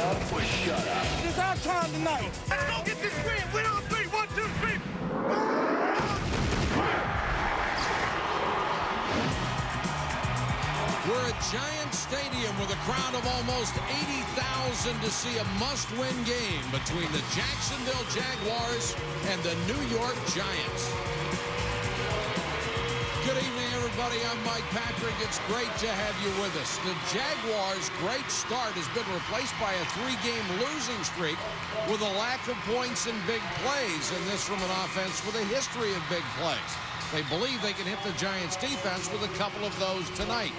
up or shut up. It's our time tonight. Let's go get this win. Win on three. 1, 2, 3. We're at Giant Stadium with a crowd of almost 80,000 to see a must-win game between the Jacksonville Jaguars and the New York Giants. Good evening, everybody. I'm Mike Patrick. It's great to have you with us. The Jaguars' great start has been replaced by a 3-game losing streak with a lack of points and big plays, and this from an offense with a history of big plays. They believe they can hit the Giants' defense with a couple of those tonight.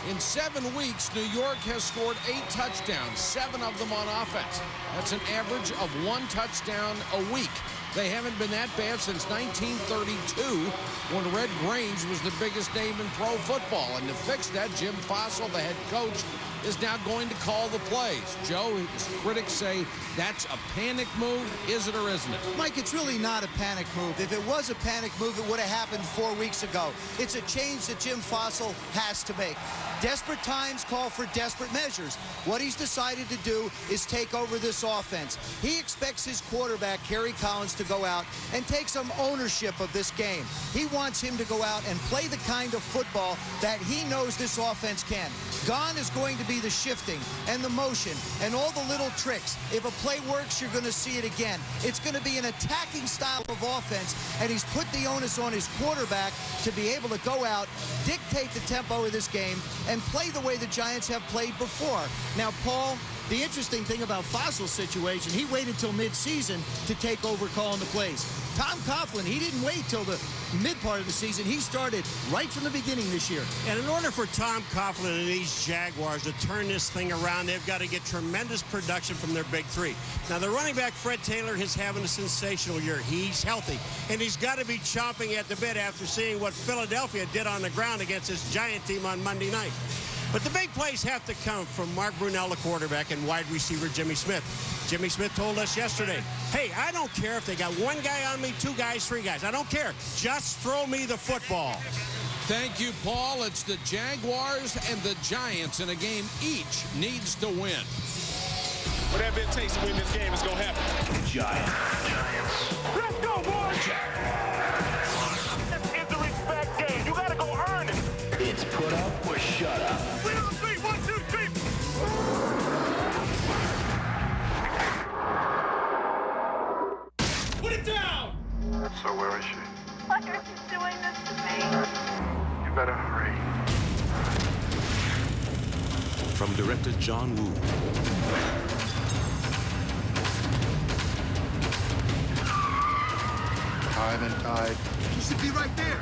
In 7 weeks, New York has scored 8 touchdowns, 7 of them on offense. That's an average of 1 touchdown a week. They haven't been that bad since 1932, when Red Grange was the biggest name in pro football. And to fix that, Jim Fassel, the head coach, is now going to call the plays. Joe, his critics say that's a panic move. Is it or isn't it? Mike, it's really not a panic move. If it was a panic move, it would have happened 4 weeks ago. It's a change that Jim Fassel has to make. Desperate times call for desperate measures. What he's decided to do is take over this offense. He expects his quarterback, Kerry Collins, to go out and take some ownership of this game. He wants him to go out and play the kind of football that he knows this offense can. Gone is going to be the shifting and the motion and all the little tricks. If a play works, you're going to see it again. It's going to be an attacking style of offense, and he's put the onus on his quarterback to be able to go out, dictate the tempo of this game, and play the way the Giants have played before. Now, Paul, the interesting thing about Fassel's situation, he waited till mid-season to take over calling the plays. Tom Coughlin, he didn't wait till the mid part of the season. He started right from the beginning this year. And in order for Tom Coughlin and these Jaguars to turn this thing around, they've got to get tremendous production from their big three. Now, the running back, Fred Taylor, is having a sensational year. He's healthy, and he's got to be chomping at the bit after seeing what Philadelphia did on the ground against this Giant team on Monday night. But the big plays have to come from Mark Brunell, the quarterback, and wide receiver Jimmy Smith. Jimmy Smith told us yesterday, hey, I don't care if they got 1 guy on me, 2 guys, 3 guys. I don't care. Just throw me the football. Thank you, Paul. It's the Jaguars and the Giants in a game each needs to win. Whatever it takes to win this game is going to happen. Giants. Let's go, boys! This is the respect game. You got to go earn it. It's put up or shut up. Win on 3. 1, 2, 3. Put it down! So where is she? Why are you doing this to me? You better hurry. From director John Woo. Time and tide. You should be right there.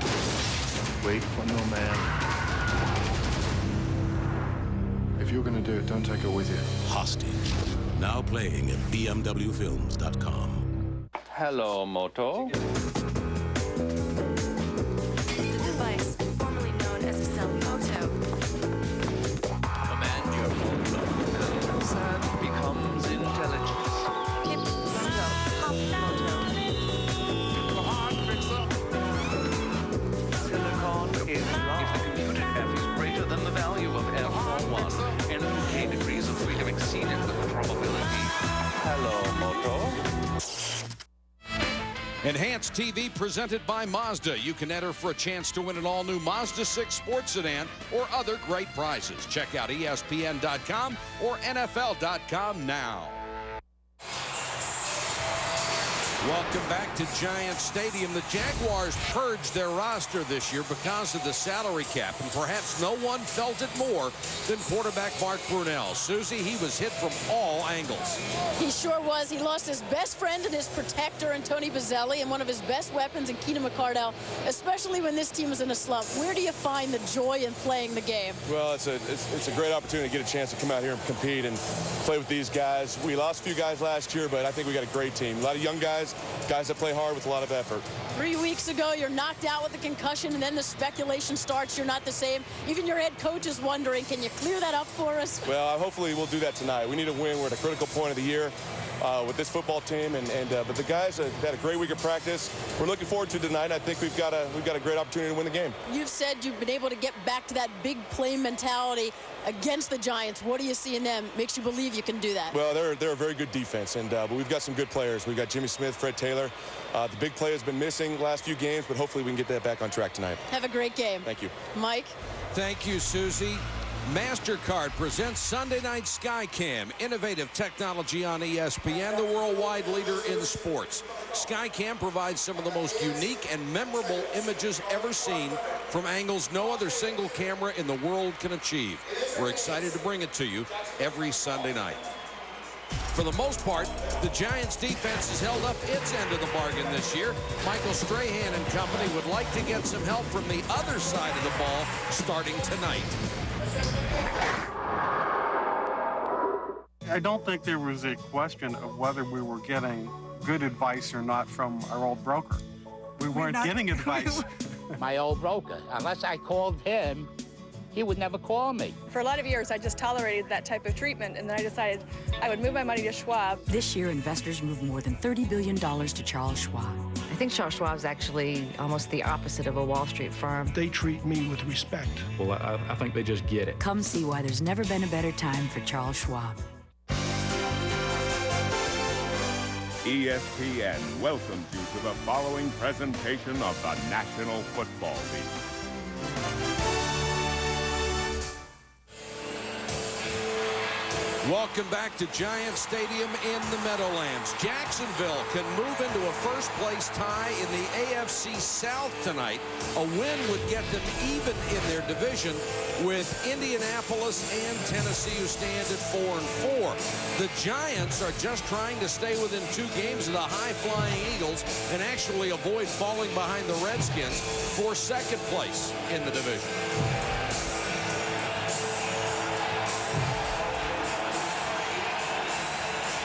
Wait for no man. If you're gonna do it, don't take her with you. Hostage. Now playing at bmwfilms.com. Hello, Moto. The device, formerly known as a cell photo. Command your moto. Sound becomes intelligence. Hip photo. Hop photo. Silicon is love. If the computed F is greater than the value of F or 1, and K degrees of freedom exceeded the probability. Hello, Moto. Enhanced TV presented by Mazda. You can enter for a chance to win an all-new Mazda 6 sports sedan or other great prizes. Check out ESPN.com or NFL.com now. Welcome back to Giant Stadium. The Jaguars purged their roster this year because of the salary cap, and perhaps no one felt it more than quarterback Mark Brunell. Susie, he was hit from all angles. He sure was. He lost his best friend and his protector in Tony Boselli, and one of his best weapons in Keenan McCardell, especially when this team is in a slump. Where do you find the joy in playing the game? Well, it's a great opportunity to get a chance to come out here and compete and play with these guys. We lost a few guys last year, but I think we got a great team. A lot of young guys that play hard with a lot of effort. 3 weeks ago, you're knocked out with a concussion, and then the speculation starts. You're not the same. Even your head coach is wondering, can you clear that up for us? Well, hopefully we'll do that tonight. We need a win. We're at a critical point of the year. with this football team. But the guys have had a great week of practice. We're looking forward to tonight. I think we've got a great opportunity to win the game. You've said you've been able to get back to that big play mentality against the Giants. What do you see in them? Makes you believe you can do that? Well, they're a very good defense, but we've got some good players. We've got Jimmy Smith, Fred Taylor. The big play has been missing the last few games, but hopefully we can get that back on track tonight. Have a great game. Thank you. Mike? Thank you, Susie. MasterCard presents Sunday Night Skycam, innovative technology on ESPN, the worldwide leader in sports. Skycam provides some of the most unique and memorable images ever seen from angles no other single camera in the world can achieve. We're excited to bring it to you every Sunday night. For the most part, the Giants defense has held up its end of the bargain this year. Michael Strahan and company would like to get some help from the other side of the ball starting tonight. I don't think there was a question of whether we were getting good advice or not from our old broker. We weren't getting advice. My old broker, unless I called him, he would never call me. For a lot of years, I just tolerated that type of treatment, and then I decided I would move my money to Schwab. This year, investors moved more than $30 billion to Charles Schwab. I think Charles Schwab's actually almost the opposite of a Wall Street firm. They treat me with respect. Well, I think they just get it. Come see why there's never been a better time for Charles Schwab. ESPN welcomes you to the following presentation of the National Football League. Welcome back to Giant Stadium in the Meadowlands. Jacksonville can move into a first-place tie in the AFC South tonight. A win would get them even in their division with Indianapolis and Tennessee, who stand at 4-4. The Giants are just trying to stay within 2 games of the high-flying Eagles and actually avoid falling behind the Redskins for second place in the division.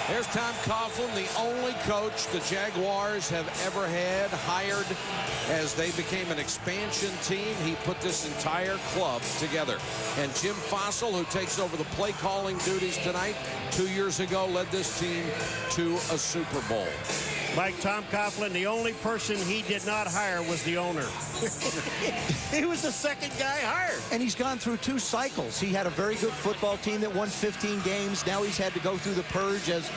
There's Tom Coughlin, the only coach the Jaguars have ever had hired as they became an expansion team. He put this entire club together. And Jim Fossil, who takes over the play calling duties tonight, 2 years ago led this team to a Super Bowl. Like Tom Coughlin, the only person he did not hire was the owner. He was the second guy hired. And he's gone through 2 cycles. He had a very good football team that won 15 games. Now he's had to go through the purge, as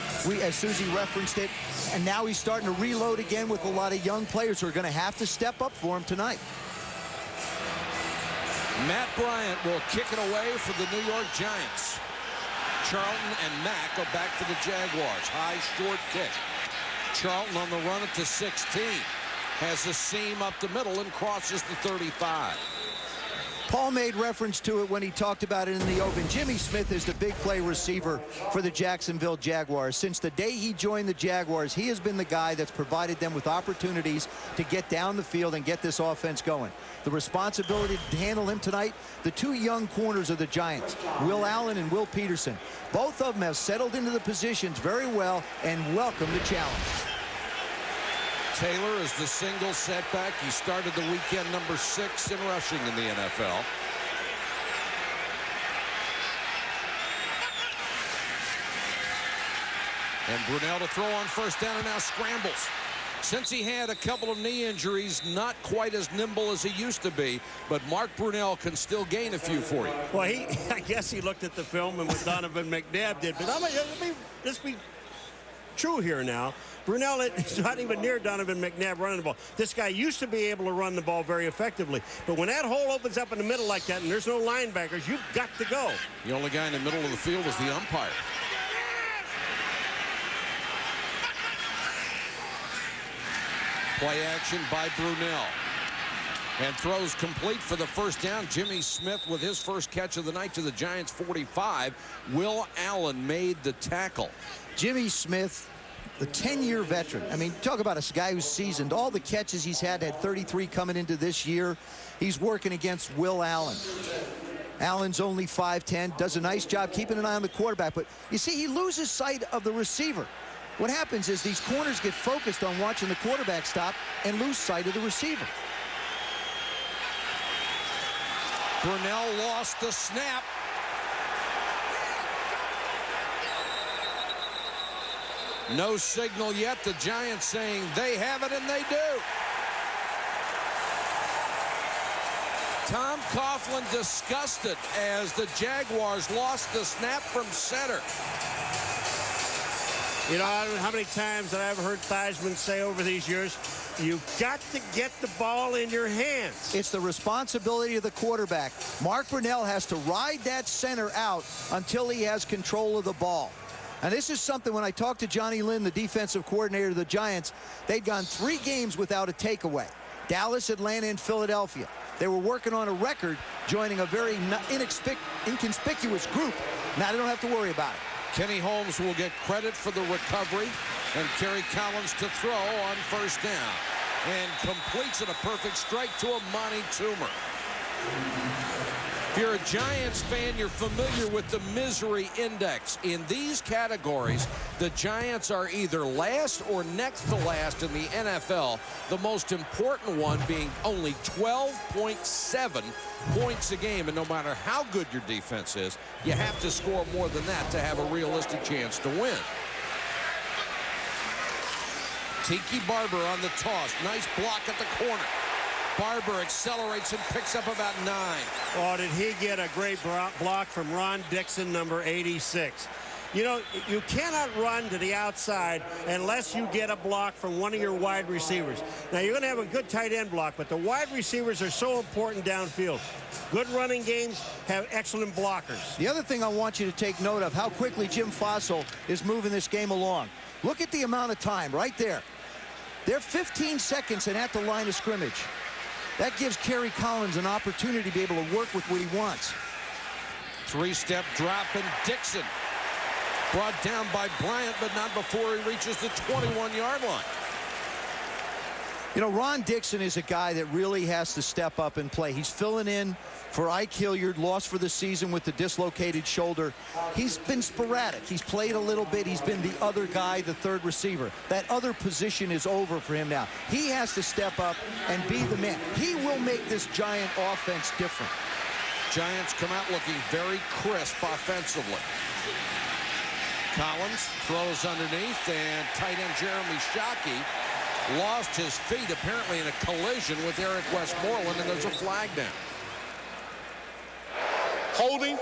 Susie referenced it. And now he's starting to reload again with a lot of young players who are going to have to step up for him tonight. Matt Bryant will kick it away for the New York Giants. Charlton and Mack go back for the Jaguars. High, short kick. Charlton on the run at the 16. Has a seam up the middle and crosses the 35. Paul made reference to it when he talked about it in the open. Jimmy Smith is the big play receiver for the Jacksonville Jaguars. Since the day he joined the Jaguars, he has been the guy that's provided them with opportunities to get down the field and get this offense going. The responsibility to handle him tonight, the 2 young corners of the Giants, Will Allen and Will Peterson. Both of them have settled into the positions very well and welcome the challenge. Taylor is the single setback. He started the weekend number 6 in rushing in the NFL. And Brunell to throw on first down and now scrambles. Since he had a couple of knee injuries, not quite as nimble as he used to be, but Mark Brunell can still gain a few for you. Well, I guess he looked at the film and what Donovan McNabb did, but let's be true here now. Brunell is not even near Donovan McNabb running the ball. This guy used to be able to run the ball very effectively, but when that hole opens up in the middle like that and there's no linebackers, you've got to go. The only guy in the middle of the field is the umpire. Play action by Brunell. And throws complete for the first down. Jimmy Smith with his first catch of the night to the Giants 45. Will Allen made the tackle. Jimmy Smith, the 10-year veteran. I mean, talk about a guy who's seasoned. All the catches he's had 33 coming into this year. He's working against Will Allen. Allen's only 5'10", does a nice job keeping an eye on the quarterback. But you see, he loses sight of the receiver. What happens is these corners get focused on watching the quarterback stop and lose sight of the receiver. Brunell lost the snap. No signal yet. The Giants saying they have it, and they do. Tom Coughlin disgusted as the Jaguars lost the snap from center. You know, I don't know how many times that I've heard Theismann say over these years, you've got to get the ball in your hands. It's the responsibility of the quarterback. Mark Brunell has to ride that center out until he has control of the ball. And this is something, when I talked to Johnny Lynn, the defensive coordinator of the Giants, they'd gone 3 games without a takeaway. Dallas, Atlanta, and Philadelphia. They were working on a record, joining a very inconspicuous group. Now they don't have to worry about it. Kenny Holmes will get credit for the recovery, and Kerry Collins to throw on first down. And completes it, a perfect strike to Amani Toomer. If you're a Giants fan, you're familiar with the misery index. In these categories, the Giants are either last or next to last in the NFL, the most important one being only 12.7 points a game. And no matter how good your defense is, you have to score more than that to have a realistic chance to win. Tiki Barber on the toss. Nice block at the corner. Barber accelerates and picks up about 9. Oh, did he get a great block from Ron Dixon, number 86. You know, you cannot run to the outside unless you get a block from one of your wide receivers. Now, you're going to have a good tight end block, but the wide receivers are so important downfield. Good running games have excellent blockers. The other thing I want you to take note of, how quickly Jim Fassel is moving this game along. Look at the amount of time right there. They're 15 seconds and at the line of scrimmage. That gives Kerry Collins an opportunity to be able to work with what he wants. 3-step drop, and Dixon brought down by Bryant, but not before he reaches the 21-yard line. You know, Ron Dixon is a guy that really has to step up and play. He's filling in for Ike Hilliard, lost for the season with the dislocated shoulder. He's been sporadic. He's played a little bit. He's been the other guy, the third receiver. That other position is over for him now. He has to step up and be the man. He will make this Giant offense different. Giants come out looking very crisp offensively. Collins throws underneath, and tight end Jeremy Shockey lost his feet apparently in a collision with Eric Westmoreland, and there's a flag down. Holding,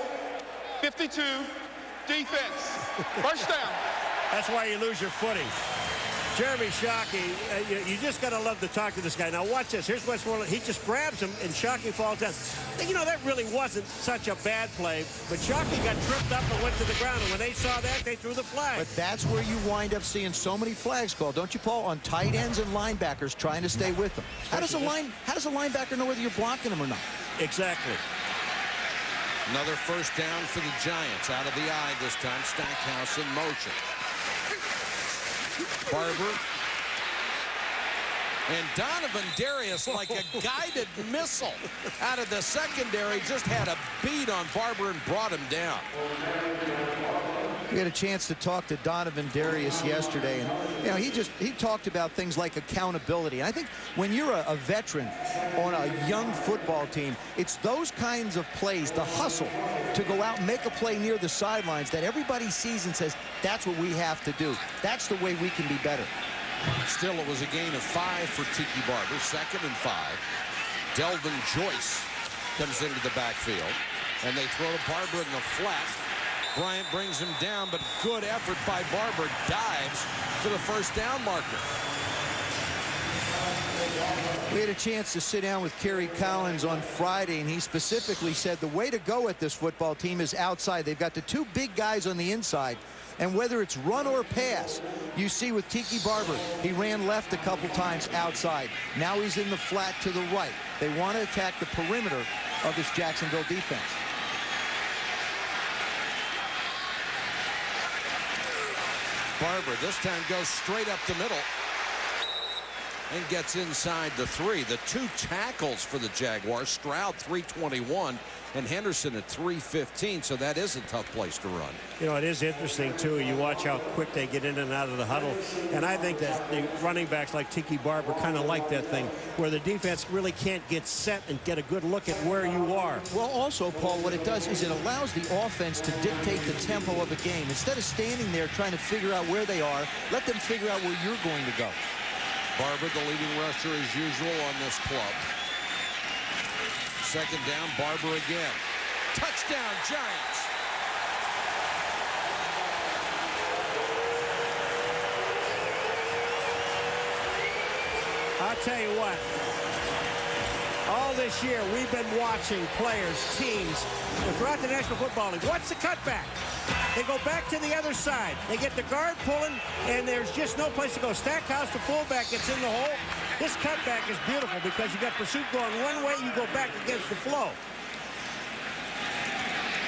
52, defense, first down. That's why you lose your footing. Jeremy Shockey, you just got to love to talk to this guy. Now watch this. Here's Westmoreland. He just grabs him, and Shockey falls down. You know, that really wasn't such a bad play, but Shockey got tripped up and went to the ground, and when they saw that, they threw the flag. But that's where you wind up seeing so many flags called, don't you, Paul, on tight ends and linebackers trying to stay with them. How does a linebacker know whether you're blocking him or not? Exactly. Another first down for the Giants. Out of the eye this time. Stackhouse in motion. Barber. And Donovan Darius, like a guided missile out of the secondary, just had a beat on Barber and brought him down. We had a chance to talk to Donovan Darius yesterday, and you know, he talked about things like accountability. And I think when you're a veteran on a young football team, it's those kinds of plays, the hustle to go out and make a play near the sidelines that everybody sees and says, that's what we have to do. That's the way we can be better. Still, it was a gain of 5 for Tiki Barber. 2nd and 5. Delvin Joyce comes into the backfield, and they throw to Barber in the flat. Bryant brings him down, but good effort by Barber. Dives for the first down marker. We had a chance to sit down with Kerry Collins on Friday, and he specifically said the way to go at this football team is outside. They've got the 2 big guys on the inside, and whether it's run or pass, you see with Tiki Barber, he ran left a couple times outside. Now he's in the flat to the right. They want to attack the perimeter of this Jacksonville defense. Barber this time goes straight up the middle. and gets inside the 3. The 2 tackles for the Jaguars. Stroud 321 and Henderson at 315. So that is a tough place to run. You know, it is interesting, too. You watch how quick they get in and out of the huddle. And I think that the running backs like Tiki Barber kind of like that thing where the defense really can't get set and get a good look at where you are. Well, also, Paul, what it does is it allows the offense to dictate the tempo of a game. Instead of standing there trying to figure out where they are, let them figure out where you're going to go. Barber, the leading rusher as usual on this club. Second down, Barber again. Touchdown, Giants. I'll tell you what. All this year, we've been watching players, teams, throughout the National Football League. What's the cutback? They go back to the other side. They get the guard pulling, and there's just no place to go. Stackhouse, the fullback, gets in the hole. This cutback is beautiful because you got pursuit going one way, you go back against the flow.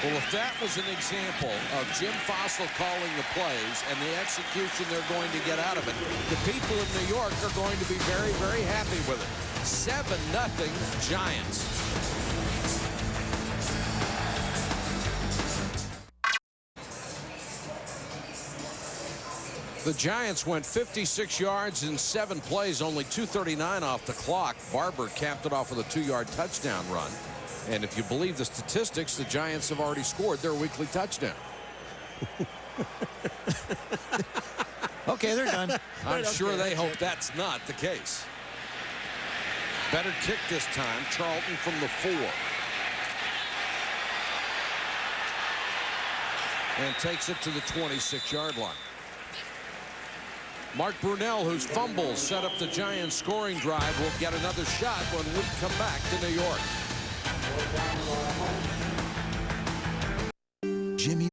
Well, if that was an example of Jim Fossil calling the plays and the execution they're going to get out of it, the people in New York are going to be very, very happy with it. 7-0 Giants. The Giants went 56 yards in 7 plays, only 2:39 off the clock. Barber capped it off with a 2-yard touchdown run. And if you believe the statistics, the Giants have already scored their weekly touchdown. Okay, they're done. I'm sure they hope that's not the case. Better kick this time. Charlton from the 4. And takes it to the 26-yard line. Mark Brunell, whose fumbles set up the Giants scoring drive, will get another shot when we come back to New York. Jimmy.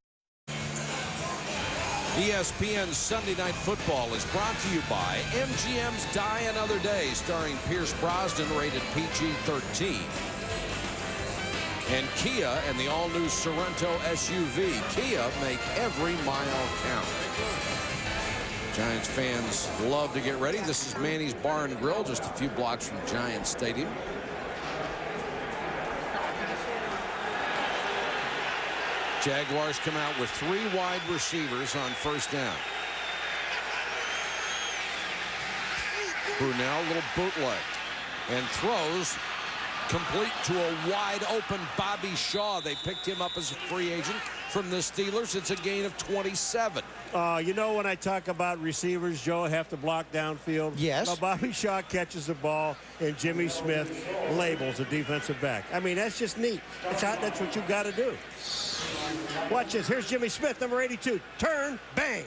ESPN Sunday Night Football is brought to you by MGM's Die Another Day, starring Pierce Brosnan, rated PG-13. And Kia and the all-new Sorrento SUV. Kia, make every mile count. Giants fans love to get ready. This is Manny's Bar and Grill, just a few blocks from Giants Stadium. Jaguars come out with 3 wide receivers on first down. Brunell, little bootleg, and throws complete to a wide open Bobby Shaw. They picked him up as a free agent from the Steelers. It's a gain of 27. You know, when I talk about receivers, Joe, have to block downfield. Yes. Now, Bobby Shaw catches the ball, and Jimmy Smith labels a defensive back. I mean, that's just neat. That's what you got to do. Watch this. Here's Jimmy Smith, number 82. Turn, bang.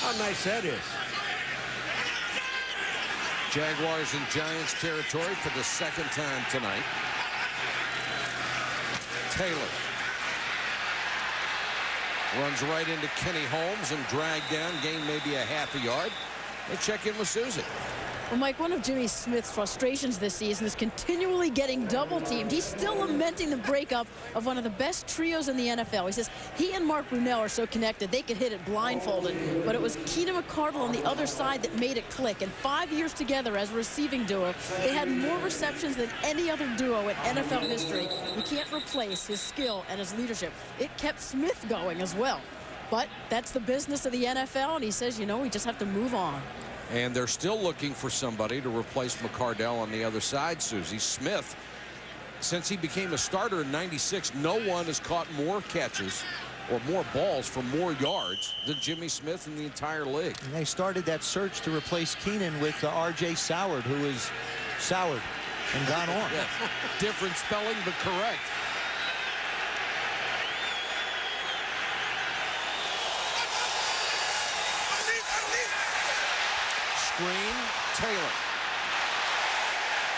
How nice that is. Jaguars in Giants territory for the second time tonight. Taylor runs right into Kenny Holmes and dragged down, gain maybe a half a yard. They check in with Susie. Well, Mike, one of Jimmy Smith's frustrations this season is continually getting double-teamed. He's still lamenting the breakup of one of the best trios in the NFL. He says he and Mark Brunell are so connected, they could hit it blindfolded. But it was Keenan McCardle on the other side that made it click. And 5 years together as a receiving duo, they had more receptions than any other duo in NFL history. You can't replace his skill and his leadership. It kept Smith going as well. But that's the business of the NFL, and he says, you know, we just have to move on. And they're still looking for somebody to replace McCardell on the other side, Susie. Smith, since he became a starter in '96, no one has caught more catches or more balls for more yards than Jimmy Smith in the entire league. And they started that search to replace Keenan with R.J. Soward, who is soured and gone on. Yes. Different spelling, but correct. Screen, Taylor.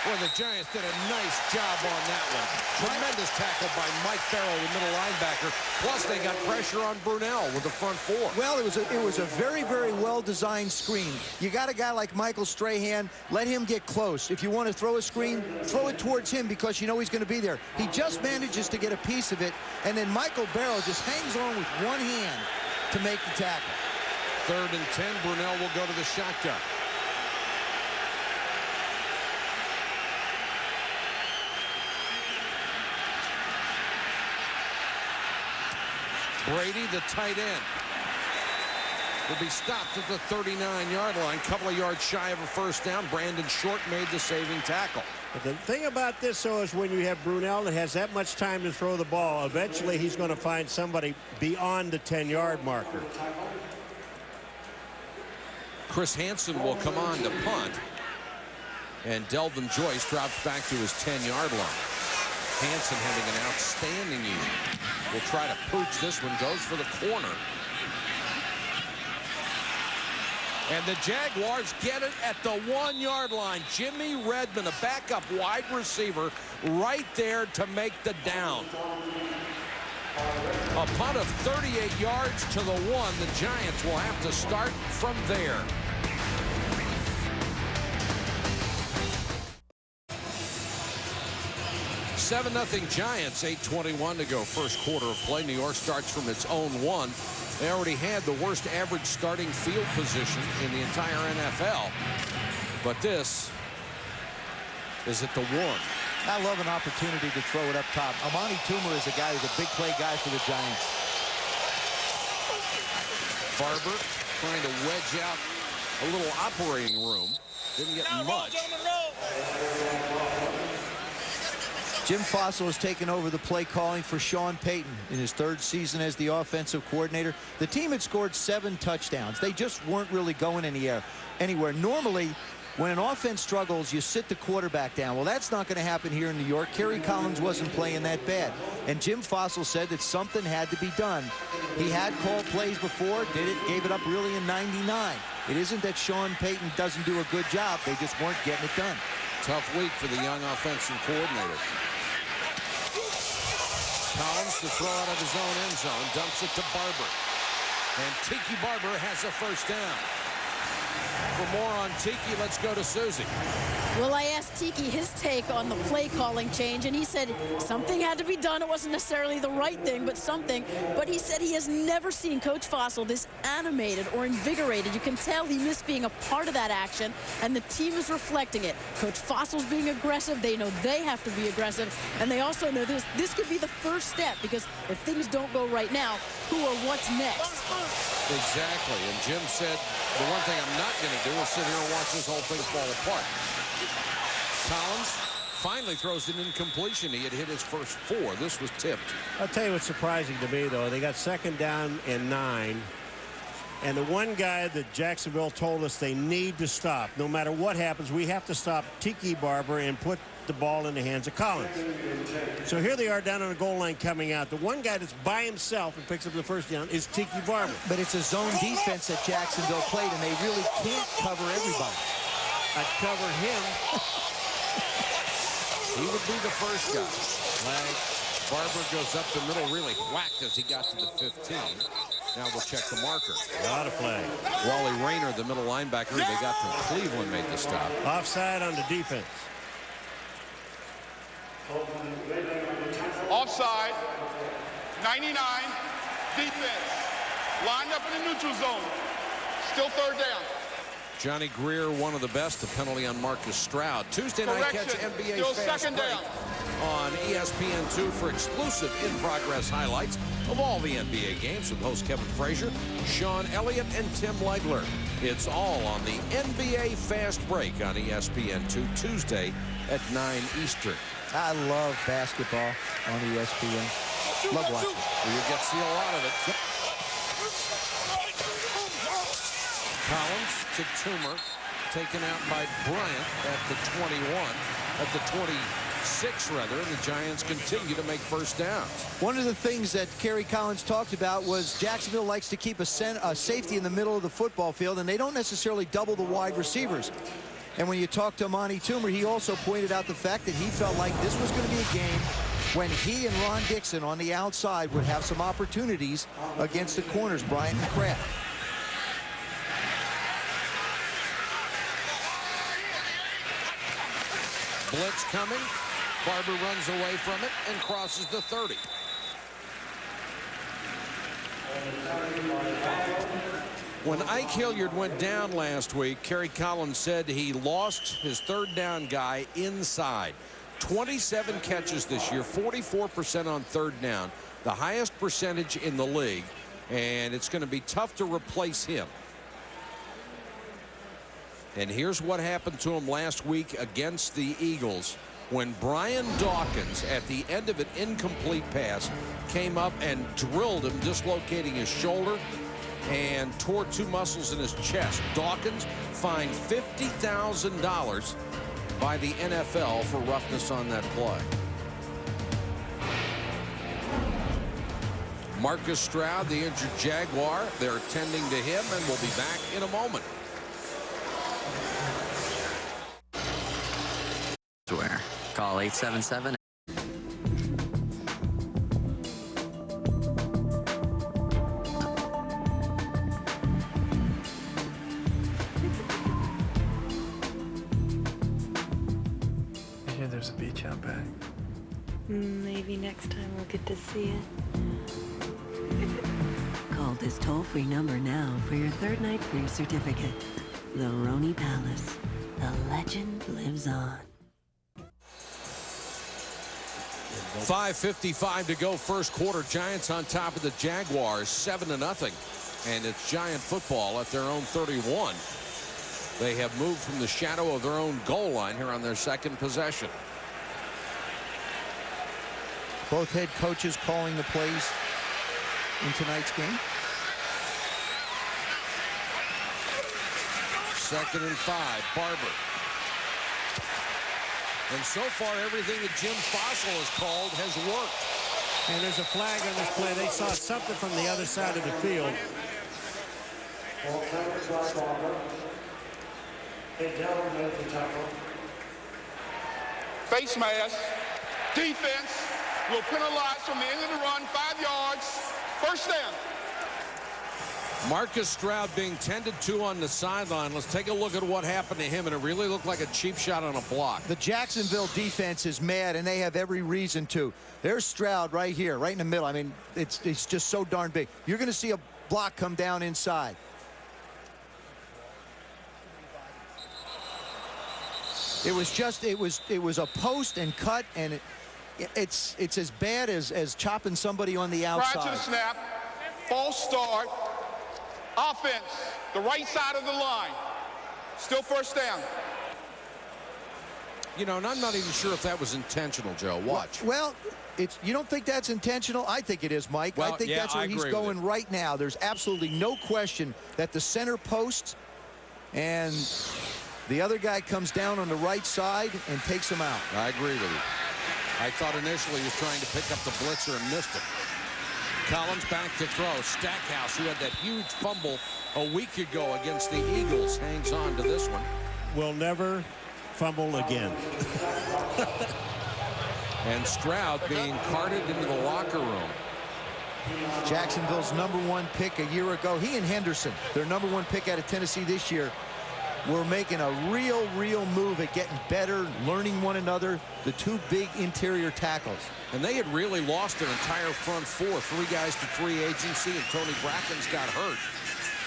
Well, the Giants did a nice job on that one. Tremendous tackle by Mike Farrell, the middle linebacker. Plus, they got pressure on Brunell with the front 4. Well, it was a very, very well-designed screen. You got a guy like Michael Strahan, let him get close. If you want to throw a screen, throw it towards him because you know he's going to be there. He just manages to get a piece of it, and then Michael Barrow just hangs on with one hand to make the tackle. 3rd and 10, Brunell will go to the shotgun. Brady, the tight end, will be stopped at the 39-yard line. Couple of yards shy of a first down. Brandon Short made the saving tackle. But the thing about this, though, is when you have Brunell that has that much time to throw the ball, eventually he's going to find somebody beyond the 10-yard marker. Chris Hansen will come on to punt. And Delvin Joyce drops back to his 10-yard line. Hansen having an outstanding year. Will try to pooch this one. Goes for the corner. And the Jaguars get it at the 1-yard line. Jimmy Redmond, a backup wide receiver, right there to make the down. A punt of 38 yards to the 1. The Giants will have to start from there. Seven 0 Giants, 8:21 to go. First quarter of play. New York starts from its own 1. They already had the worst average starting field position in the entire NFL. But this is at the 1. I love an opportunity to throw it up top. Amani Toomer is a guy who's a big play guy for the Giants. Barber trying to wedge out a little operating room. Didn't get much. Jim Fossil has taken over the play calling for Sean Payton in his 3rd season as the offensive coordinator. The team had scored 7 touchdowns. They just weren't really going anywhere. Normally, when an offense struggles, you sit the quarterback down. Well, that's not going to happen here in New York. Kerry Collins wasn't playing that bad. And Jim Fossil said that something had to be done. He had called plays before, gave it up really in '99. It isn't that Sean Payton doesn't do a good job. They just weren't getting it done. Tough week for the young offensive coordinator. Collins to throw out of his own end zone, dumps it to Barber. And Tiki Barber has a first down. For more on Tiki, let's go to Susie. Well, I asked Tiki his take on the play calling change, and he said something had to be done. It wasn't necessarily the right thing, but something. But he said he has never seen Coach Fossil this animated or invigorated. You can tell he missed being a part of that action, and the team is reflecting it. Coach Fossil's being aggressive. They know they have to be aggressive, and they also know this could be the first step, because if things don't go right now, who or what's next? Exactly, and Jim said the one thing I'm not going to do is sit here and watch this whole thing fall apart. Collins finally throws an incompletion. He had hit his first 4. This was tipped. I'll tell you what's surprising to me, though. They got 2nd down and 9. And the one guy that Jacksonville told us they need to stop, no matter what happens, we have to stop Tiki Barber and put the ball in the hands of Collins. So here they are down on the goal line coming out. The one guy that's by himself and picks up the first down is Tiki Barber. But it's a zone defense that Jacksonville played, and they really can't cover everybody. I'd cover him. He would be the first guy. Flag. Barber goes up the middle, really whacked as he got to the 15. Now we'll check the marker. A lot of flag. Wally Rayner, the middle linebacker they got from Cleveland, made the stop. Offside on the defense. Offside, 99, defense. Lined up in the neutral zone. Still 3rd down. Johnny Greer, one of the best, the penalty on Marcus Stroud. Tuesday night catch NBA Still Fast 2nd Break down. on ESPN2 for exclusive in-progress highlights of all the NBA games with host Kevin Frazier, Sean Elliott, and Tim Legler. It's all on the NBA Fast Break on ESPN2 Tuesday at 9 Eastern. I love basketball on ESPN. Love watching it. You get to see a lot of it. Yep. Collins to Toomer, taken out by Bryant at the 21, at the 26 rather, and the Giants continue to make first downs. One of the things that Kerry Collins talked about was Jacksonville likes to keep a safety in the middle of the football field, and they don't necessarily double the wide receivers. And when you talk to Amani Toomer, he also pointed out the fact that he felt like this was going to be a game when he and Ron Dixon on the outside would have some opportunities against the corners, Bryant and Kraft. Blitz coming. Barber runs away from it and crosses the 30. When Ike Hilliard went down last week, Kerry Collins said he lost his 3rd down guy inside. 27 catches this year, 44% on 3rd down, the highest percentage in the league, and it's going to be tough to replace him. And here's what happened to him last week against the Eagles when Brian Dawkins, at the end of an incomplete pass, came up and drilled him, dislocating his shoulder and tore 2 muscles in his chest. Dawkins fined $50,000 by the NFL for roughness on that play. Marcus Stroud, the injured Jaguar, they're tending to him, and we'll be back in a moment. Where? Call 877. I hear there's a beach out back. Maybe next time we'll get to see it. Call this toll-free number now for your 3rd night free certificate. The Roni Palace. The legend lives on. 5:55 to go, first quarter. Giants on top of the Jaguars, 7-0, and it's Giant football at their own 31. They have moved from the shadow of their own goal line here on their second possession. Both head coaches calling the plays in tonight's game. 2nd and 5, Barber. And so far, everything that Jim Fossil has called has worked. And there's a flag on this play. They saw something from the other side of the field. Face mask. Defense will penalize from the end of the run, 5 yards. First down. Marcus Stroud being tended to on the sideline. Let's take a look at what happened to him, and it really looked like a cheap shot on a block. The Jacksonville defense is mad, and they have every reason to. There's Stroud right here, right in the middle. I mean, it's just so darn big. You're going to see a block come down inside. It was a post and cut, and it's as bad as chopping somebody on the outside. Prior to the snap, false start. Offense, the right side of the line. Still first down. You know, and I'm not even sure if that was intentional, Joe. Watch. Well, you don't think that's intentional? I think it is, Mike. Well, I think that's where he's going right now. There's absolutely no question that the center post and the other guy comes down on the right side and takes him out. I agree with you. I thought initially he was trying to pick up the blitzer and missed it. Collins back to throw. Stackhouse, who had that huge fumble a week ago against the Eagles, hangs on to this one. Will never fumble again. And Stroud being carted into the locker room. Jacksonville's #1 pick a year ago. He and Henderson, their #1 pick out of Tennessee this year, were making a real move at getting better, learning one another, the 2 big interior tackles. And they had really lost their entire front 4, 3 guys to free agency, and Tony Bracken's got hurt.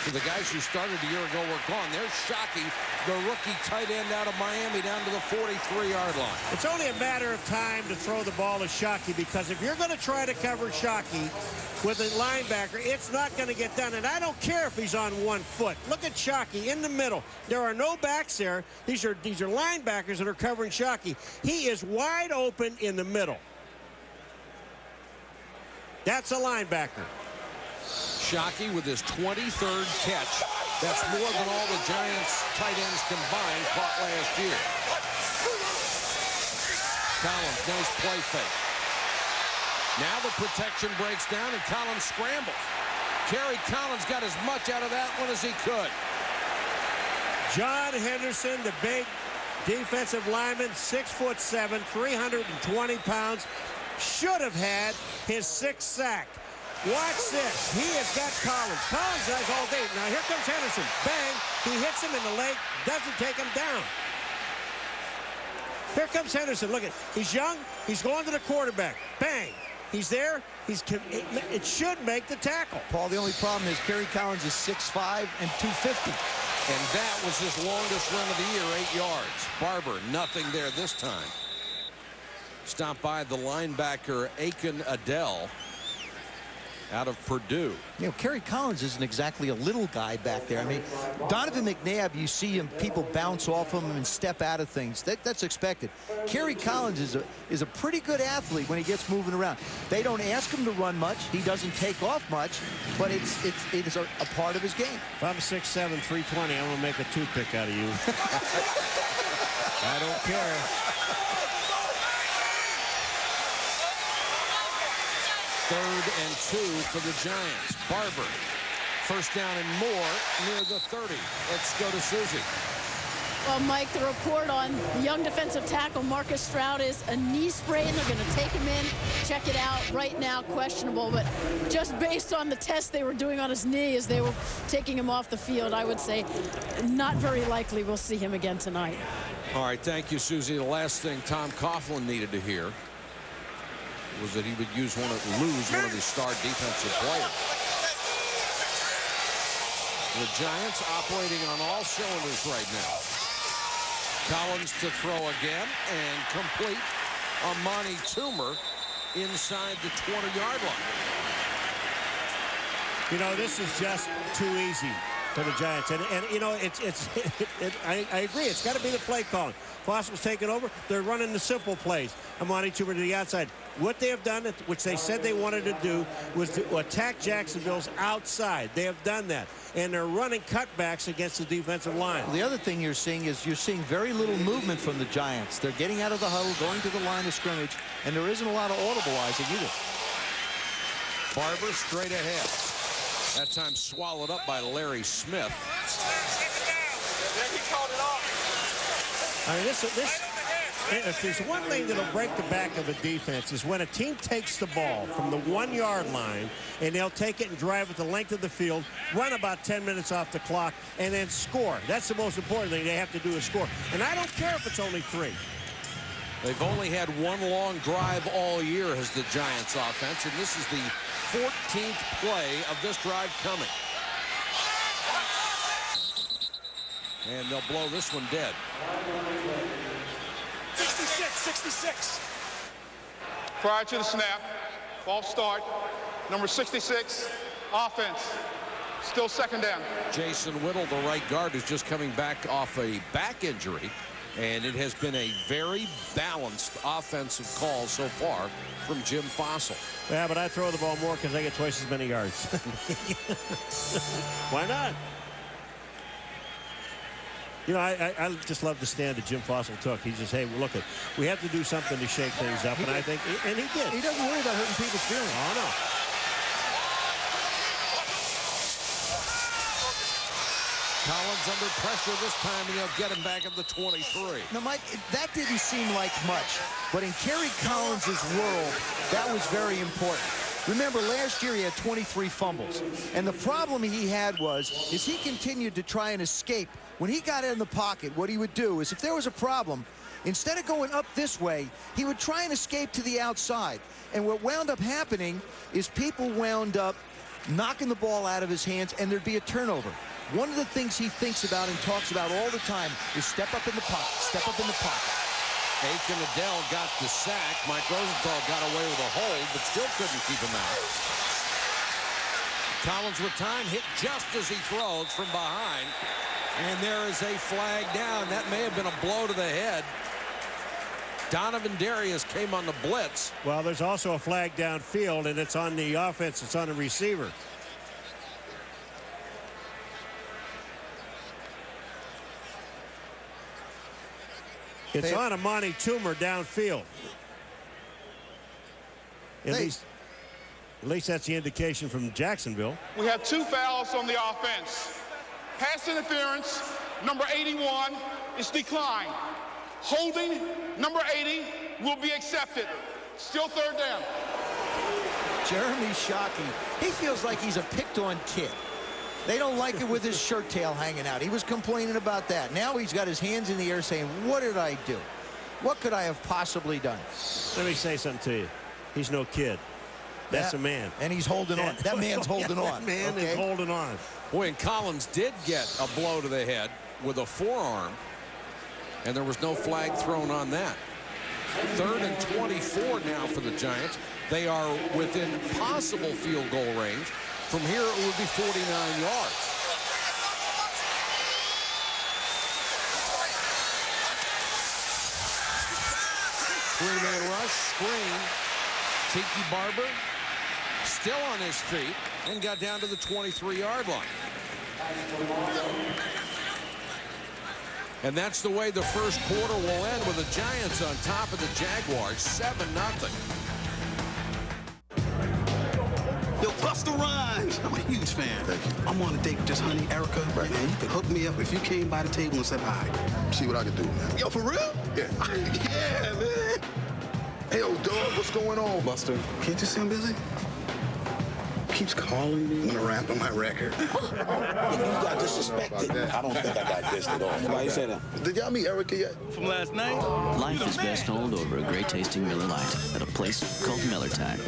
So the guys who started a year ago were gone. There's Shockey, the rookie tight end out of Miami, down to the 43-yard line. It's only a matter of time to throw the ball to Shockey, because if you're going to try to cover Shockey with a linebacker, it's not going to get done. And I don't care if he's on 1 foot. Look at Shockey in the middle. There are no backs there. These are linebackers that are covering Shockey. He is wide open in the middle. That's a linebacker. Shockey with his 23rd catch. That's more than all the Giants tight ends combined caught last year. Collins, nice play fake. Now the protection breaks down and Collins scrambles. Kerry Collins got as much out of that one as he could. John Henderson, the big defensive lineman, 6'7", 320 pounds, should have had his 6th sack. Watch this. He has got Collins. Collins does all day. Now here comes Henderson. Bang. He hits him in the leg. Doesn't take him down. Here comes Henderson. Look at, he's young. He's going to the quarterback. Bang. He's there. It should make the tackle. Paul, the only problem is Kerry Collins is 6'5" and 250. And that was his longest run of the year, 8 yards. Barber, nothing there this time. Stopped by the linebacker, Aiken Adele. out of Purdue. You know, Kerry Collins isn't exactly a little guy back there. I mean, Donovan McNabb, you see him, people bounce off him and step out of things. That's expected. Kerry Collins is a pretty good athlete when he gets moving around. They don't ask him to run much. He doesn't take off much, but it is a part of his game. If I'm 6'7", 320, I'm going to make a toothpick out of you. I don't care. Third and 2 for the Giants. Barber. First down and more near the 30. Let's go to Susie. Well, Mike, the report on young defensive tackle Marcus Stroud is a knee sprain. They're going to take him in, check it out. Right now, questionable. But just based on the test they were doing on his knee as they were taking him off the field, I would say not very likely we'll see him again tonight. All right, thank you, Susie. The last thing Tom Coughlin needed to hear was that he would lose one of his star defensive players. The Giants operating on all cylinders right now. Collins to throw again and complete. Amani Toomer inside the 20-yard line. You know, this is just too easy for the Giants. And you know, I agree. It's got to be the play calling. Fossil's taking over. They're running the simple plays. Amani Toomer to the outside. What they have done, which they said they wanted to do, was to attack Jacksonville's outside. They have done that. And they're running cutbacks against the defensive line. The other thing you're seeing is very little movement from the Giants. They're getting out of the huddle, going to the line of scrimmage, and there isn't a lot of audibleizing either. Barber straight ahead. That time swallowed up by Larry Smith. I mean, if there's one thing that'll break the back of a defense is when a team takes the ball from the 1-yard line and they'll take it and drive it the length of the field, run about 10 minutes off the clock, and then score. That's the most important thing they have to do is score. And I don't care if it's only 3. They've only had one long drive all year as the Giants offense, and this is the 14th play of this drive coming. And they'll blow this one dead. 66. Prior to the snap, false start, number 66, offense, still second down. Jason Whittle, the right guard, is just coming back off a back injury, and it has been a very balanced offensive call so far from Jim Fossil. Yeah, but I throw the ball more because I get twice as many yards. Why not? You know, I just love the stand that Jim Fossil took. He just, hey, look, we have to do something to shake things up, and I think, and he did. He doesn't worry about hurting people's feelings. Oh, no. Collins under pressure this time, and he'll get him back at the 23. Now, Mike, that didn't seem like much, but in Kerry Collins' world, that was very important. Remember, last year he had 23 fumbles, and the problem he had is he continued to try and escape. When he got in the pocket, what he would do is if there was a problem, instead of going up this way, he would try and escape to the outside. And what wound up happening is people wound up knocking the ball out of his hands, and there'd be a turnover. One of the things he thinks about and talks about all the time is step up in the pocket, step up in the pocket. Aiken Adele got the sack. Mike Rosenthal got away with a hold, but still couldn't keep him out. Collins with time, hit just as he throws from behind. And there is a flag down. That may have been a blow to the head. Donovan Darius came on the blitz. Well, there's also a flag downfield, and it's on the offense. It's on the receiver. It's on Amani Toomer downfield. At least that's the indication from Jacksonville. We have 2 fouls on the offense. Pass interference, number 81, is declined. Holding, number 80, will be accepted. Still third down. Jeremy Shockey, he feels like he's a picked-on kid. They don't like it with his shirt tail hanging out. He was complaining about that. Now he's got his hands in the air saying, what did I do? What could I have possibly done? Let me say something to you. He's no kid. That's a man. And he's holding on. That man's holding on. That man is holding on. Boy, and Collins did get a blow to the head with a forearm, and there was no flag thrown on that. 3rd and 24 now for the Giants. They are within possible field goal range. From here, it would be 49 yards. Three-man rush, screen. Tiki Barber still on his feet and got down to the 23-yard line. And that's the way the first quarter will end, with the Giants on top of the Jaguars, 7-0. Yo, Busta Rhymes, I'm a huge fan. I'm on a date with this honey, Erica. Right. Man, you could hook me up if you came by the table and said hi. See what I can do, man. Yo, for real? Yeah. Yeah, man. Hey, yo, dog, what's going on? Buster, can't you see I'm busy? Keeps calling me when I rap on my record. You got disrespected. I don't think I got dissed at all. Why you say that? Did y'all meet Erica yet? From last night? Life is best told over a great tasting Miller Lite at a place called Miller Time.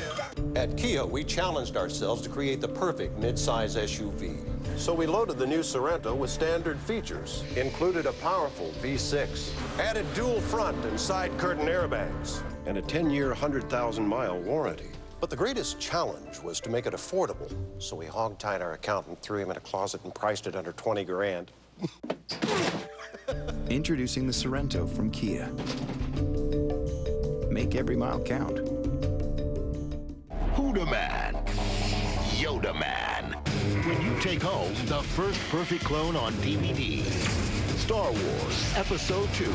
At Kia, we challenged ourselves to create the perfect mid-size SUV. So we loaded the new Sorento with standard features. Included a powerful V6, added dual front and side curtain airbags, and a 10-year, 100,000-mile warranty. But the greatest challenge was to make it affordable. So we hog-tied our accountant, threw him in a closet, and priced it under 20 grand. Introducing the Sorento from Kia. Make every mile count. Who the man? Yoda Man. When you take home the first perfect clone on DVD. Star Wars Episode 2.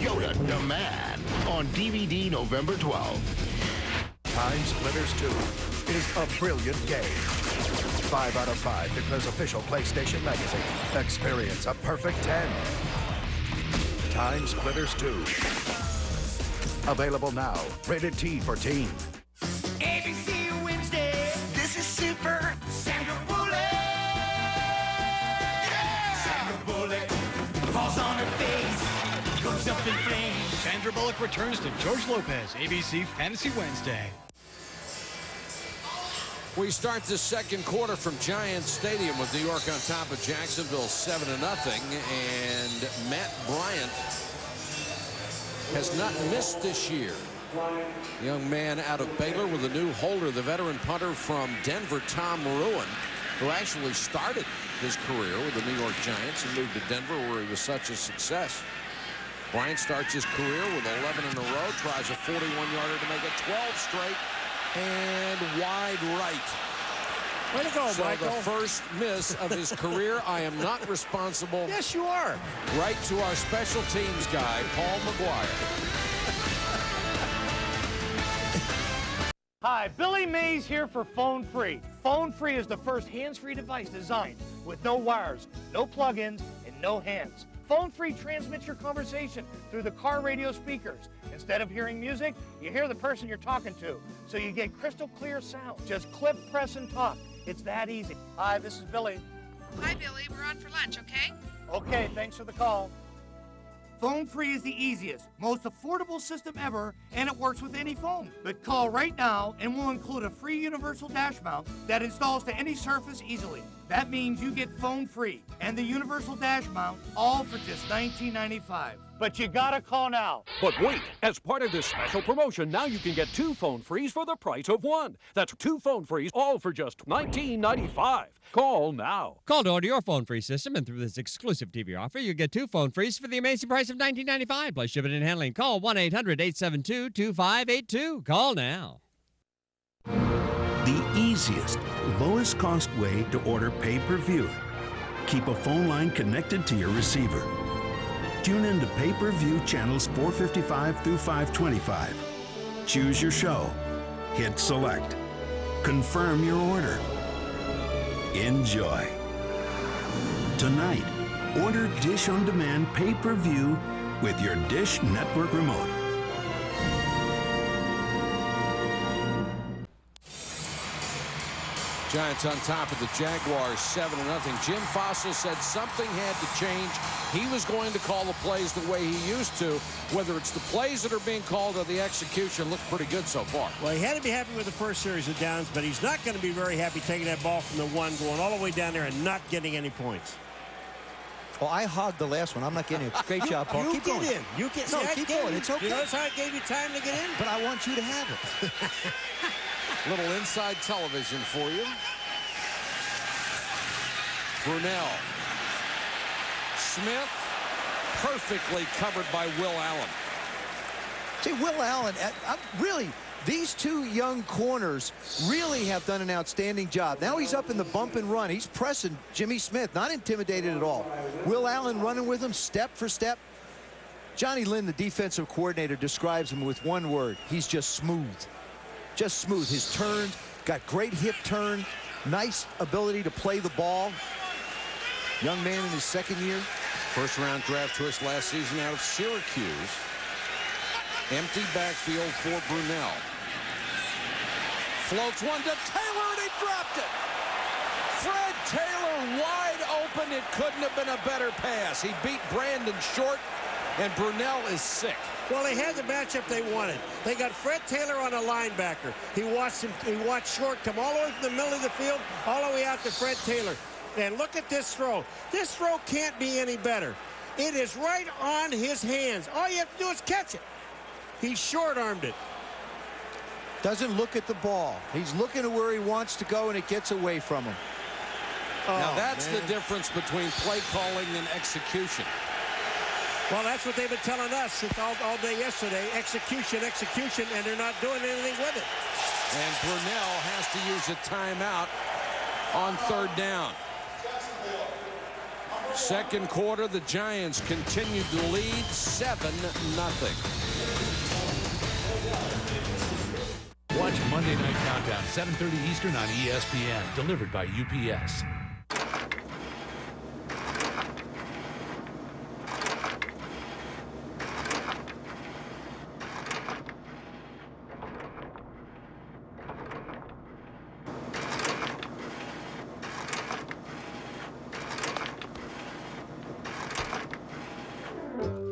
Yoda the Man on DVD November 12th. Time Splitters 2 is a brilliant game. 5 out of 5 declares official PlayStation Magazine. Experience a perfect 10. Time Splitters 2. Available now. Rated T for teen. ABC Wednesday. This is super. Sandra Bullock. Yeah! Sandra Bullock falls on her face. Goes up in flames. Sandra Bullock returns to George Lopez. ABC Fantasy Wednesday. We start the second quarter from Giants Stadium with New York on top of Jacksonville 7-0. And Matt Bryant has not missed this year. Young man out of Baylor with a new holder, the veteran punter from Denver, Tom Ruin, who actually started his career with the New York Giants and moved to Denver, where he was such a success. Bryant starts his career with 11 in a row, tries a 41-yarder to make it 12 straight, and wide right. Way to go, so Michael. The first miss of his career. I am not responsible. Yes, you are. Right to our special teams guy, Paul McGuire. Hi, Billy Mays here for Phone Free. Phone Free is the first hands-free device designed with no wires, no plug-ins, and no hands. Phone Free transmits your conversation through the car radio speakers. Instead of hearing music, you hear the person you're talking to, so you get crystal clear sound. Just clip, press, and talk. It's that easy. Hi, this is Billy. Hi, Billy. We're on for lunch, okay? Okay, thanks for the call. Phone Free is the easiest, most affordable system ever, and it works with any phone. But call right now, and we'll include a free universal dash mount that installs to any surface easily. That means you get Phone Free and the universal dash mount all for just $19.95. But you gotta call now. But wait, as part of this special promotion, now you can get 2 phone frees for the price of 1. That's 2 phone frees, all for just $19.95. Call now. Call to order your phone free system, and through this exclusive TV offer, you get 2 phone frees for the amazing price of $19.95, plus shipping and handling. Call 1-800-872-2582. Call now. The easiest, lowest cost way to order pay-per-view. Keep a phone line connected to your receiver. Tune in to pay-per-view channels 455 through 525. Choose your show. Hit select. Confirm your order. Enjoy. Tonight, order Dish On Demand pay-per-view with your Dish Network remote. Giants on top of the Jaguars 7-0. Jim Fossil said something had to change. He was going to call the plays the way he used to. Whether it's the plays that are being called or the execution, looks pretty good so far. Well, he had to be happy with the first series of downs, but he's not going to be very happy taking that ball from the 1, going all the way down there and not getting any points. Oh, I hogged the last one. I'm not getting it. Great job, Paul. Keep going. in. You get No, keep going. It's okay. You notice how I gave you time to get in? But I want you to have it. Little inside television for you. Brunell. Smith, perfectly covered by Will Allen. See, Will Allen, really, these two young corners really have done an outstanding job. Now he's up in the bump and run. He's pressing Jimmy Smith, not intimidated at all. Will Allen running with him step for step. Johnny Lynn, the defensive coordinator, describes him with one word. He's just smooth. Just smooth. His turns, got great hip turn, nice ability to play the ball. Young man in his second year. First-round draft choice last season out of Syracuse. Empty backfield for Brunell. Floats one to Taylor, and he dropped it. Fred Taylor wide open. It couldn't have been a better pass. He beat Brandon short, and Brunell is sick. Well, they had the matchup they wanted. They got Fred Taylor on a linebacker. He watched Short come all the way from the middle of the field, all the way out to Fred Taylor. And look at this throw. This throw can't be any better. It is right on his hands. All you have to do is catch it. He short-armed it. Doesn't look at the ball. He's looking to where he wants to go, and it gets away from him. Now that's the difference between play calling and execution. Well, that's what they've been telling us all day yesterday. Execution, execution, and they're not doing anything with it. And Brunell has to use a timeout on third down. Second quarter, the Giants continued to lead 7-0. Watch Monday Night Countdown, 7:30 Eastern on ESPN, delivered by UPS.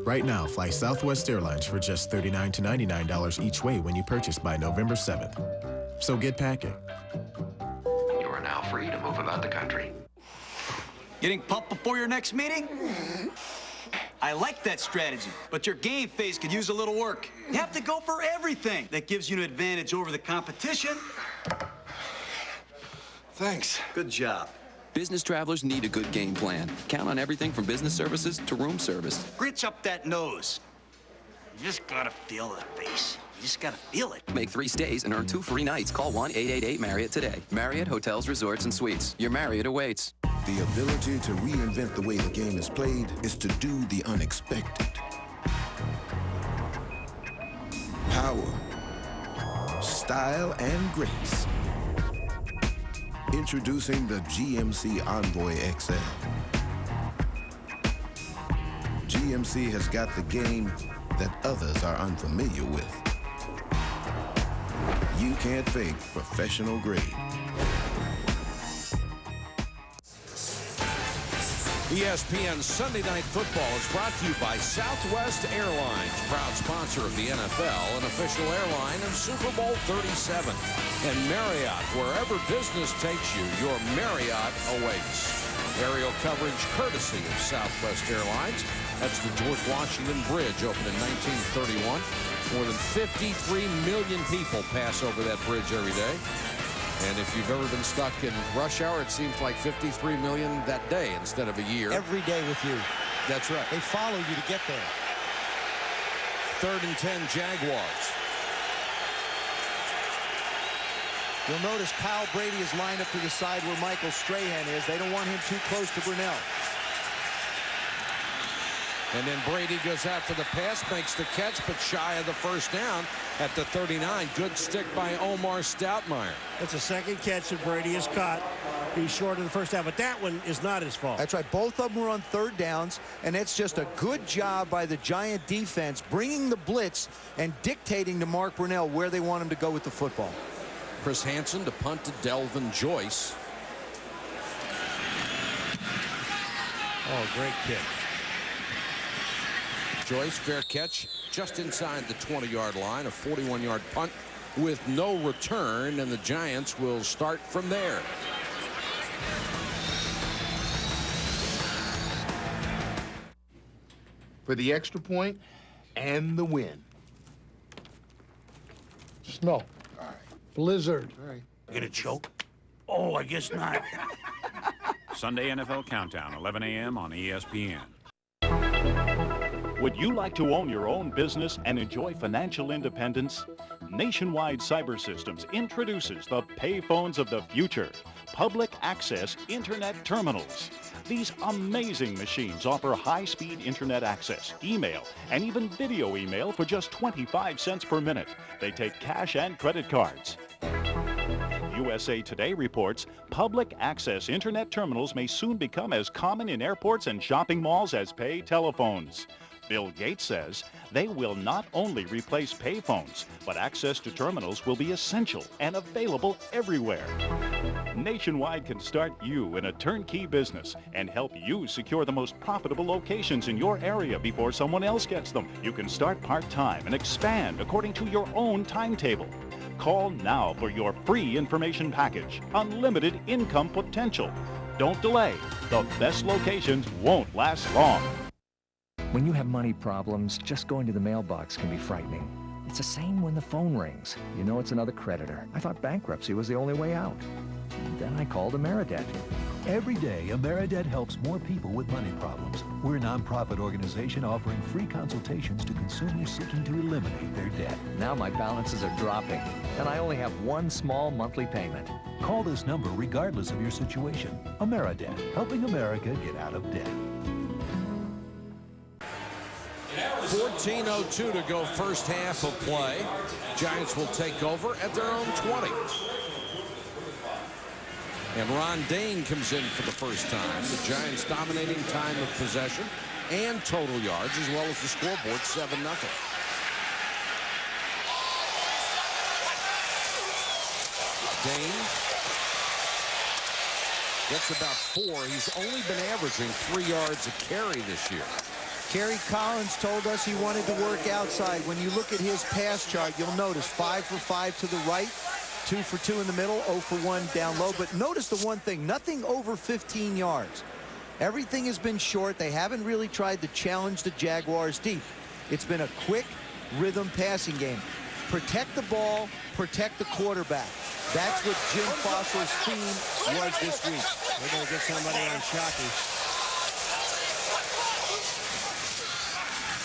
Right now, fly Southwest Airlines for just $39 to $99 each way when you purchase by November 7th. So get packing. You are now free to move about the country. Getting pumped before your next meeting? I like that strategy, but your game phase could use a little work. You have to go for everything. That gives you an advantage over the competition. Thanks. Good job. Business travelers need a good game plan. Count on everything from business services to room service. Gritch up that nose. You just gotta feel the face. You just gotta feel it. Make 3 stays and earn 2 free nights. Call 1-888-MARRIOTT today. Marriott Hotels, Resorts, and Suites. Your Marriott awaits. The ability to reinvent the way the game is played is to do the unexpected. Power, style, and grace. Introducing the GMC Envoy XL. GMC has got the game that others are unfamiliar with. You can't fake professional grade. ESPN Sunday Night Football is brought to you by Southwest Airlines, proud sponsor of the NFL, an official airline of Super Bowl 37. And Marriott, wherever business takes you, your Marriott awaits. Aerial coverage courtesy of Southwest Airlines. That's the George Washington Bridge, opened in 1931. More than 53 million people pass over that bridge every day. And if you've ever been stuck in rush hour, it seems like 53 million that day instead of a year. Every day with you. That's right. They follow you to get there. 3rd and 10 Jaguars. You'll notice Kyle Brady is lined up to the side where Michael Strahan is. They don't want him too close to Brunell. And then Brady goes out for the pass, makes the catch, but shy of the first down at the 39. Good stick by Omar Stoutmire. That's the second catch that Brady has caught. He's short of the first down, but that one is not his fault. That's right. Both of them were on 3rd downs, and it's just a good job by the Giant defense bringing the blitz and dictating to Mark Brunell where they want him to go with the football. Chris Hansen to punt to Delvin Joyce. Oh, great kick. Joyce, fair catch, just inside the 20-yard line, a 41-yard punt with no return, and the Giants will start from there. for the extra point and the win. Snow. All right. Blizzard. All right. Get a choke? Oh, I guess not. Sunday NFL Countdown, 11 a.m. on ESPN. Would you like to own your own business and enjoy financial independence? Nationwide Cyber Systems introduces the payphones of the future, public access internet terminals. These amazing machines offer high-speed internet access, email, and even video email for just 25 cents per minute. They take cash and credit cards. USA Today reports public access internet terminals may soon become as common in airports and shopping malls as pay telephones. Bill Gates says they will not only replace payphones, but access to terminals will be essential and available everywhere. Nationwide can start you in a turnkey business and help you secure the most profitable locations in your area before someone else gets them. You can start part-time and expand according to your own timetable. Call now for your free information package, Unlimited Income Potential. Don't delay. The best locations won't last long. When you have money problems, just going to the mailbox can be frightening. It's the same when the phone rings. You know it's another creditor. I thought bankruptcy was the only way out. Then I called AmeriDebt. Every day, AmeriDebt helps more people with money problems. We're a nonprofit organization offering free consultations to consumers seeking to eliminate their debt. Now my balances are dropping, and I only have one small monthly payment. Call this number regardless of your situation. AmeriDebt, helping America get out of debt. 14:02 to go first half of play. Giants will take over at their own 20. And Ron Dane comes in for the first time. The Giants dominating time of possession and total yards, as well as the scoreboard, 7-0. Dane gets about 4. He's only been averaging 3 yards a carry this year. Kerry Collins told us he wanted to work outside. When you look at his pass chart, you'll notice 5 for 5 to the right, 2 for 2 in the middle, 0 for 1 down low. But notice the one thing, nothing over 15 yards. Everything has been short. They haven't really tried to challenge the Jaguars deep. It's been a quick rhythm passing game. Protect the ball, protect the quarterback. That's what Jim Fossil's theme was this week. They're going to get somebody on Shockey.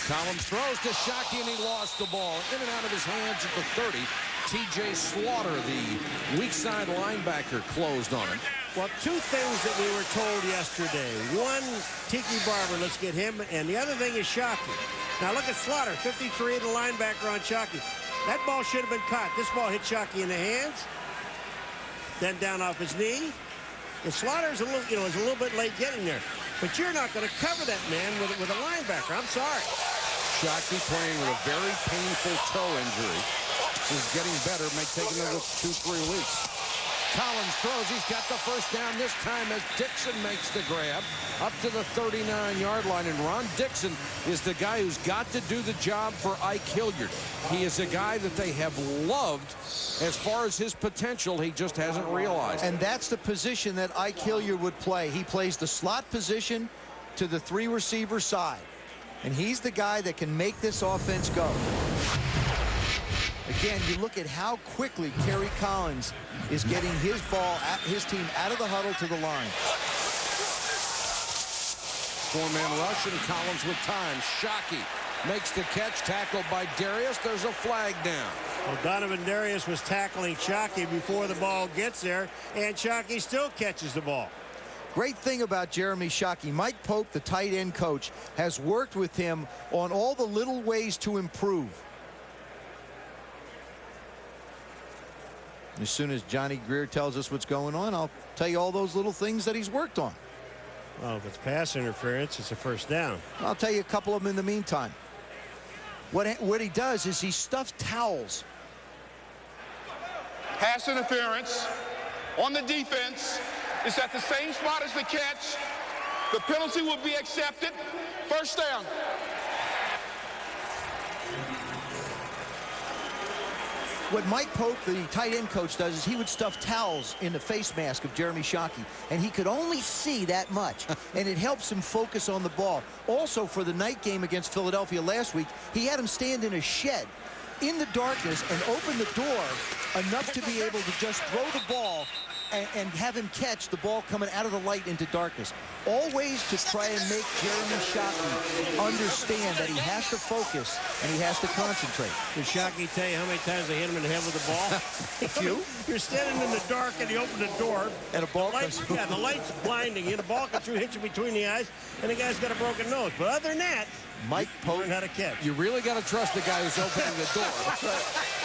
Collins throws to Shockey, and he lost the ball. In and out of his hands at the 30. T.J. Slaughter, the weak side linebacker, closed on him. Well, 2 things that we were told yesterday. One, Tiki Barber, let's get him. And the other thing is Shockey. Now look at Slaughter, 53, the linebacker on Shockey. That ball should have been caught. This ball hit Shockey in the hands, then down off his knee. And Slaughter's a little bit late getting there. But you're not going to cover that man with a linebacker. I'm sorry. Shockey playing with a very painful toe injury. He's getting better. May take another 2-3 weeks. Collins throws. He's got the first down this time as Dixon makes the grab up to the 39-yard line. And Ron Dixon is the guy who's got to do the job for Ike Hilliard. He is a guy that they have loved as far as his potential. He just hasn't realized. And that's the position that Ike Hilliard would play. He plays the slot position to the 3-receiver side. And he's the guy that can make this offense go. Again, you look at how quickly Kerry Collins is getting his team out of the huddle to the line. 4-man rush, and Collins with time. Shockey makes the catch, tackled by Darius. There's a flag down. Well, Donovan Darius was tackling Shockey before the ball gets there, and Shockey still catches the ball. Great thing about Jeremy Shockey, Mike Pope, the tight end coach, has worked with him on all the little ways to improve. As soon as Johnny Greer tells us what's going on, I'll tell you all those little things that he's worked on. Well, if it's pass interference, it's a first down. I'll tell you a couple of them in the meantime. What he does is he stuffs towels. Pass interference on the defense. It's at the same spot as the catch. The penalty will be accepted. First down. What Mike Pope, the tight end coach, does is he would stuff towels in the face mask of Jeremy Shockey, and he could only see that much, and it helps him focus on the ball. Also, for the night game against Philadelphia last week, he had him stand in a shed in the darkness and open the door enough to be able to just throw the ball and have him catch the ball coming out of the light into darkness. All ways to try and make Jeremy Shockey understand that he has to focus and he has to concentrate. Did Shockey tell you how many times they hit him in the head with the ball? A few. You're standing in the dark and you open the door. And a ball comes through. Yeah, the light's blinding you. The ball comes through, hits you between the eyes, and the guy's got a broken nose. But other than that, Mike Pope, learn how to catch. You really got to trust the guy who's opening the door. That's right.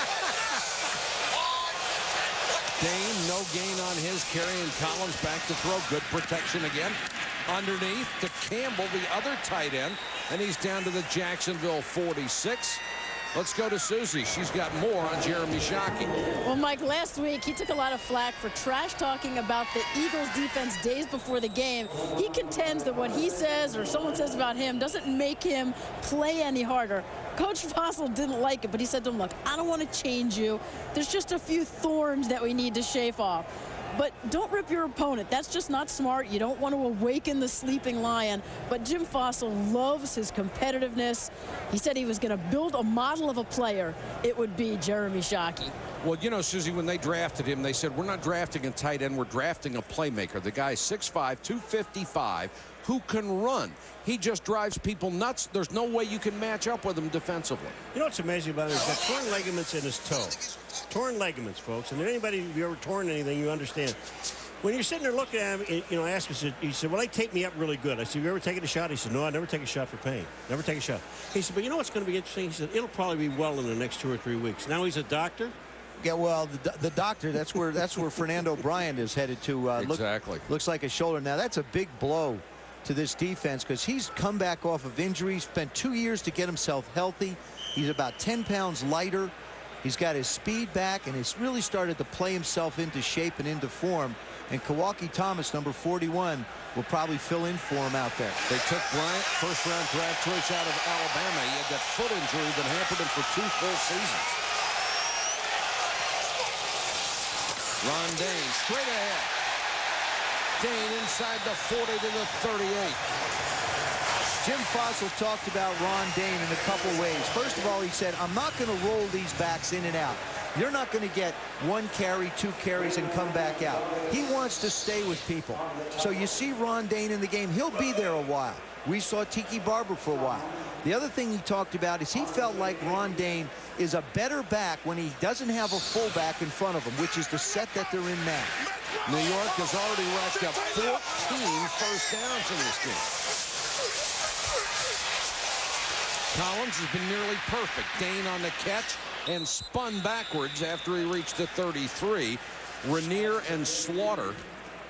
Dane, no gain on his carry, and Collins back to throw. Good protection again. Underneath to Campbell, the other tight end, and he's down to the Jacksonville 46. Let's go to Susie. She's got more on Jeremy Shockey. Well, Mike, last week he took a lot of flack for trash talking about the Eagles defense days before the game. He contends that what he says or someone says about him doesn't make him play any harder. Coach Fossil didn't like it, but he said to him, look, I don't want to change you. There's just a few thorns that we need to shave off. But don't rip your opponent. That's just not smart. You don't want to awaken the sleeping lion. But Jim Fossil loves his competitiveness. He said he was going to build a model of a player. It would be Jeremy Shockey. Well, you know, Susie, when they drafted him, they said, we're not drafting a tight end, we're drafting a playmaker. The guy's 6'5", 255, who can run. He just drives people nuts. There's no way you can match up with him defensively. You know what's amazing about him? He's got torn ligaments in his toe. Torn ligaments, folks. And anybody, if you ever torn anything, you understand. When you're sitting there looking at him, you know, ask us, he said, well, they tape me up really good. I said, you ever taken a shot? He said, no, I never take a shot for pain. Never take a shot. He said, but you know what's going to be interesting? He said, it'll probably be well in the next 2 or 3 weeks. Now he's a doctor. Yeah, well, the doctor, that's where Fernando Bryant is headed to. Exactly. Looks like a shoulder. Now, that's a big blow to this defense because he's come back off of injury, spent 2 years to get himself healthy. He's about 10 pounds lighter. He's got his speed back, and he's really started to play himself into shape and into form. And Kawaki Thomas, number 41, will probably fill in for him out there. They took Bryant, first-round draft choice out of Alabama. He had that foot injury that hampered him for 2 full seasons. Ron Dane straight ahead. Dane inside the 40 to the 38. Jim Fossil talked about Ron Dane in a couple ways. First of all, he said, I'm not going to roll these backs in and out. You're not going to get 1 carry, 2 carries, and come back out. He wants to stay with people. So you see Ron Dane in the game. He'll be there a while. We saw Tiki Barber for a while. The other thing he talked about is he felt like Ron Dane is a better back when he doesn't have a fullback in front of him, which is the set that they're in now. New York has already racked up 14 first downs in this game. Collins has been nearly perfect. Dane on the catch and spun backwards after he reached the 33. Rainier and Slaughter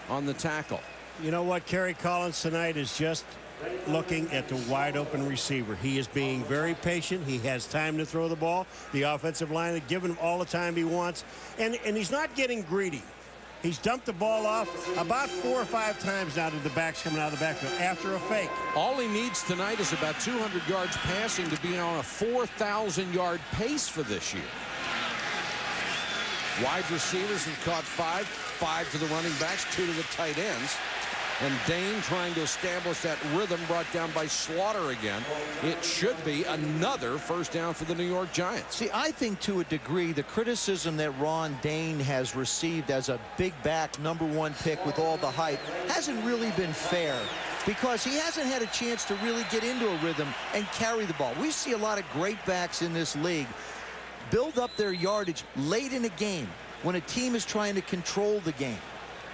on the tackle. You know what? Kerry Collins tonight is just looking at the wide open receiver. He is being very patient. He has time to throw the ball. The offensive line has given him all the time he wants. And he's not getting greedy. He's dumped the ball off about 4 or 5 times now to the backs coming out of the backfield after a fake. All he needs tonight is about 200 yards passing to be on a 4,000-yard pace for this year. Wide receivers have caught 5 to the running backs, 2 to the tight ends. And Dane trying to establish that rhythm, brought down by Slaughter again. It should be another first down for the New York Giants. See, I think to a degree the criticism that Ron Dane has received as a big back #1 pick with all the hype hasn't really been fair, because he hasn't had a chance to really get into a rhythm and carry the ball. We see a lot of great backs in this league build up their yardage late in a game when a team is trying to control the game.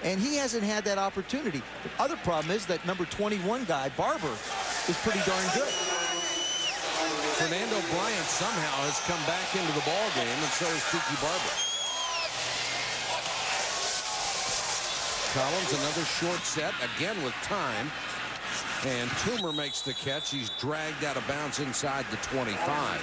And he hasn't had that opportunity. The other problem is that number 21 guy, Barber, is pretty darn good. Fernando Bryant somehow has come back into the ball game, and so is Tiki Barber. Collins, another short set, again with time. And Toomer makes the catch. He's dragged out of bounds inside the 25.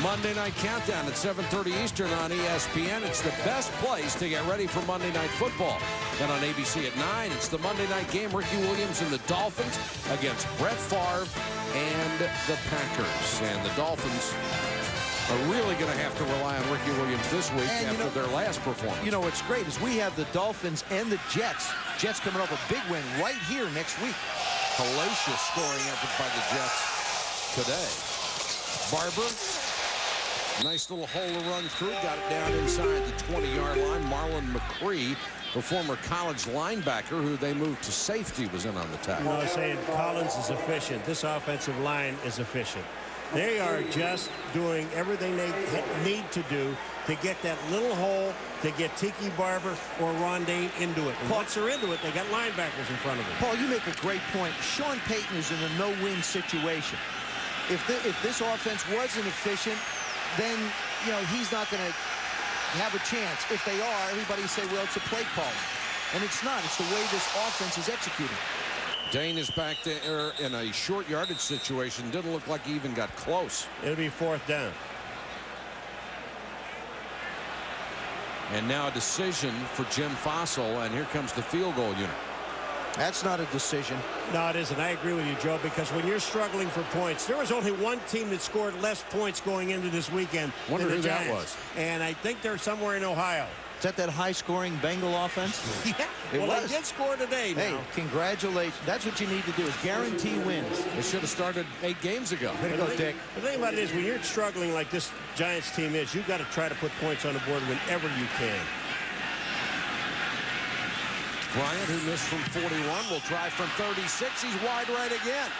Monday Night Countdown at 7:30 Eastern on ESPN. It's the best place to get ready for Monday Night Football. Then on ABC at 9, it's the Monday Night game. Ricky Williams and the Dolphins against Brett Favre and the Packers. And the Dolphins are really going to have to rely on Ricky Williams this week after their last performance. You know what's great is we have the Dolphins and the Jets. Jets coming off a big win right here next week. Hellacious scoring effort by the Jets today. Barber, nice little hole to run through, got it down inside the 20-yard line. Marlon McCree, the former college linebacker who they moved to safety, was in on the tackle. You know, saying Collins is efficient. This offensive line is efficient. They are just doing everything they need to do to get that little hole to get Tiki Barber or Rondé into it. And once they're into it, they got linebackers in front of them. Paul, you make a great point. Sean Payton is in a no-win situation. If this offense wasn't efficient, then, you know, he's not going to have a chance. If they are, everybody say, well, it's a play call. And it's not. It's the way this offense is executing. Dane is back there in a short yardage situation. Didn't look like he even got close. It'll be 4th down. And now a decision for Jim Fossil, and here comes the field goal unit. That's not a decision. No, it isn't. I agree with you, Joe, because when you're struggling for points, there was only one team that scored less points going into this weekend. Wonder than who the that Giants. was. And I think they're somewhere in Ohio. Is that high-scoring Bengal offense? Yeah. It well, was. they did score today now. Hey, congratulations. That's what you need to do is guarantee wins. They should have started 8 games ago. Way to go, Dick. The thing about it is when you're struggling like this Giants team is, you've got to try to put points on the board whenever you can. Bryant, who missed from 41, will try from 36. He's wide right again.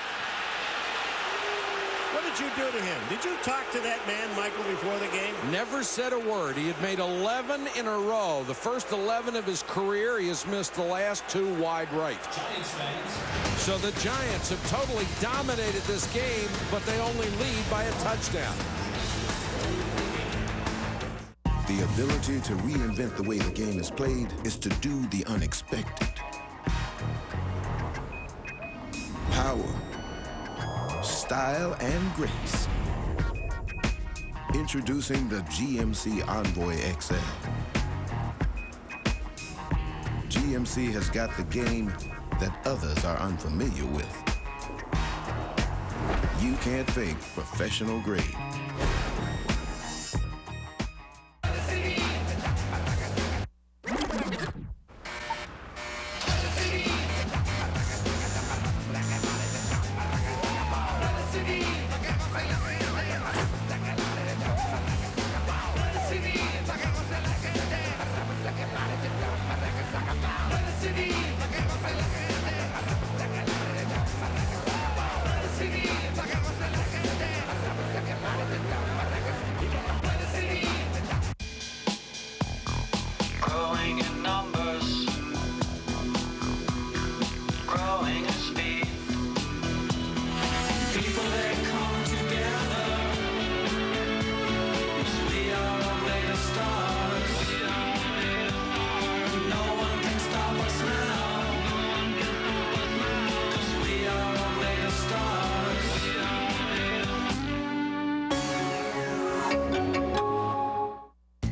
What did you do to him? Did you talk to that man, Michael, before the game? Never said a word. He had made 11 in a row. The first 11 of his career. He has missed the last 2 wide right. So the Giants have totally dominated this game, but they only lead by a touchdown. The ability to reinvent the way the game is played is to do the unexpected. Power, style, and grace. Introducing the GMC Envoy XL. GMC has got the game that others are unfamiliar with. You can't fake professional grade.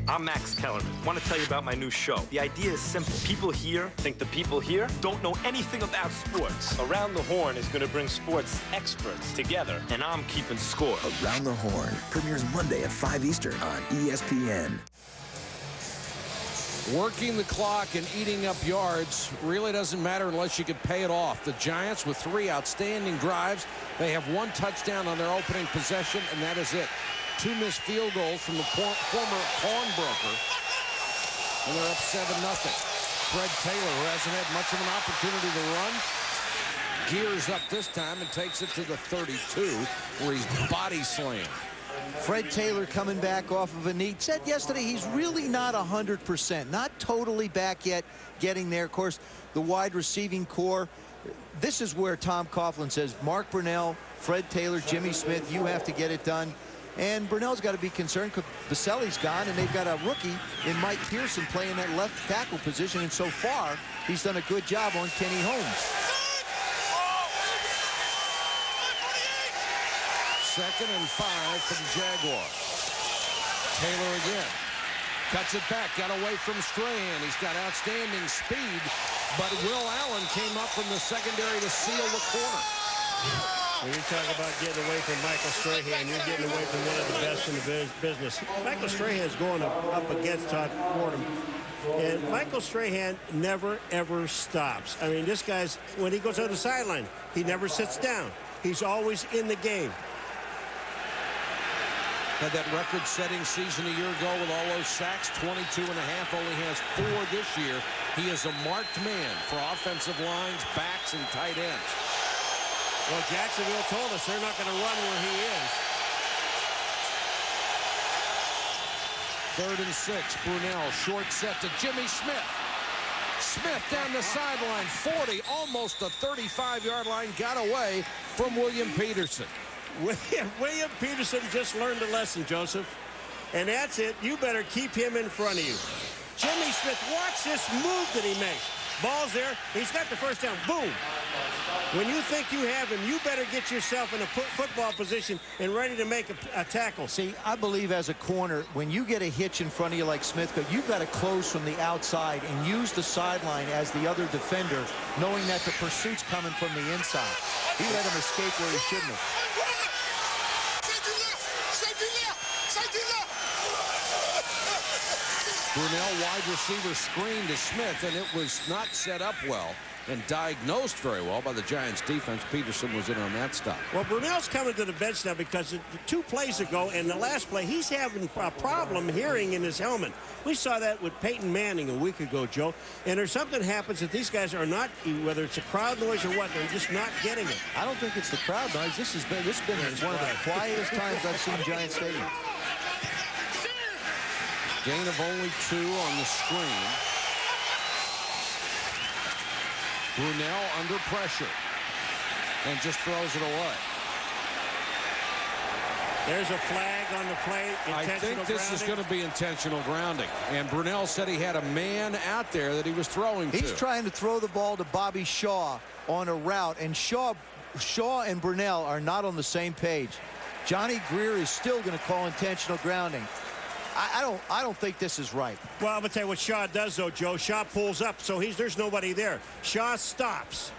I'm Max Kellerman. I want to tell you about my new show. The idea is simple. People here think the people here don't know anything about sports. Around the Horn is going to bring sports experts together, and I'm keeping score. Around the Horn premieres Monday at 5 Eastern on ESPN. Working the clock and eating up yards really doesn't matter unless you can pay it off. The Giants with 3 outstanding drives. They have 1 touchdown on their opening possession, and that is it. 2 missed field goals from the former pawnbroker, and they're up 7-0. Fred Taylor, who hasn't had much of an opportunity to run, gears up this time and takes it to the 32, where he's body slammed. Fred Taylor coming back off of a knee. Said yesterday he's really not 100%, not totally back yet, getting there. Of course, the wide receiving core. This is where Tom Coughlin says, Mark Brunell, Fred Taylor, Jimmy Smith, you have to get it done. And Brunell's got to be concerned because Baselli's gone, and they've got a rookie in Mike Pearson playing that left tackle position. And so far, he's done a good job on Kenny Holmes. 2nd and 5 for the Jaguars. Taylor again. Cuts it back, got away from Strahan. He's got outstanding speed, but Will Allen came up from the secondary to seal the corner. When you talk about getting away from Michael Strahan, you're getting away from one of the best in the business. Michael Strahan's going up against Todd Fordham. And Michael Strahan never, ever stops. I mean, this guy's, when he goes on the sideline, he never sits down. He's always in the game. Had that record-setting season a year ago with all those sacks, 22 and a half, only has 4 this year. He is a marked man for offensive lines, backs, and tight ends. Well, Jacksonville told us they're not going to run where he is. 3rd and 6, Brunell, short set to Jimmy Smith. Smith down the sideline, 40, almost the 35-yard line, got away from William Peterson. William Peterson just learned a lesson, Joseph. And that's it. You better keep him in front of you. Jimmy Smith, watch this move that he makes. Ball's there. He's got the first down. Boom. When you think you have him, you better get yourself in a football position and ready to make a tackle. See, I believe as a corner, when you get a hitch in front of you like Smith, you've got to close from the outside and use the sideline as the other defender, knowing that the pursuit's coming from the inside. He let him escape where he shouldn't have. Brunell, wide receiver, screen to Smith, and it was not set up well and diagnosed very well by the Giants defense. Peterson was in on that stop. Well, Brunell's coming to the bench now because 2 plays ago and the last play, he's having a problem hearing in his helmet. We saw that with Peyton Manning a week ago, Joe. And there's something happens that these guys are not, whether it's a crowd noise or what, they're just not getting it. I don't think it's the crowd noise. This has been one of the quietest times I've seen Giant Stadium. Gain of only 2 on the screen. Brunell under pressure and just throws it away. There's a flag on the play. I think this is going to be intentional grounding. And Brunell said he had a man out there that he was throwing to. He's trying to throw the ball to Bobby Shaw on a route, and Shaw and Brunell are not on the same page. Johnny Greer is still going to call intentional grounding. I don't think this is right. Well, I'm going to tell you what Shaw does, though, Joe. Shaw pulls up, so there's nobody there. Shaw stops.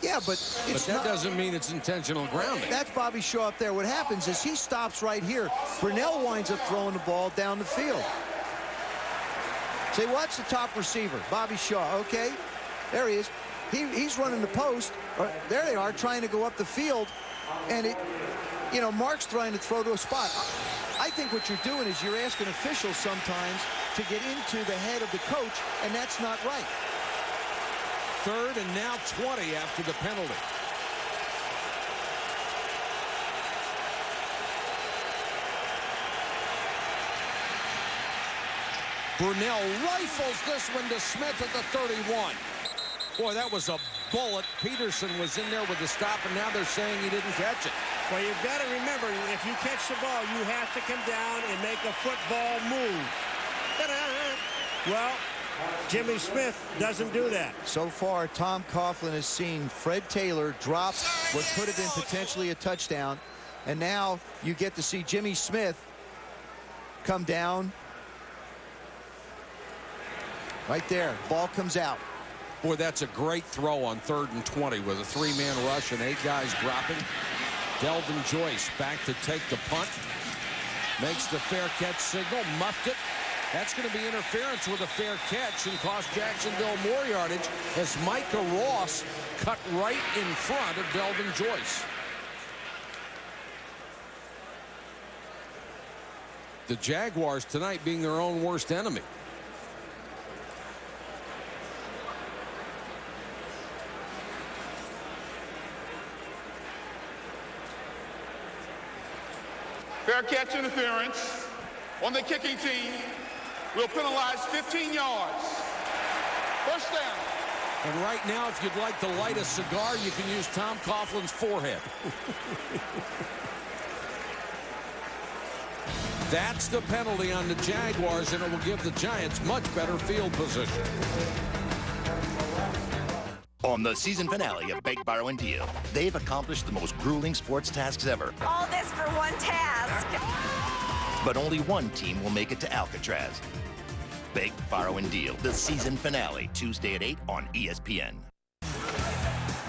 Yeah, but that doesn't mean it's intentional grounding. That's Bobby Shaw up there. What happens is he stops right here. Brunell winds up throwing the ball down the field. Say, watch the top receiver, Bobby Shaw. Okay, there he is. He's running the post. There they are, trying to go up the field, and Mark's trying to throw to a spot. I think what you're doing is you're asking officials sometimes to get into the head of the coach, and that's not right. 3rd and now 20 after the penalty. Brunell rifles this one to Smith at the 31. Boy, that was a bullet. Peterson was in there with the stop, and now they're saying he didn't catch it. Well, you've got to remember, if you catch the ball, you have to come down and make a football move. Ta-da! Well, Jimmy Smith doesn't do that. So far, Tom Coughlin has seen Fred Taylor drop what could have been potentially a touchdown, and now you get to see Jimmy Smith come down. Right there, ball comes out. Boy, that's a great throw on 3rd and 20 with a 3-man rush and 8 guys dropping. Delvin Joyce back to take the punt. Makes the fair catch signal, muffed it. That's going to be interference with a fair catch and cost Jacksonville more yardage as Micah Ross cut right in front of Delvin Joyce. The Jaguars tonight being their own worst enemy. Fair catch interference on the kicking team will penalize 15 yards. First down. And right now, if you'd like to light a cigar, you can use Tom Coughlin's forehead. That's the penalty on the Jaguars, and it will give the Giants much better field position. On the season finale of Bake, Borrow, and Deal, they've accomplished the most grueling sports tasks ever. All this for one task. But only one team will make it to Alcatraz. Bake, Borrow, and Deal, the season finale, Tuesday at 8 on ESPN.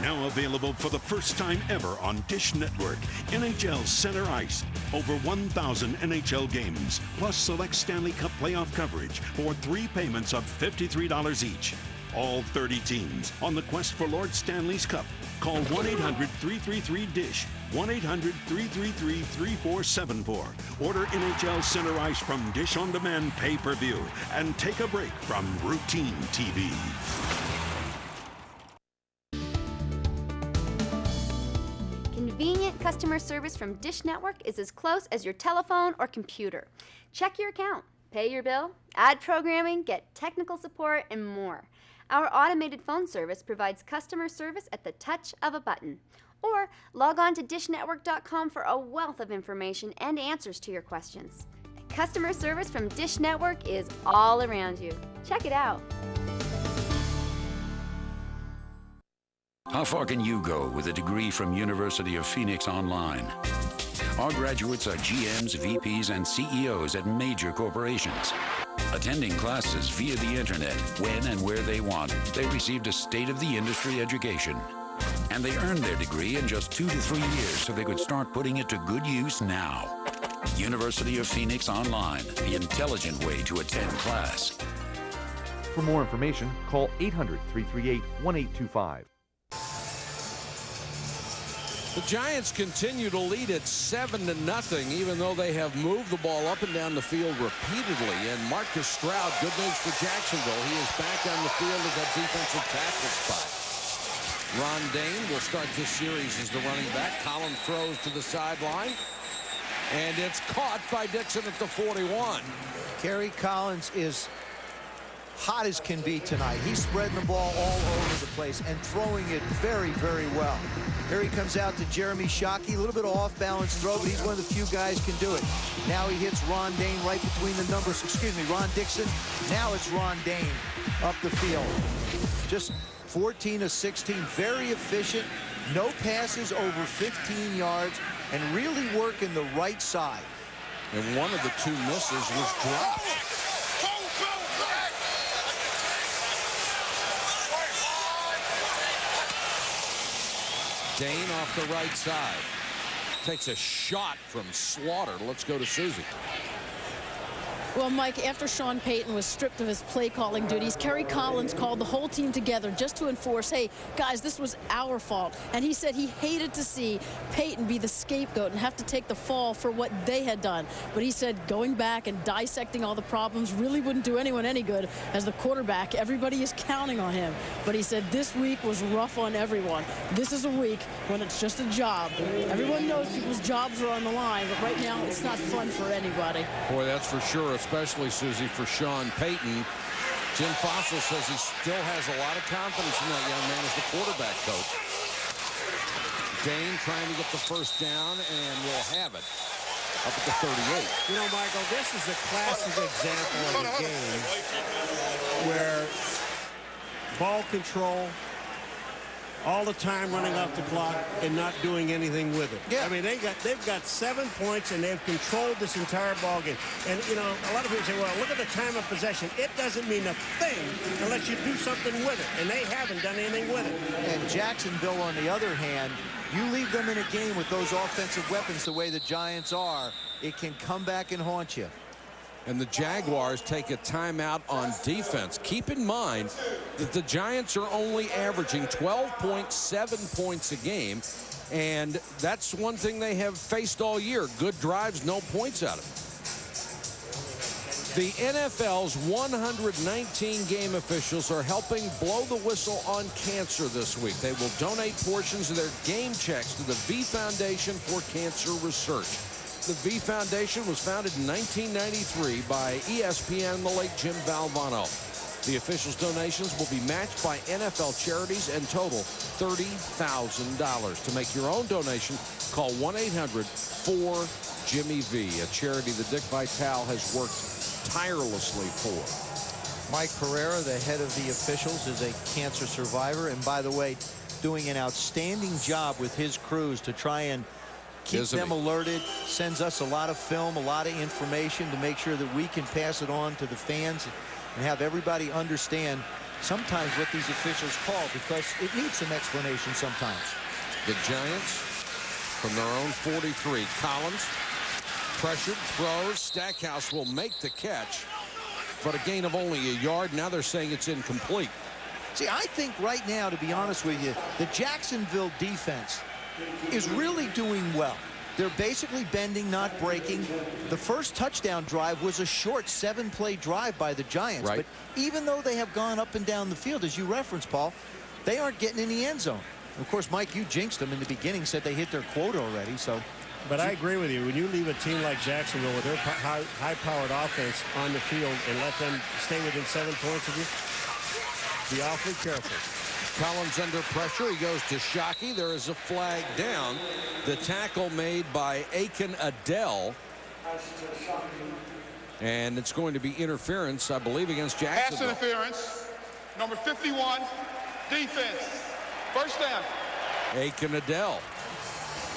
Now available for the first time ever on Dish Network. NHL Center Ice. Over 1,000 NHL games, plus select Stanley Cup playoff coverage for 3 payments of $53 each. All 30 teams on the quest for Lord Stanley's Cup. Call 1-800-333-DISH. 1-800-333-3474. Order NHL Center Ice from Dish On Demand pay-per-view and take a break from routine TV. Convenient customer service from Dish Network is as close as your telephone or computer. Check your account, pay your bill, add programming, get technical support, and more. Our automated phone service provides customer service at the touch of a button. Or log on to dishnetwork.com for a wealth of information and answers to your questions. Customer service from Dish Network is all around you. Check it out. How far can you go with a degree from University of Phoenix Online? Our graduates are GMs, VPs, and CEOs at major corporations. Attending classes via the internet, when and where they want, they received a state-of-the-industry education. And they earned their degree in just 2 to 3 years so they could start putting it to good use now. University of Phoenix Online, the intelligent way to attend class. For more information, call 800-338-1825. The Giants continue to lead at 7-0, even though they have moved the ball up and down the field repeatedly. And Marcus Stroud, good news for Jacksonville. He is back on the field at that defensive tackle spot. Ron Dayne will start this series as the running back. Collins throws to the sideline. And it's caught by Dixon at the 41. Kerry Collins is hot as can be tonight. He's spreading the ball all over the place and throwing it very, very well. Here he comes out to Jeremy Shockey. A little bit of off-balance throw, but he's one of the few guys can do it. Now he hits Ron Dayne right between the numbers. Excuse me, Ron Dixon. Now it's Ron Dayne up the field. Just 14 of 16, very efficient. No passes over 15 yards, and really working the right side. And one of the 2 misses was dropped. Dayne off the right side. Takes a shot from Slaughter. Let's go to Susie. Well, Mike, after Sean Payton was stripped of his play-calling duties, Kerry Collins called the whole team together just to enforce, hey, guys, this was our fault. And he said he hated to see Payton be the scapegoat and have to take the fall for what they had done. But he said going back and dissecting all the problems really wouldn't do anyone any good. As the quarterback, everybody is counting on him. But he said this week was rough on everyone. This is a week when it's just a job. Everyone knows people's jobs are on the line, but right now it's not fun for anybody. Boy, that's for sure, especially, Susie, for Sean Payton. Jim Fossil says he still has a lot of confidence in that young man as the quarterback coach. Dayne trying to get the first down, and will have it up at the 38. You know, Michael, this is a classic example of a game where ball control, all the time running off the clock and not doing anything with it. Yeah. I mean, they've got 7 points and they've controlled this entire ball game. And you know, a lot of people say, well, look at the time of possession. It doesn't mean a thing unless you do something with it, and they haven't done anything with it. And Jacksonville, on the other hand, you leave them in a game with those offensive weapons the way the Giants are, it can come back and haunt you. And the Jaguars take a timeout on defense. Keep in mind that the Giants are only averaging 12.7 points a game, and that's one thing they have faced all year. Good drives, no points out of it. The NFL's 119 game officials are helping blow the whistle on cancer this week. They will donate portions of their game checks to the V Foundation for Cancer Research. The V Foundation was founded in 1993 by ESPN and the late Jim Valvano. The officials' donations will be matched by NFL charities and total $30,000. To make your own donation, call 1-800-4-JIMMY-V, a charity that Dick Vitale has worked tirelessly for. Mike Pereira, the head of the officials, is a cancer survivor, and by the way, doing an outstanding job with his crews to try and keep them alerted, sends us a lot of film, a lot of information to make sure that we can pass it on to the fans and have everybody understand sometimes what these officials call, because it needs some explanation sometimes. The Giants from their own 43. Collins pressured, throws. Stackhouse will make the catch, but a gain of only a yard. Now they're saying it's incomplete. See, I think right now, to be honest with you, the Jacksonville defense is really doing well. They're basically bending, not breaking. The first touchdown drive was a short 7-play drive by the Giants. Right. But even though they have gone up and down the field, as you referenced, Paul, they aren't getting in the end zone. Of course, Mike, you jinxed them in the beginning, said they hit their quota already. So, but I agree with you. When you leave a team like Jacksonville with their high-powered offense on the field and let them stay within 7 points of you, be awfully careful. Collins under pressure. He goes to Shockey. There is a flag down. The tackle made by Adell. And it's going to be interference, I believe, against Jacksonville. Pass interference. Number 51, defense. First down. Adell.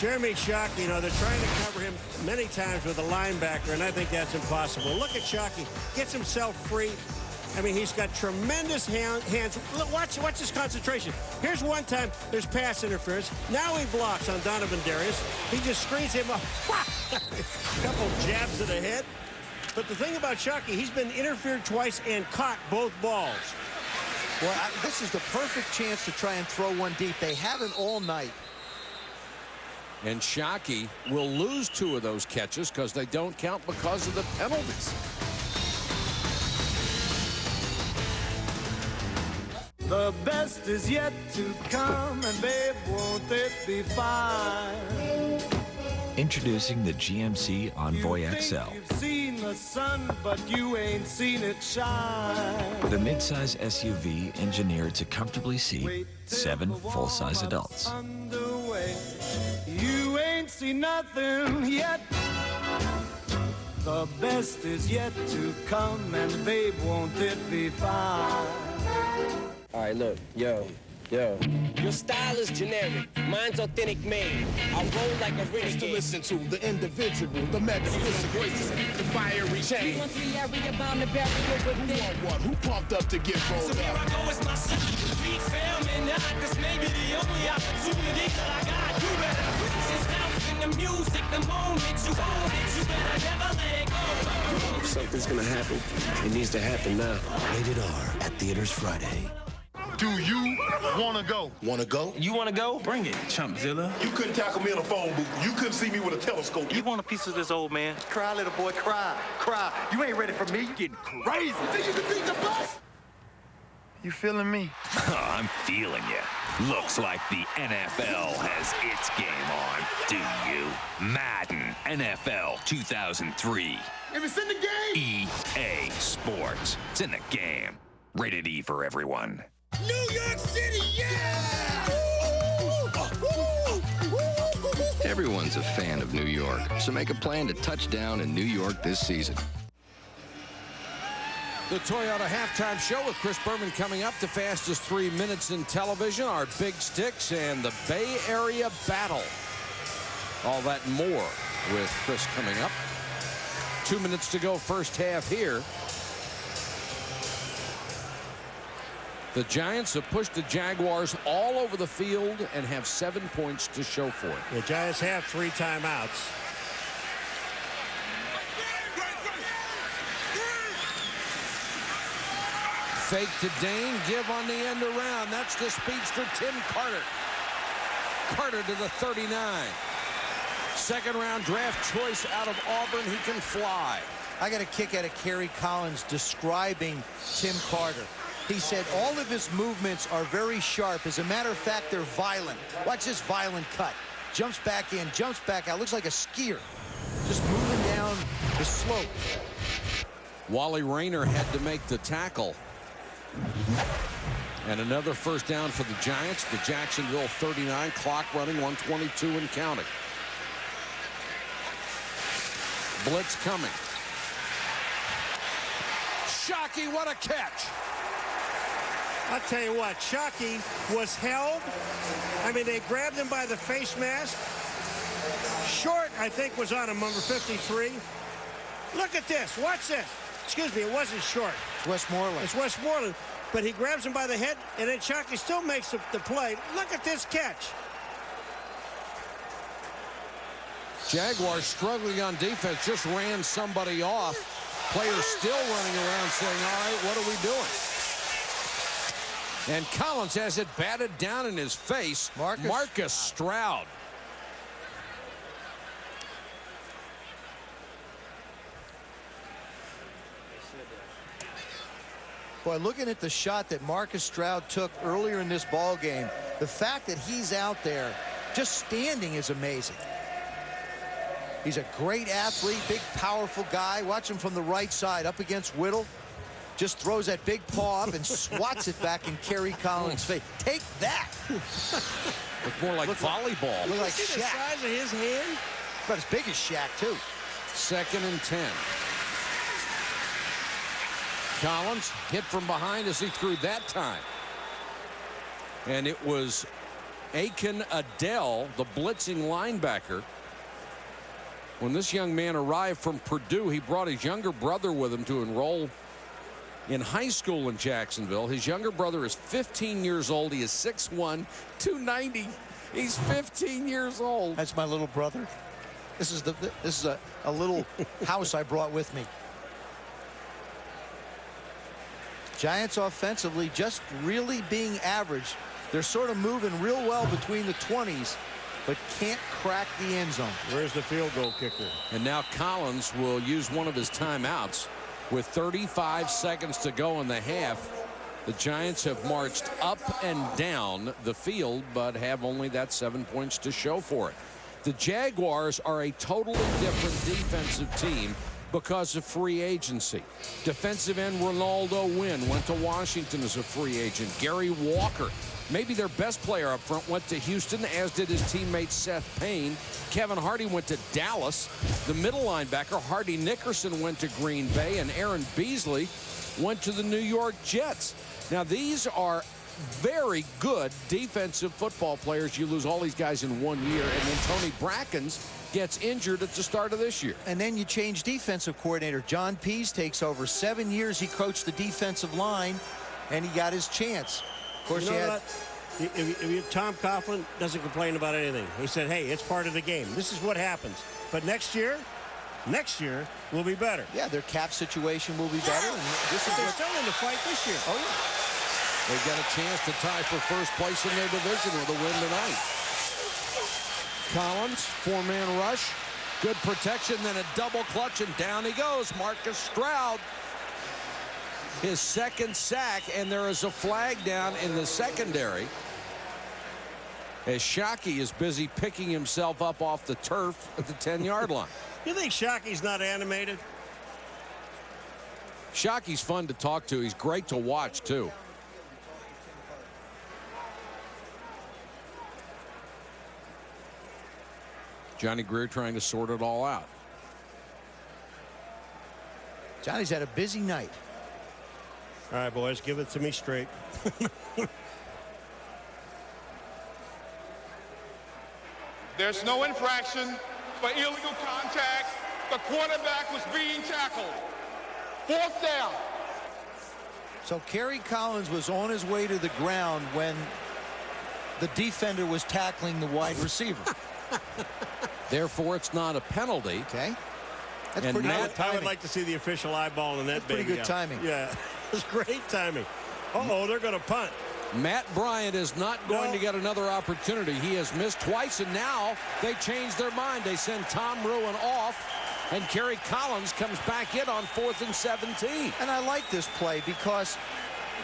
Jeremy Shockey, you know, they're trying to cover him many times with a linebacker, and I think that's impossible. Look at Shockey. Gets himself free. I mean, he's got tremendous hands. Look, watch his concentration. Here's one time there's pass interference. Now he blocks on Donovan Darius. He just screens him up. A couple jabs to the head. But the thing about Shockey, he's been interfered twice and caught both balls. Well, this is the perfect chance to try and throw one deep. They haven't all night. And Shockey will lose 2 of those catches because they don't count because of the penalties. The best is yet to come, and babe, won't it be fine? Introducing the GMC Envoy XL. You've seen the sun, but you ain't seen it shine. The midsize SUV engineered to comfortably seat 7 full-size adults. Underway. You ain't seen nothing yet. The best is yet to come, and babe, won't it be fine? All right, look, yo. Your style is generic. Mine's authentic made. I roll like a renegade. To listen to the individual, the metaphysical voices, the fiery chain. You want the area bound to barrier with me? Who pumped up to get rolled So here I go, it's my feet fail me not. This may be the only opportunity that I got. You better put this out in the music. The moment you own it, you better never let go. If something's gonna happen, it needs to happen now. Rated R at theaters Friday. Do you want to go? Want to go? You wanna go? Bring it, Chumpzilla. You couldn't tackle me in a phone booth. You couldn't see me with a telescope. You want a piece of this old man? Cry, little boy, cry. Cry. You ain't ready for me. You getting crazy. You think you can beat the best? You feeling me? I'm feeling you. Looks like the NFL has its game on. Do you? Madden NFL 2003. If it's in the game. EA Sports. It's in the game. Rated E for everyone. New York City, yeah! Everyone's a fan of New York, so make a plan to touch down in New York this season. The Toyota halftime show with Chris Berman coming up. The fastest 3 minutes in television, our big sticks, and the Bay Area battle. All that and more with Chris coming up. 2 minutes to go first half here. The Giants have pushed the Jaguars all over the field and have 7 points to show for it. The Giants have 3 timeouts. Fake to Dane, give on the end around. That's the speedster Tim Carter. Carter to the 39. Second-round draft choice out of Auburn. He can fly. I got a kick out of Kerry Collins describing Tim Carter. He said all of his movements are very sharp. As a matter of fact, they're violent. Watch this violent cut. Jumps back in, jumps back out. Looks like a skier. Just moving down the slope. Wally Rayner had to make the tackle. And another first down for the Giants. The Jacksonville 39, clock running, 1:22 and counting. Blitz coming. Shockey, what a catch. I'll tell you what, Shockey was held. I mean, they grabbed him by the face mask. Short, I think, was on him, number 53. Look at this. Watch this. Excuse me, it wasn't Short. Westmoreland. It's Westmoreland. but he grabs him by the head, and then Shockey still makes the play. Look at this catch. Jaguars struggling on defense, just ran somebody off. Players still running around saying, all right, what are we doing? And Collins has it batted down in his face. Marcus Stroud. Boy, looking at the shot that Marcus Stroud took earlier in this ball game, the fact that he's out there just standing is amazing. He's a great athlete, big, powerful guy. Watch him from the right side up against Whittle. Just throws that big paw up and swats it back in Kerry Collins' face. Take that. Look more like volleyball. Look like See the Shaq. size of his hand? About as big as Shaq, too. 2nd and 10. Collins hit from behind as he threw that time. And it was Aiken Adele, the blitzing linebacker. When this young man arrived from Purdue, he brought his younger brother with him to enroll in high school in Jacksonville. His younger brother is 15 years old. He is 6'1", 290. He's 15 years old. That's my little brother. This is a little house I brought with me. Giants offensively just really being average. They're sort of moving real well between the 20s, but can't crack the end zone. Where's the field goal kicker? And now Collins will use one of his timeouts with 35 seconds to go in the half. The Giants have marched up and down the field, but have only that 7 points to show for it. The Jaguars are a totally different defensive team because of free agency. Defensive end Ronaldo Wynn went to Washington as a free agent. Gary Walker, maybe their best player up front, went to Houston, as did his teammate Seth Payne. Kevin Hardy went to Dallas. The middle linebacker Hardy Nickerson went to Green Bay, and Aaron Beasley went to the New York Jets. Now these are very good defensive football players. You lose all these guys in 1 year, and then Tony Brackens gets injured at the start of this year. And then you change defensive coordinator. John Pease takes over. 7 years he coached the defensive line, and he got his chance. Of course, Tom Coughlin doesn't complain about anything. He said, hey, it's part of the game. This is what happens. But next year will be better. Yeah, their cap situation will be better. And they're still in the fight this year. Oh, yeah. They've got a chance to tie for first place in their division with a win tonight. Collins, 4-man rush. Good protection, then a double clutch, and down he goes. Marcus Stroud, his 2nd sack, and there is a flag down in the secondary as Shockey is busy picking himself up off the turf at the 10-yard line. You think Shockey's not animated? Shockey's fun to talk to. He's great to watch, too. Johnny Greer trying to sort it all out. Johnny's had a busy night. All right, boys, give it to me straight. There's no infraction for illegal contact. The quarterback was being tackled. 4th down. So Kerry Collins was on his way to the ground when the defender was tackling the wide receiver. Therefore, it's not a penalty. Okay. That's and pretty good timing. I would like to see the official eyeball in that. That's pretty good timing. Yeah, it's great timing. Uh-oh, they're going to punt. Matt Bryant is not going to get another opportunity. He has missed twice, and now they change their mind. They send Tom Ruin off, and Kerry Collins comes back in on 4th and 17. And I like this play because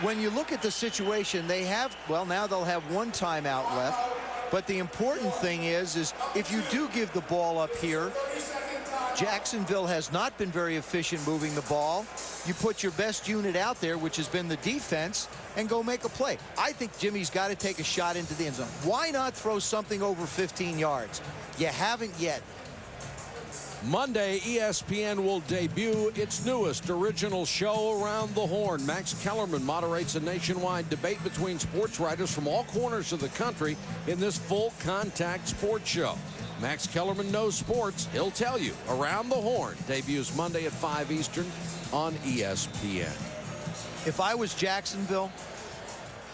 when you look at the situation, they have, well, now they'll have 1 timeout left. But the important thing is if you do give the ball up here, Jacksonville has not been very efficient moving the ball. You put your best unit out there, which has been the defense, and go make a play. I think Jimmy's got to take a shot into the end zone. Why not throw something over 15 yards? You haven't yet. Monday, ESPN will debut its newest original show, Around the Horn. Max Kellerman moderates a nationwide debate between sports writers from all corners of the country in this full-contact sports show. Max Kellerman knows sports. He'll tell you. Around the Horn debuts Monday at 5 Eastern on ESPN. If I was Jacksonville,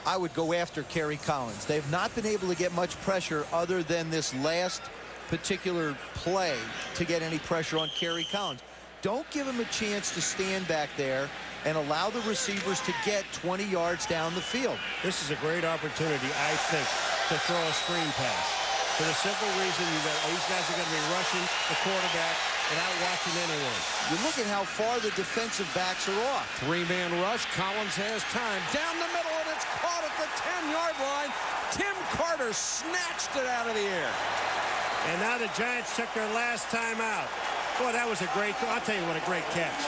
I would go after Kerry Collins. They've not been able to get much pressure other than this last particular play to get any pressure on Kerry Collins. Don't give him a chance to stand back there and allow the receivers to get 20 yards down the field. This is a great opportunity, I think, to throw a screen pass. For the simple reason these guys are going to be rushing the quarterback and out watching anyone. You look at how far the defensive backs are off. Three-man rush. Collins has time. Down the middle, and it's caught at the 10-yard line. Tim Carter snatched it out of the air. And now the Giants took their last time out. Boy, that was a great, I'll tell you what, a great catch.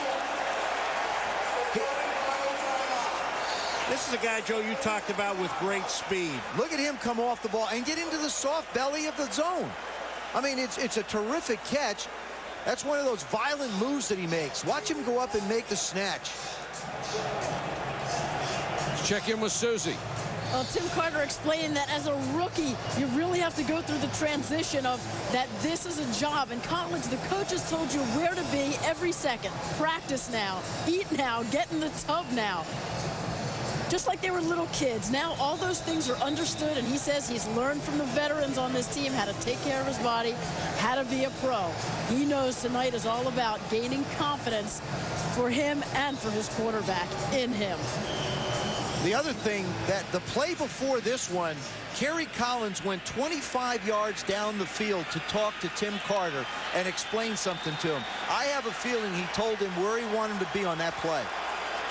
This is a guy, Joe, you talked about with great speed. Look at him come off the ball and get into the soft belly of the zone. I mean, it's a terrific catch. That's one of those violent moves that he makes. Watch him go up and make the snatch. Let's check in with Susie. Well, Tim Carter explaining that as a rookie, you really have to go through the transition of that this is a job. In college, the coaches told you where to be every second. Practice now, eat now, get in the tub now. Just like they were little kids. Now all those things are understood, and he says he's learned from the veterans on this team how to take care of his body, how to be a pro. He knows tonight is all about gaining confidence for him and for his quarterback in him. The other thing, that the play before this one, Kerry Collins went 25 yards down the field to talk to Tim Carter and explain something to him. I have a feeling he told him where he wanted him to be on that play.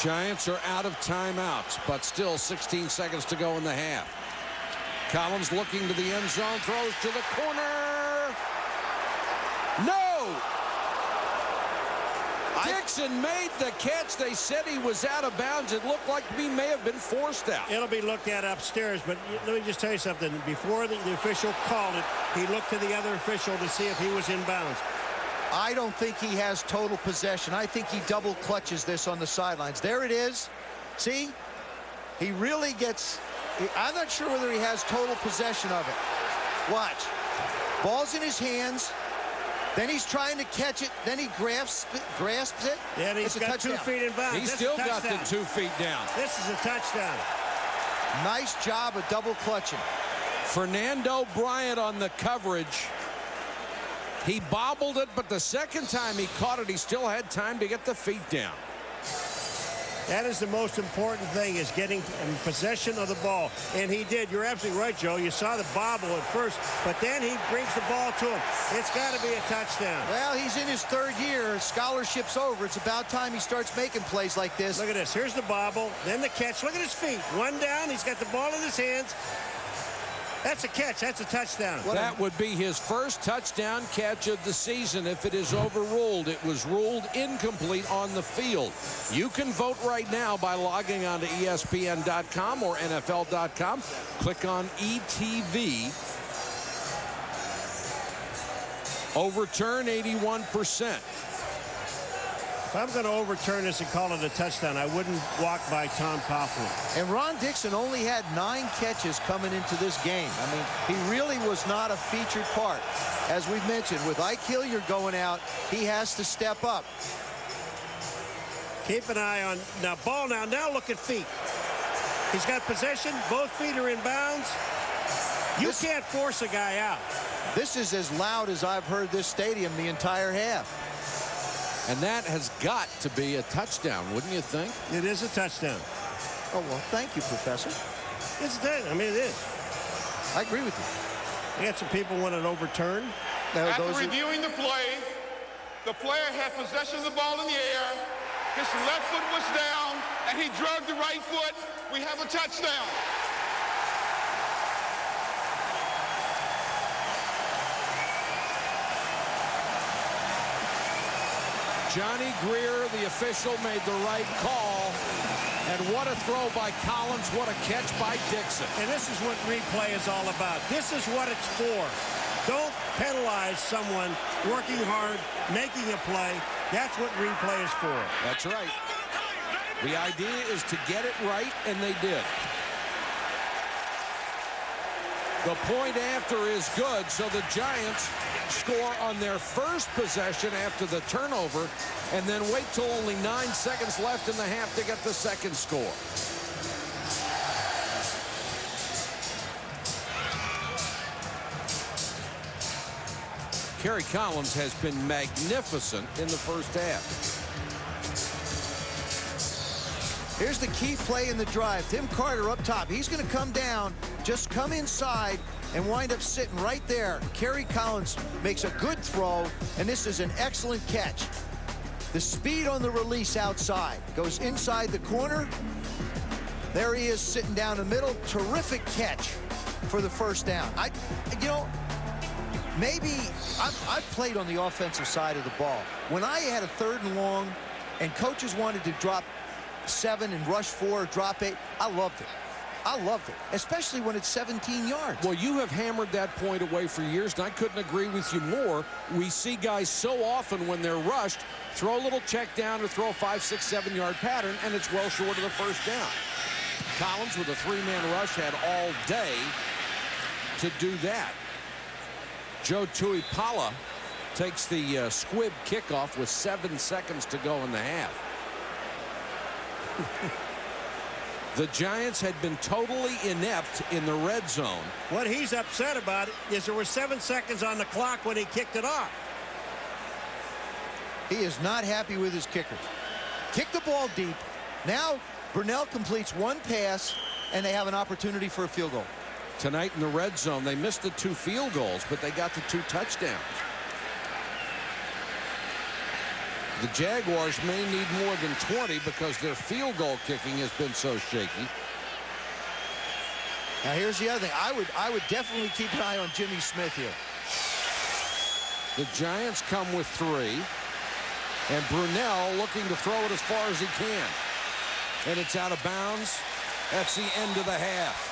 Giants are out of timeouts, but still 16 seconds to go in the half. Collins looking to the end zone, throws to the corner. No! Dixon made the catch. They said he was out of bounds. It looked like he may have been forced out. It'll be looked at upstairs, but let me just tell you something. Before the official called it, he looked to the other official to see if he was in bounds. I don't think he has total possession. I think he double clutches this on the sidelines. There it is. See? He really gets... I'm not sure whether he has total possession of it. Watch. Ball's in his hands. Then he's trying to catch it. Then he grasps it. Yeah, and he's got 2 feet in bounds. He's still got the 2 feet down. This is a touchdown. Nice job of double clutching. Fernando Bryant on the coverage. He bobbled it, but the second time he caught it, he still had time to get the feet down. That is the most important thing, is getting possession of the ball. And he did. You're absolutely right, Joe. You saw the bobble at first, but then he brings the ball to him. It's got to be a touchdown. Well, he's in his 3rd year. Scholarship's over. It's about time he starts making plays like this. Look at this. Here's the bobble, then the catch. Look at his feet. One down. He's got the ball in his hands. That's a catch. That's a touchdown. That would be his first touchdown catch of the season if it is overruled. It was ruled incomplete on the field. You can vote right now by logging on to ESPN.com or NFL.com. Click on ETV. Overturn 81%. If I'm going to overturn this and call it a touchdown, I wouldn't walk by Tom Coughlin. And Ron Dixon only had 9 catches coming into this game. I mean, he really was not a featured part. As we've mentioned, with Ike Hilliard going out, he has to step up. Keep an eye on now. Ball now. Now look at feet. He's got possession. Both feet are in bounds. You can't force a guy out. This is as loud as I've heard this stadium the entire half. And that has got to be a touchdown, wouldn't you think? It is a touchdown. Oh, well, thank you, Professor. It's that. I mean, it is. I agree with you. You got some people want it overturned. After reviewing the play, the player had possession of the ball in the air. His left foot was down, and he drugged the right foot. We have a touchdown. Johnny Greer, the official, made the right call. And what a throw by Collins. What a catch by Dixon. And this is what replay is all about. This is what it's for. Don't penalize someone working hard, making a play. That's what replay is for. That's right. The idea is to get it right, and they did. The point after is good, so the Giants score on their first possession after the turnover, and then wait till only 9 seconds left in the half to get the second score. Kerry Collins has been magnificent in the first half. Here's the key play in the drive. Tim Carter up top. He's going to come down, just come inside, and wind up sitting right there. Kerry Collins makes a good throw, and this is an excellent catch. The speed on the release outside. Goes inside the corner. There he is sitting down the middle. Terrific catch for the first down. You know, maybe I've played on the offensive side of the ball. When I had a 3rd and long and coaches wanted to drop 7 and rush 4, drop 8, I loved it. I loved it, especially when it's 17 yards. Well, you have hammered that point away for years, and I couldn't agree with you more. We see guys so often when they're rushed, throw a little check down or throw a 5, 6, 7-yard pattern, and it's well short of the first down. Collins with a 3-man rush had all day to do that. Joe Tuipala takes the squib kickoff with 7 seconds to go in the half. The Giants had been totally inept in the red zone. What he's upset about is there were 7 seconds on the clock when he kicked it off. He is not happy with his kicker. Kick the ball deep. Now Brunell completes 1 pass, and they have an opportunity for a field goal. Tonight in the red zone, they missed the 2 field goals, but they got the 2 touchdowns. The Jaguars may need more than 20 because their field goal kicking has been so shaky. Now here's the other thing. I would definitely keep an eye on Jimmy Smith here. The Giants come with 3, and Brunell looking to throw it as far as he can. And it's out of bounds. That's the end of the half.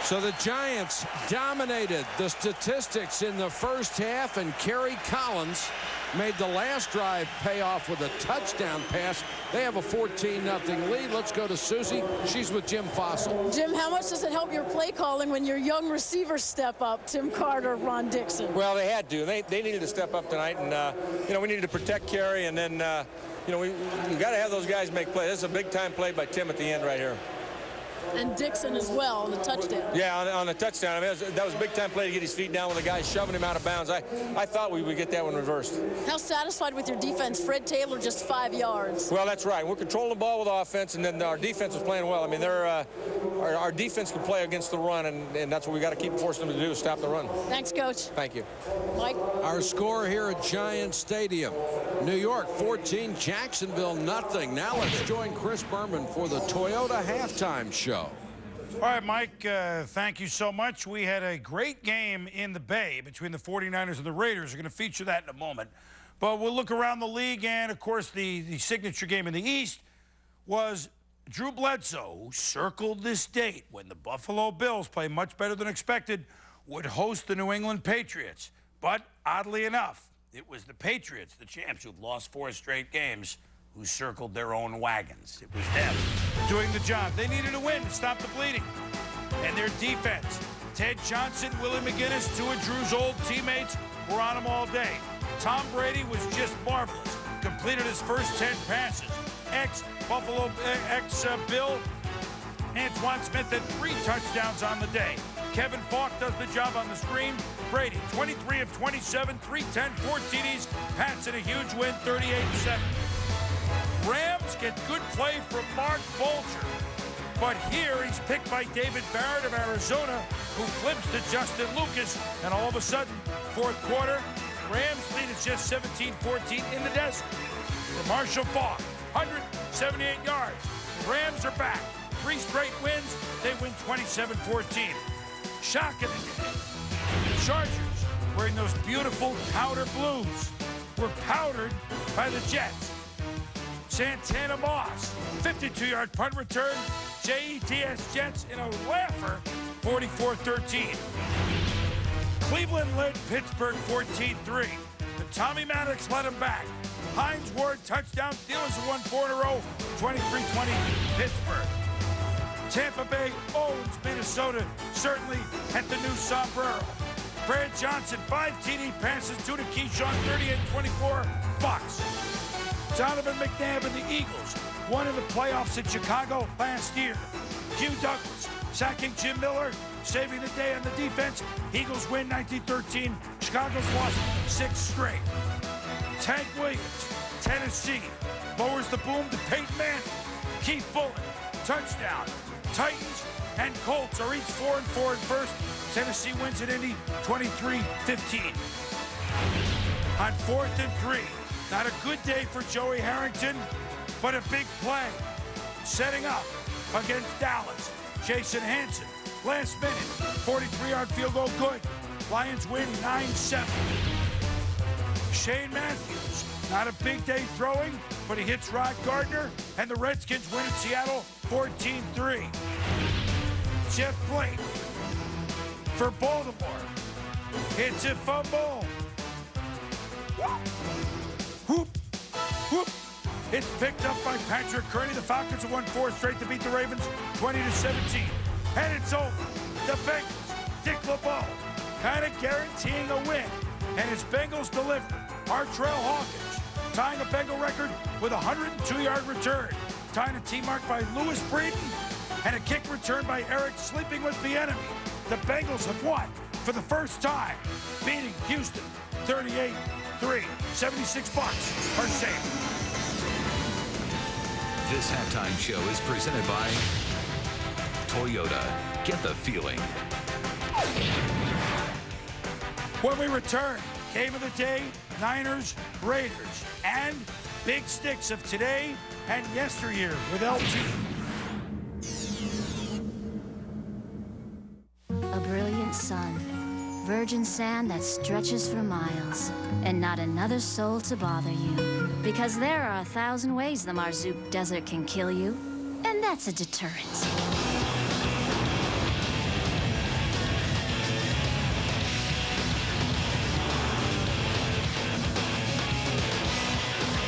So the Giants dominated the statistics in the first half, and Kerry Collins made the last drive pay off with a touchdown pass. They have a 14-0 lead. Let's go to Susie. She's with Jim Fossil. Jim, how much does it help your play calling when your young receivers step up, Tim Carter, Ron Dixon? Well, they had to. They needed to step up tonight, and you know, we needed to protect Kerry, and then you know, we got to have those guys make plays. This is a big-time play by Tim at the end right here. And Dixon as well on the touchdown. Yeah, on the touchdown. I mean, that was a big-time play to get his feet down with the guy shoving him out of bounds. I thought we would get that one reversed. How satisfied with your defense? Fred Taylor just 5 yards. Well, that's right. We're controlling the ball with offense, and then our defense was playing well. I mean, our defense can play against the run, and that's what we got to keep forcing them to do, is stop the run. Thanks, Coach. Thank you. Mike? Our score here at Giant Stadium. New York 14, Jacksonville nothing. Now let's join Chris Berman for the Toyota halftime show. All right, Mike, thank you so much. We had a great game in the Bay between the 49ers and the Raiders. We're going to feature that in a moment. But we'll look around the league, and, of course, the signature game in the East was Drew Bledsoe, who circled this date when the Buffalo Bills, play much better than expected, would host the New England Patriots. But, oddly enough, it was the Patriots, the champs, who've lost 4 straight games, who circled their own wagons. It was them doing the job. They needed a win to stop the bleeding. And their defense, Ted Johnson, Willie McGinnis, 2 of Drew's old teammates, were on him all day. Tom Brady was just marvelous. Completed his first 10 passes. Ex-Buffalo, ex-Bill, Antoine Smith had 3 touchdowns on the day. Kevin Falk does the job on the screen. Brady, 23 of 27, 310, 4 TDs. Pats in a huge win, 38-7. Rams get good play from Mark Bolger. But here he's picked by David Barrett of Arizona, who flips to Justin Lucas. And all of a sudden, fourth quarter, Rams lead is just 17-14 in the desert. For Marshall Falk, 178 yards. The Rams are back. 3 straight wins. They win 27-14. Shockey. The Chargers, wearing those beautiful powder blues, were powdered by the Jets. Santana Moss, 52-yard punt return. Jets Jets in a laugher, 44-13. Cleveland led Pittsburgh 14-3. But Tommy Maddox led him back. Hines Ward touchdown. Steelers have won 4 in a row, 23-20 Pittsburgh. Tampa Bay owns Minnesota, certainly at the new sombrero. Brad Johnson, 5 TD passes, 2 to Keyshawn, 38-24 Bucks. Donovan McNabb and the Eagles won in the playoffs in Chicago last year. Hugh Douglas sacking Jim Miller, saving the day on the defense. Eagles win 19-13. Chicago's lost 6 straight. Tank Williams, Tennessee, lowers the boom to Peyton Manning. Keith Bullen, touchdown. Titans and Colts are each 4-4 in first. Tennessee wins at Indy 23-15. On 4th and 3, not a good day for Joey Harrington, but a big play. Setting up against Dallas. Jason Hanson, last minute, 43-yard field goal, good. Lions win 9-7. Shane Matthews, not a big day throwing, but he hits Rod Gardner, and the Redskins win at Seattle 14-3. Jeff Blake for Baltimore. It's a fumble. Whoop, whoop. It's picked up by Patrick Kearney. The Falcons have won 4 straight to beat the Ravens 20-17. And it's over. The Bengals, Dick LeBeau, kind of guaranteeing a win. And his Bengals deliver. Artrell Hawkins tying a Bengal record with a 102-yard return. Tying a team mark by Lewis Breeden. And a kick return by Eric sleeping with the enemy. The Bengals have won for the first time, beating Houston 38-3. 76 Bucks are safe. This halftime show is presented by Toyota. Get the feeling. When we return, game of the day, Niners, Raiders, and big sticks of today and yesteryear with LT. A brilliant sun, virgin sand that stretches for miles, and not another soul to bother you. Because there are 1,000 ways the Marzook Desert can kill you, and that's a deterrent.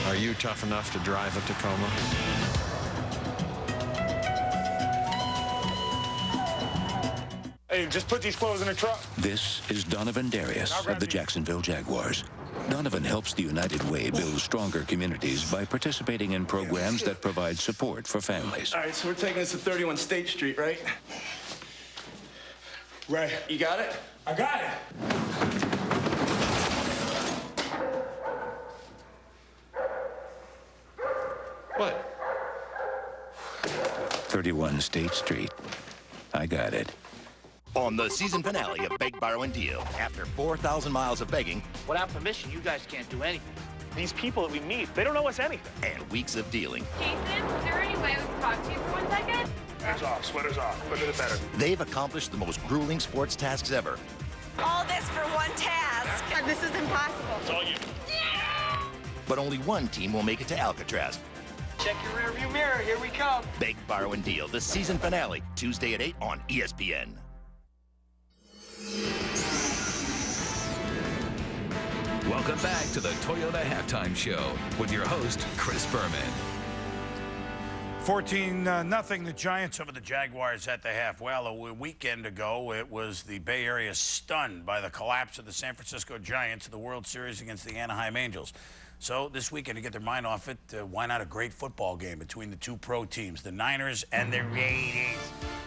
Are you tough enough to drive a Tacoma? Hey, just put these clothes in the truck. This is Donovan Darius of the Jacksonville Jaguars. Donovan helps the United Way build stronger communities by participating in programs that provide support for families. All right, so we're taking this to 31 State Street, right? Right. You got it? I got it. What? 31 State Street. I got it. On the season finale of Beg, Borrow, and Deal, after 4,000 miles of begging Without permission, you guys can't do anything. These people that we meet, they don't know us anything. and weeks of dealing, Jason, is there any way we can talk to you for 1 second? Hands off, sweaters off. Quicker the better. they've accomplished the most grueling sports tasks ever. All this for one task. This is impossible. It's all you. But only one team will make it to Alcatraz. Check your rearview mirror. Here we come. Beg, Borrow, and Deal, the season finale, Tuesday at 8 on ESPN. Welcome back to the Toyota Halftime Show with your host, Chris Berman. 14-0, the Giants over the Jaguars at the half. Well, a weekend ago, it was the Bay Area stunned by the collapse of the San Francisco Giants in the World Series against the Anaheim Angels. So this weekend, to get their mind off it, why not a great football game between the two pro teams, the Niners and the Raiders?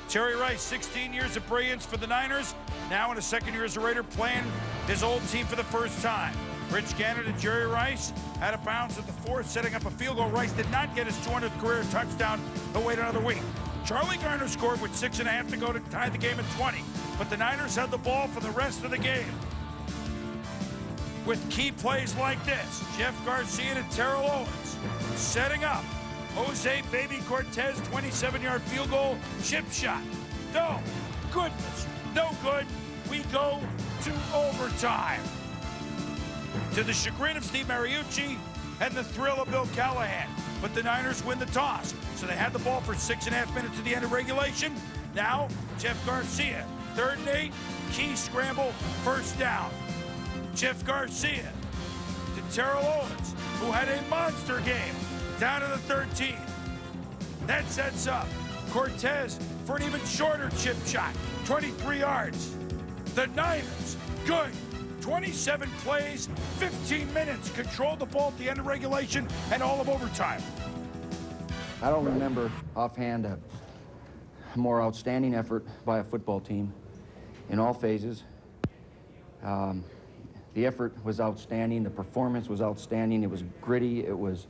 Jerry Rice, 16 years of brilliance for the Niners, now in his second year as a Raider, playing his old team for the first time. Rich Gannon and Jerry Rice out of bounds at the 4th, setting up a field goal. Rice did not get his 200th career touchdown. He'll wait another week. Charlie Garner scored with 6.5 to go to tie the game at 20, but the Niners had the ball for the rest of the game. With key plays like this, Jeff Garcia to Terrell Owens, setting up Jose Baby Cortez, 27-yard field goal, chip shot. No, goodness, no good. We go to overtime. To the chagrin of Steve Mariucci and the thrill of Bill Callahan. But the Niners win the toss, so they had the ball for 6.5 minutes at the end of regulation. Now, Jeff Garcia, 3rd and 8, key scramble, first down. Jeff Garcia to Terrell Owens, who had a monster game, down to the 13. That sets up Cortez for an even shorter chip shot, 23 yards. The Niners, good. 27 plays, 15 minutes, controlled the ball at the end of regulation and all of overtime. I don't remember offhand a more outstanding effort by a football team in all phases. The effort was outstanding. The performance was outstanding. It was gritty. It was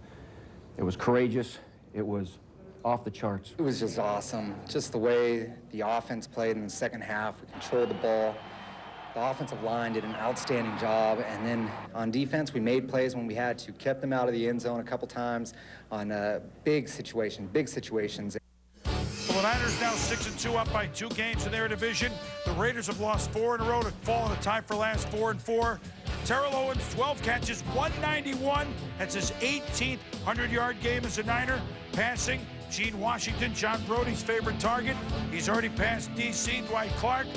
courageous. It was off the charts. It was just awesome. Just the way the offense played in the second half. We controlled the ball. The offensive line did an outstanding job. And then on defense, we made plays when we had to. Kept them out of the end zone a couple times on big situations. The Niners now 6-2, up by 2 games in their division. The Raiders have lost 4 in a row to fall in a tie for last, 4-4. Terrell Owens, 12 catches, 191. That's his 18th 100-yard game as a Niner. Passing, Gene Washington, John Brody's favorite target. He's already passed D.C., Dwight Clark.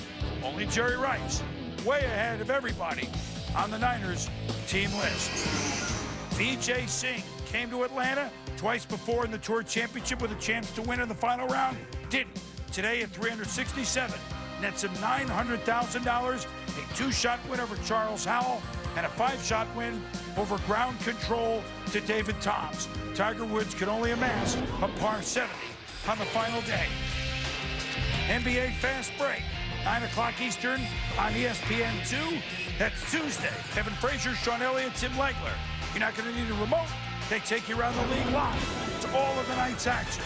Only Jerry Rice, way ahead of everybody on the Niners team list. Vijay Singh came to Atlanta twice before in the Tour Championship with a chance to win in the final round. Didn't. Today at 367, nets him $900,000, a 2-shot win over Charles Howell, and a 5-shot win over ground control to David Toms. Tiger Woods could only amass a par 70 on the final day. NBA Fast Break, 9 o'clock Eastern on ESPN 2. That's Tuesday. Kevin Frazier, Sean Elliott, Tim Legler. You're not going to need a remote. They take you around the league live. It's all of the night's action.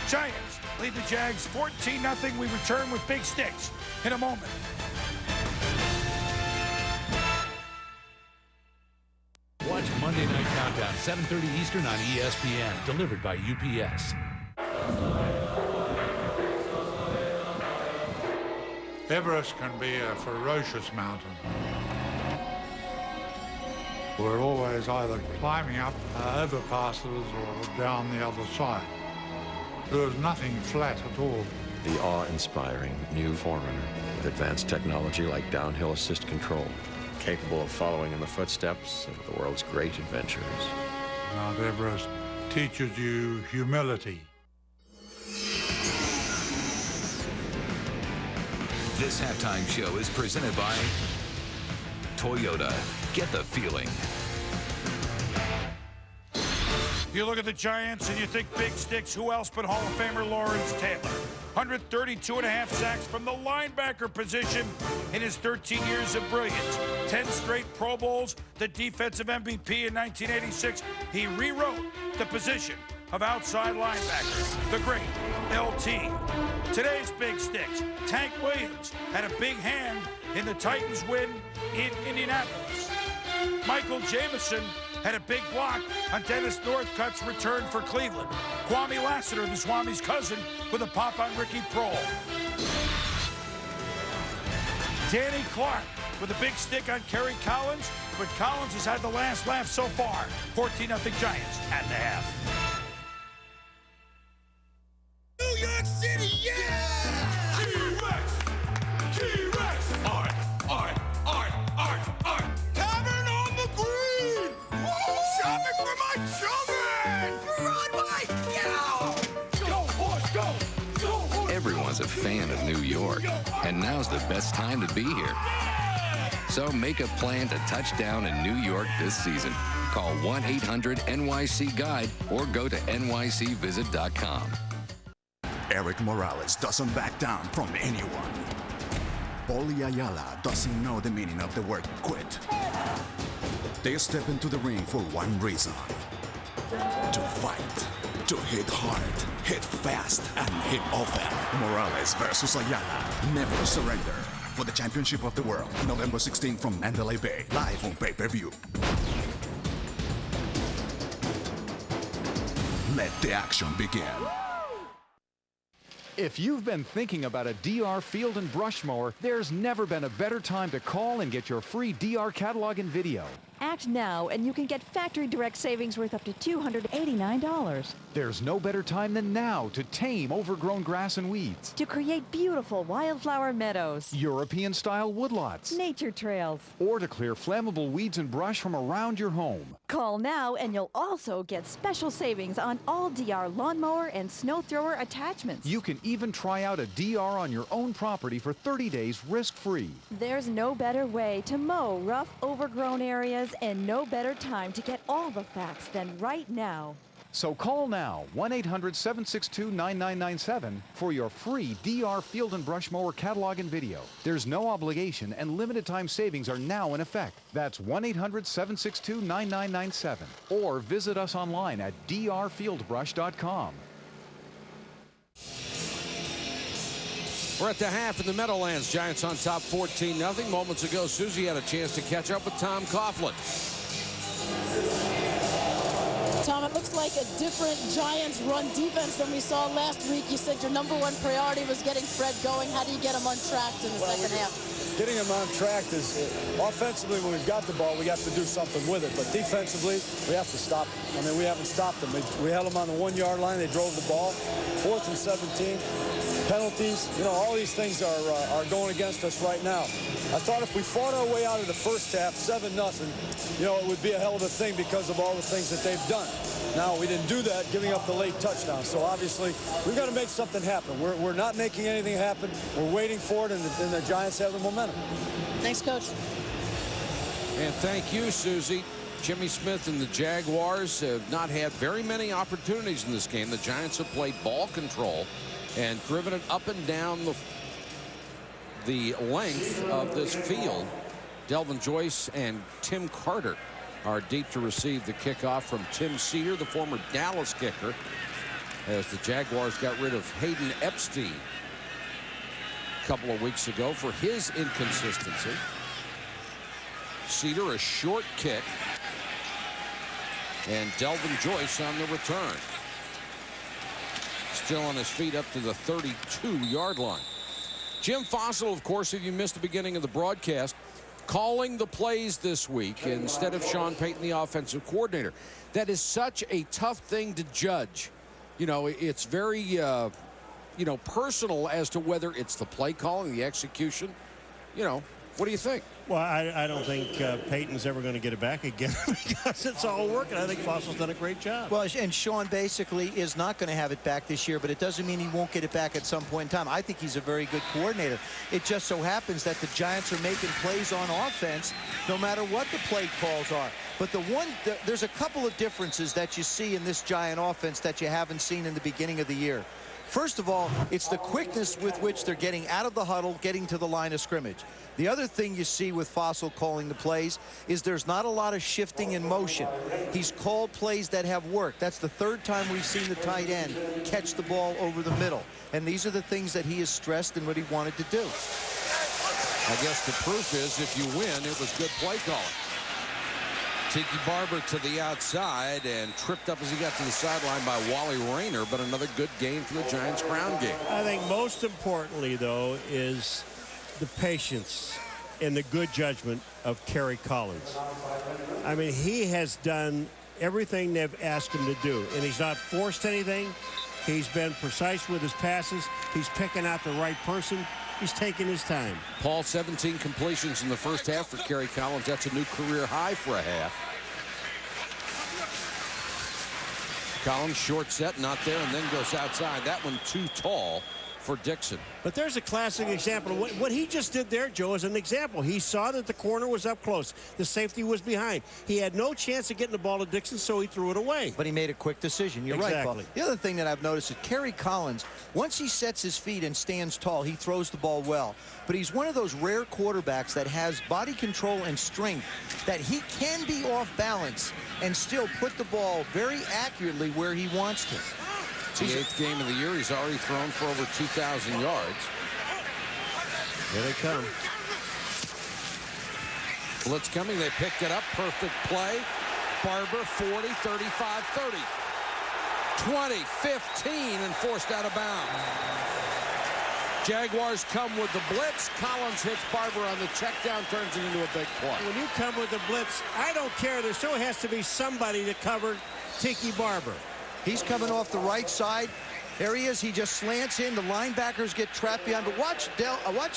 Giants lead the Jags 14-0. We return with Big Sticks in a moment. Watch Monday Night Countdown, 7:30 Eastern on ESPN, delivered by UPS. Everest can be a ferocious mountain. We're always either climbing up overpasses or down the other side. There's nothing flat at all. The awe-inspiring new Forerunner with advanced technology like downhill assist control, capable of following in the footsteps of the world's great adventurers. Mount Everest teaches you humility. This halftime show is presented by Toyota. Get the feeling. You look at the Giants and you think Big Sticks, who else but Hall of Famer Lawrence Taylor? 132.5 sacks from the linebacker position in his 13 years of brilliance. 10 straight Pro Bowls, the defensive MVP in 1986. He rewrote the position of outside linebacker, the great LT. Today's Big Sticks, Tank Williams had a big hand in the Titans' win in Indianapolis. Michael Jameson had a big block on Dennis Northcutt's return for Cleveland. Kwame Lassiter, the Swami's cousin, with a pop on Ricky Prohl. Danny Clark with a big stick on Kerry Collins, but Collins has had the last laugh so far. 14-0 Giants at the half. New York City, yeah! T-Rex! T-Rex! Art! Tavern on the Green! Woo! Shopping for my children! Broadway, yeah! Go, horse, go! Go, horse! Everyone's a fan of New York, and now's the best time to be here. So make a plan to touch down in New York this season. Call 1-800-NYC-GUIDE or go to nycvisit.com. Eric Morales doesn't back down from anyone. Paulie Ayala doesn't know the meaning of the word quit. They step into the ring for one reason: to fight, to hit hard, hit fast, and hit often. Morales versus Ayala. Never surrender. For the championship of the world, November 16th from Mandalay Bay, live on pay-per-view. Let the action begin. If you've been thinking about a DR Field and Brush mower, there's never been a better time to call and get your free DR catalog and video. Act now and you can get factory direct savings worth up to $289. There's no better time than now to tame overgrown grass and weeds. To create beautiful wildflower meadows. European-style woodlots. Nature trails. Or to clear flammable weeds and brush from around your home. Call now and you'll also get special savings on all DR lawnmower and snow thrower attachments. You can Even try out a DR on your own property for 30 days risk-free. There's no better way to mow rough, overgrown areas and no better time to get all the facts than right now. So call now, 1-800-762-9997 for your free DR Field and Brush Mower catalog and video. There's no obligation and limited time savings are now in effect. That's 1-800-762-9997 or visit us online at drfieldbrush.com. We're at the half in the Meadowlands. Giants on top 14-0. Moments ago, Susie had a chance to catch up with Tom Coughlin. Tom, it looks like a different Giants run defense than we saw last week. You said your #1 priority was getting Fred going. How do you get him untracked in the second half? Getting him untracked is offensively, when we've got the ball, we have to do something with it. But defensively, we have to stop him. I mean, we haven't stopped them. We held them on the 1-yard line. They drove the ball. 4th and 17. Penalties, you know, all these things are going against us right now. I thought if we fought our way out of the first half, 7-0, you know, it would be a hell of a thing because of all the things that they've done. Now, we didn't do that, giving up the late touchdown. So, obviously, we've got to make something happen. We're not making anything happen. We're waiting for it, and the Giants have the momentum. Thanks, Coach. And thank you, Susie. Jimmy Smith and the Jaguars have not had very many opportunities in this game. The Giants have played ball control and driven it up and down the length of this field. Delvin Joyce and Tim Carter are deep to receive the kickoff from Tim Cedar, the former Dallas kicker, as the Jaguars got rid of Hayden Epstein a couple of weeks ago for his inconsistency. Cedar, a short kick, and Delvin Joyce on the return. Still on his feet up to the 32-yard line. Jim Fossil, of course, if you missed the beginning of the broadcast, calling the plays this week instead of Sean Payton, the offensive coordinator. That is such a tough thing to judge. You know, it's very, you know, personal as to whether it's the play calling, the execution. You know, what do you think? Well, I don't think Peyton's ever going to get it back again because it's all working. I think Fossil's done a great job. Well, and Sean basically is not going to have it back this year, but it doesn't mean he won't get it back at some point in time. I think he's a very good coordinator. It just so happens that the Giants are making plays on offense no matter what the play calls are. But there's a couple of differences that you see in this Giant offense that you haven't seen in the beginning of the year. First of all, it's the quickness with which they're getting out of the huddle, getting to the line of scrimmage. The other thing you see with Fossil calling the plays is there's not a lot of shifting in motion. He's called plays that have worked. That's the 3rd time we've seen the tight end catch the ball over the middle. And these are the things that he has stressed and what he wanted to do. I guess the proof is if you win, it was good play calling. Tiki Barber to the outside and tripped up as he got to the sideline by Wally Rayner, but another good game for the Giants ground game. I think most importantly, though, is the patience and the good judgment of Kerry Collins. I mean, he has done everything they've asked him to do, and he's not forced anything. He's been precise with his passes. He's picking out the right person. He's taking his time. Paul, 17 completions in the first half for Kerry Collins. That's a new career high for a half. Collins short set, not there, and then goes outside. That one too tall for Dixon. But there's a classic example of what he just did there, Joe, is an example. He saw that the corner was up close. The safety was behind. He had no chance of getting the ball to Dixon, so he threw it away. But he made a quick decision. You're right, Paul. The other thing that I've noticed is Kerry Collins, once he sets his feet and stands tall, he throws the ball well. But he's one of those rare quarterbacks that has body control and strength that he can be off balance and still put the ball very accurately where he wants to. It's the 8th game of the year. He's already thrown for over 2,000 yards. Here they come. Blitz coming. They picked it up. Perfect play. Barber, 40, 35, 30. 20, 15, and forced out of bounds. Jaguars come with the blitz. Collins hits Barber on the check down, turns it into a big play. When you come with the blitz, I don't care. There still has to be somebody to cover Tiki Barber. He's coming off the right side. There he is. He just slants in. The linebackers get trapped behind. But watch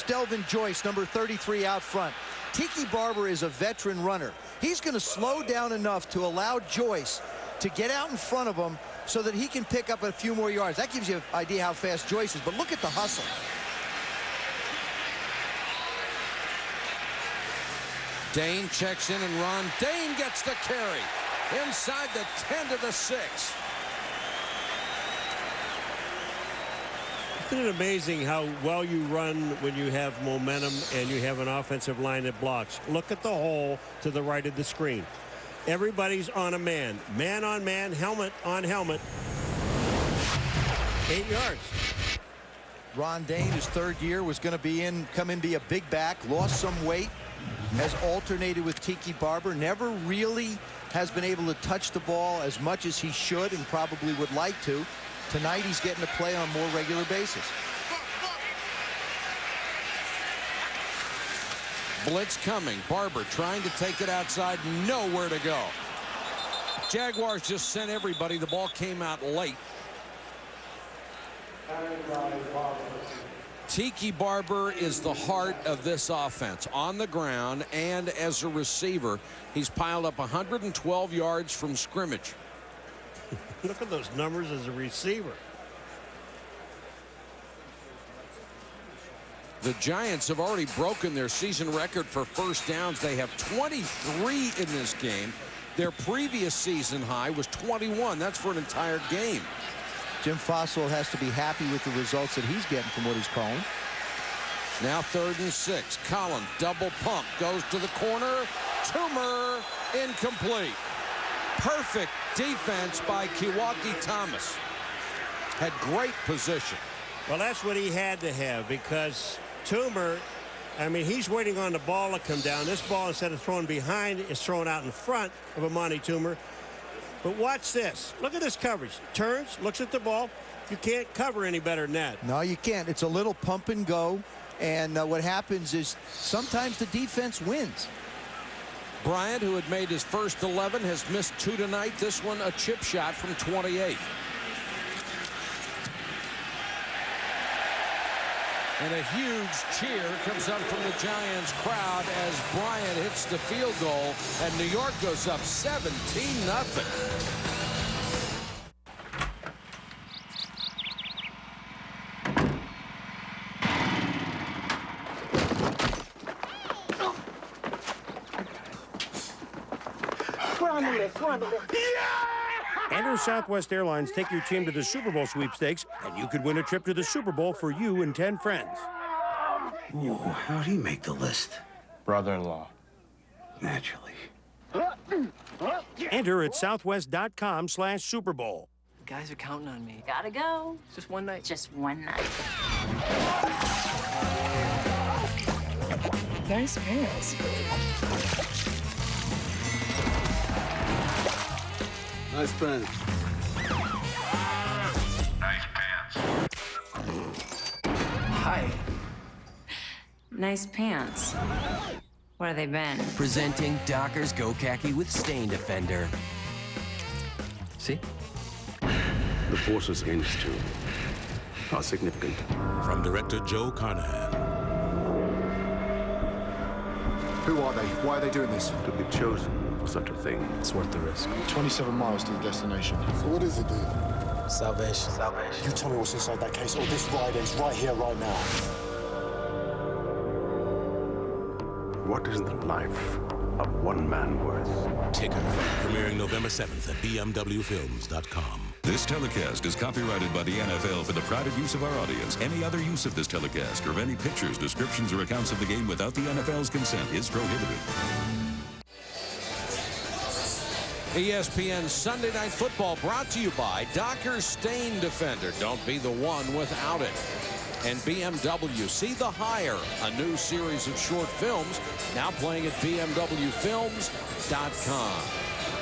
Delvin Joyce, number 33, out front. Tiki Barber is a veteran runner. He's going to slow down enough to allow Joyce to get out in front of him so that he can pick up a few more yards. That gives you an idea how fast Joyce is, but look at the hustle. Dane checks in and run. Dane gets the carry. Inside the 10 to the 6. Isn't it amazing how well you run when you have momentum and you have an offensive line that blocks? Look at the hole to the right of the screen. Everybody's on a man. Man on man, helmet on helmet. 8 yards. Ron Dane, his third year, was going to come in, be a big back, lost some weight, has alternated with Tiki Barber, never really has been able to touch the ball as much as he should and probably would like to. Tonight he's getting to play on a more regular basis. Blitz coming. Barber trying to take it outside. Nowhere to go. Jaguars just sent everybody. The ball came out late. Tiki Barber is the heart of this offense. On the ground and as a receiver, he's piled up 112 yards from scrimmage. Look at those numbers as a receiver. The Giants have already broken their season record for first downs. They have 23 in this game. Their previous season high was 21. That's for an entire game. Jim Fossil has to be happy with the results that he's getting from what he's calling. Now 3rd and 6. Collins double pump goes to the corner. Toomer incomplete. Perfect defense by Kiwaki Thomas. Had great position. Well, that's what he had to have, because Toomer, I mean, he's waiting on the ball to come down. This ball, instead of thrown behind, is thrown out in front of Amani Toomer. But watch this. Look at this coverage. Turns, looks at the ball. You can't cover any better than that. No, you can't. It's a little pump and go. And what happens is sometimes the defense wins. Bryant, who had made his first 11, has missed 2 tonight. This one a chip shot from 28. And a huge cheer comes up from the Giants crowd as Bryant hits the field goal, and New York goes up 17-0. Enter Southwest Airlines, take your team to the Super Bowl sweepstakes, and you could win a trip to the Super Bowl for you and 10 friends. Whoa, how'd he make the list? Brother-in-law. Naturally. Enter at southwest.com/Super Bowl. Guys are counting on me. Gotta go. Just one night. Just one night. Nice pants. Nice pants. Nice pants. Hi. Nice pants. What have they been? Presenting Dockers Go Khaki with Stain Defender. See? The forces against you are significant. From director Joe Carnahan. Who are they? Why are they doing this? To be chosen for such a thing, it's worth the risk. 27 miles to the destination. So what is it, dude? Salvation. Salvation. You tell me what's inside that case, or this ride ends right here, right now. What is the life of one man worth? Ticker, premiering November 7th at bmwfilms.com. This telecast is copyrighted by the NFL for the private use of our audience. Any other use of this telecast or of any pictures, descriptions, or accounts of the game without the NFL's consent is prohibited. ESPN Sunday Night Football brought to you by Dockers Stain Defender. Don't be the one without it. And BMW, See the Hire, a new series of short films, now playing at bmwfilms.com.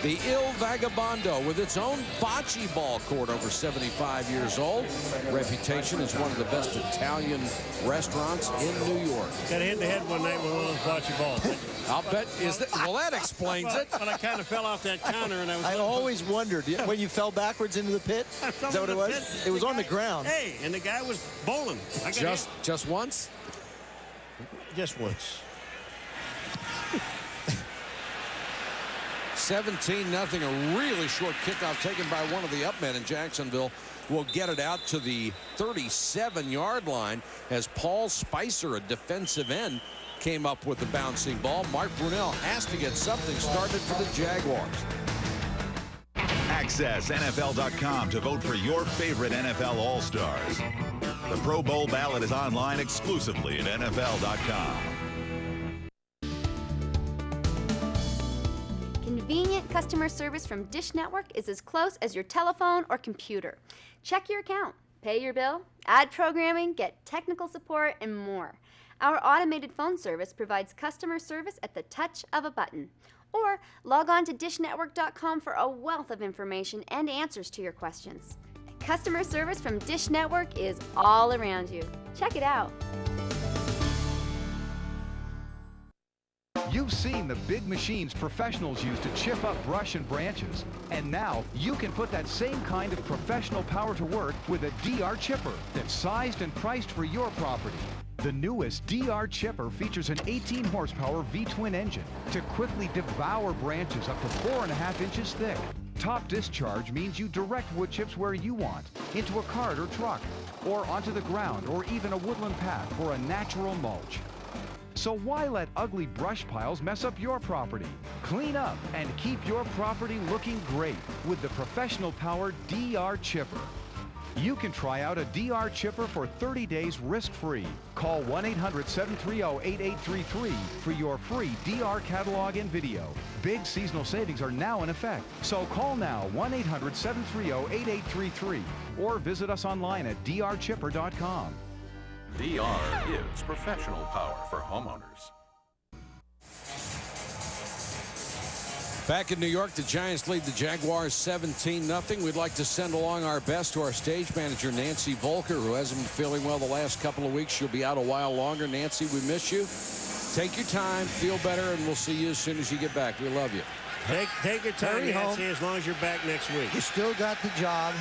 The Il Vagabondo, with its own bocce ball court, over 75 years old. Reputation as one of the best Italian restaurants in New York. Got hit in the head one night with one of those bocce balls. I'll bet. Well, that explains it. But I kind of fell off that counter, and I always wondered when you fell backwards into the pit. Is that what it was? It was on the ground. Hey, and the guy was bowling. Just once? Just once. 17-0. A really short kickoff taken by one of the upmen, and Jacksonville will get it out to the 37-yard line as Paul Spicer, a defensive end, came up with the bouncing ball. Mark Brunell has to get something started for the Jaguars. Access NFL.com to vote for your favorite NFL All-Stars. The Pro Bowl ballot is online exclusively at NFL.com. Convenient customer service from Dish Network is as close as your telephone or computer. Check your account, pay your bill, add programming, get technical support, and more. Our automated phone service provides customer service at the touch of a button. Or log on to dishnetwork.com for a wealth of information and answers to your questions. Customer service from Dish Network is all around you. Check it out. You've seen the big machines professionals use to chip up brush and branches. And now you can put that same kind of professional power to work with a DR chipper that's sized and priced for your property. The newest DR chipper features an 18 horsepower V-twin engine to quickly devour branches up to 4.5 inches thick. Top discharge means you direct wood chips where you want, into a cart or truck, or onto the ground, or even a woodland path for a natural mulch. So why let ugly brush piles mess up your property? Clean up and keep your property looking great with the professional powered DR chipper. You can try out a DR chipper for 30 days risk-free. Call 1-800-730-8833 for your free DR catalog and video. Big seasonal savings are now in effect. So call now 1-800-730-8833 or visit us online at drchipper.com. DR is professional power for homeowners. Back in New York, the Giants lead the Jaguars 17-0. We'd like to send along our best to our stage manager, Nancy Volker, who hasn't been feeling well the last couple of weeks. She'll be out a while longer. Nancy, we miss you. Take your time, feel better, and we'll see you as soon as you get back. We love you. Take your time, Hurry Nancy, home. as long as you're back next week. You still got the job.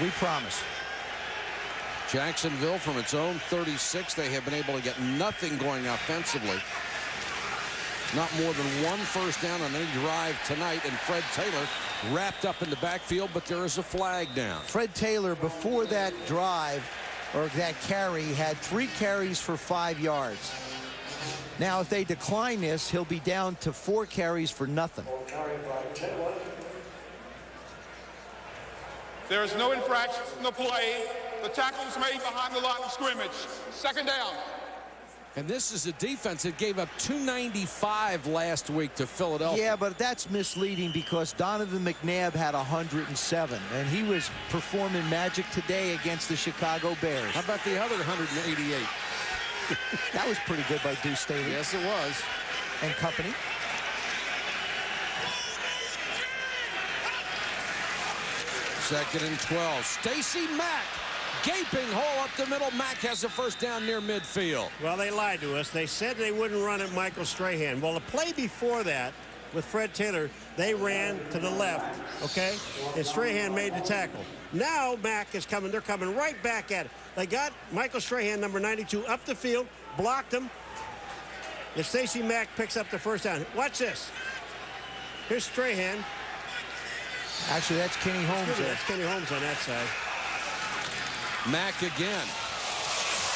We promise. Jacksonville from its own 36. They have been able to get nothing going offensively. Not more than one first down on any drive tonight, and Fred Taylor wrapped up in the backfield, but there is a flag down. Fred Taylor, before that drive, or that carry, had 3 carries for 5 yards. Now, if they decline this, he'll be down to 4 carries for nothing. There is no infraction in the play. The tackle was made behind the line of scrimmage. Second down. And this is a defense that gave up 295 last week to Philadelphia. Yeah, but that's misleading because Donovan McNabb had 107, and he was performing magic today against the Chicago Bears. How about the other 188? That was pretty good by Deuce Staley. Yes, it was. And company. Second and 12. Stacey Mack. Gaping hole up the middle. Mack has a first down near midfield. Well, they lied to us. They said they wouldn't run at Michael Strahan. Well, the play before that with Fred Taylor, they ran to the left, okay? And Strahan made the tackle. Now Mack is coming. They're coming right back at it. They got Michael Strahan, number 92, up the field, blocked him. And Stacey Mack picks up the first down. Watch this. Here's Strahan. Actually, that's Kenny Holmes. That's Kenny Holmes on that side. Mack again,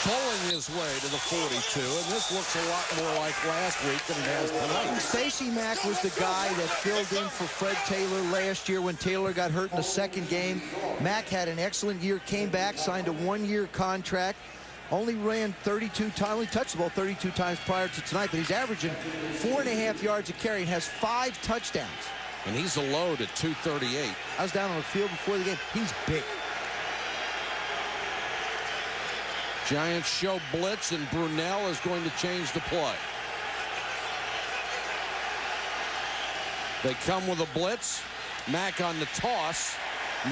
pulling his way to the 42, and this looks a lot more like last week than it has tonight. Stacey Mack was the guy that filled in for Fred Taylor last year when Taylor got hurt in the second game. Mack had an excellent year, came back, signed a 1-year contract, only ran 32 times, only touched the ball 32 times prior to tonight, but he's averaging 4.5 yards a carry and has 5 touchdowns. And he's a load at 238. I was down on the field before the game. He's big. Giants show blitz, and Brunell is going to change the play. They come with a blitz. Mack on the toss.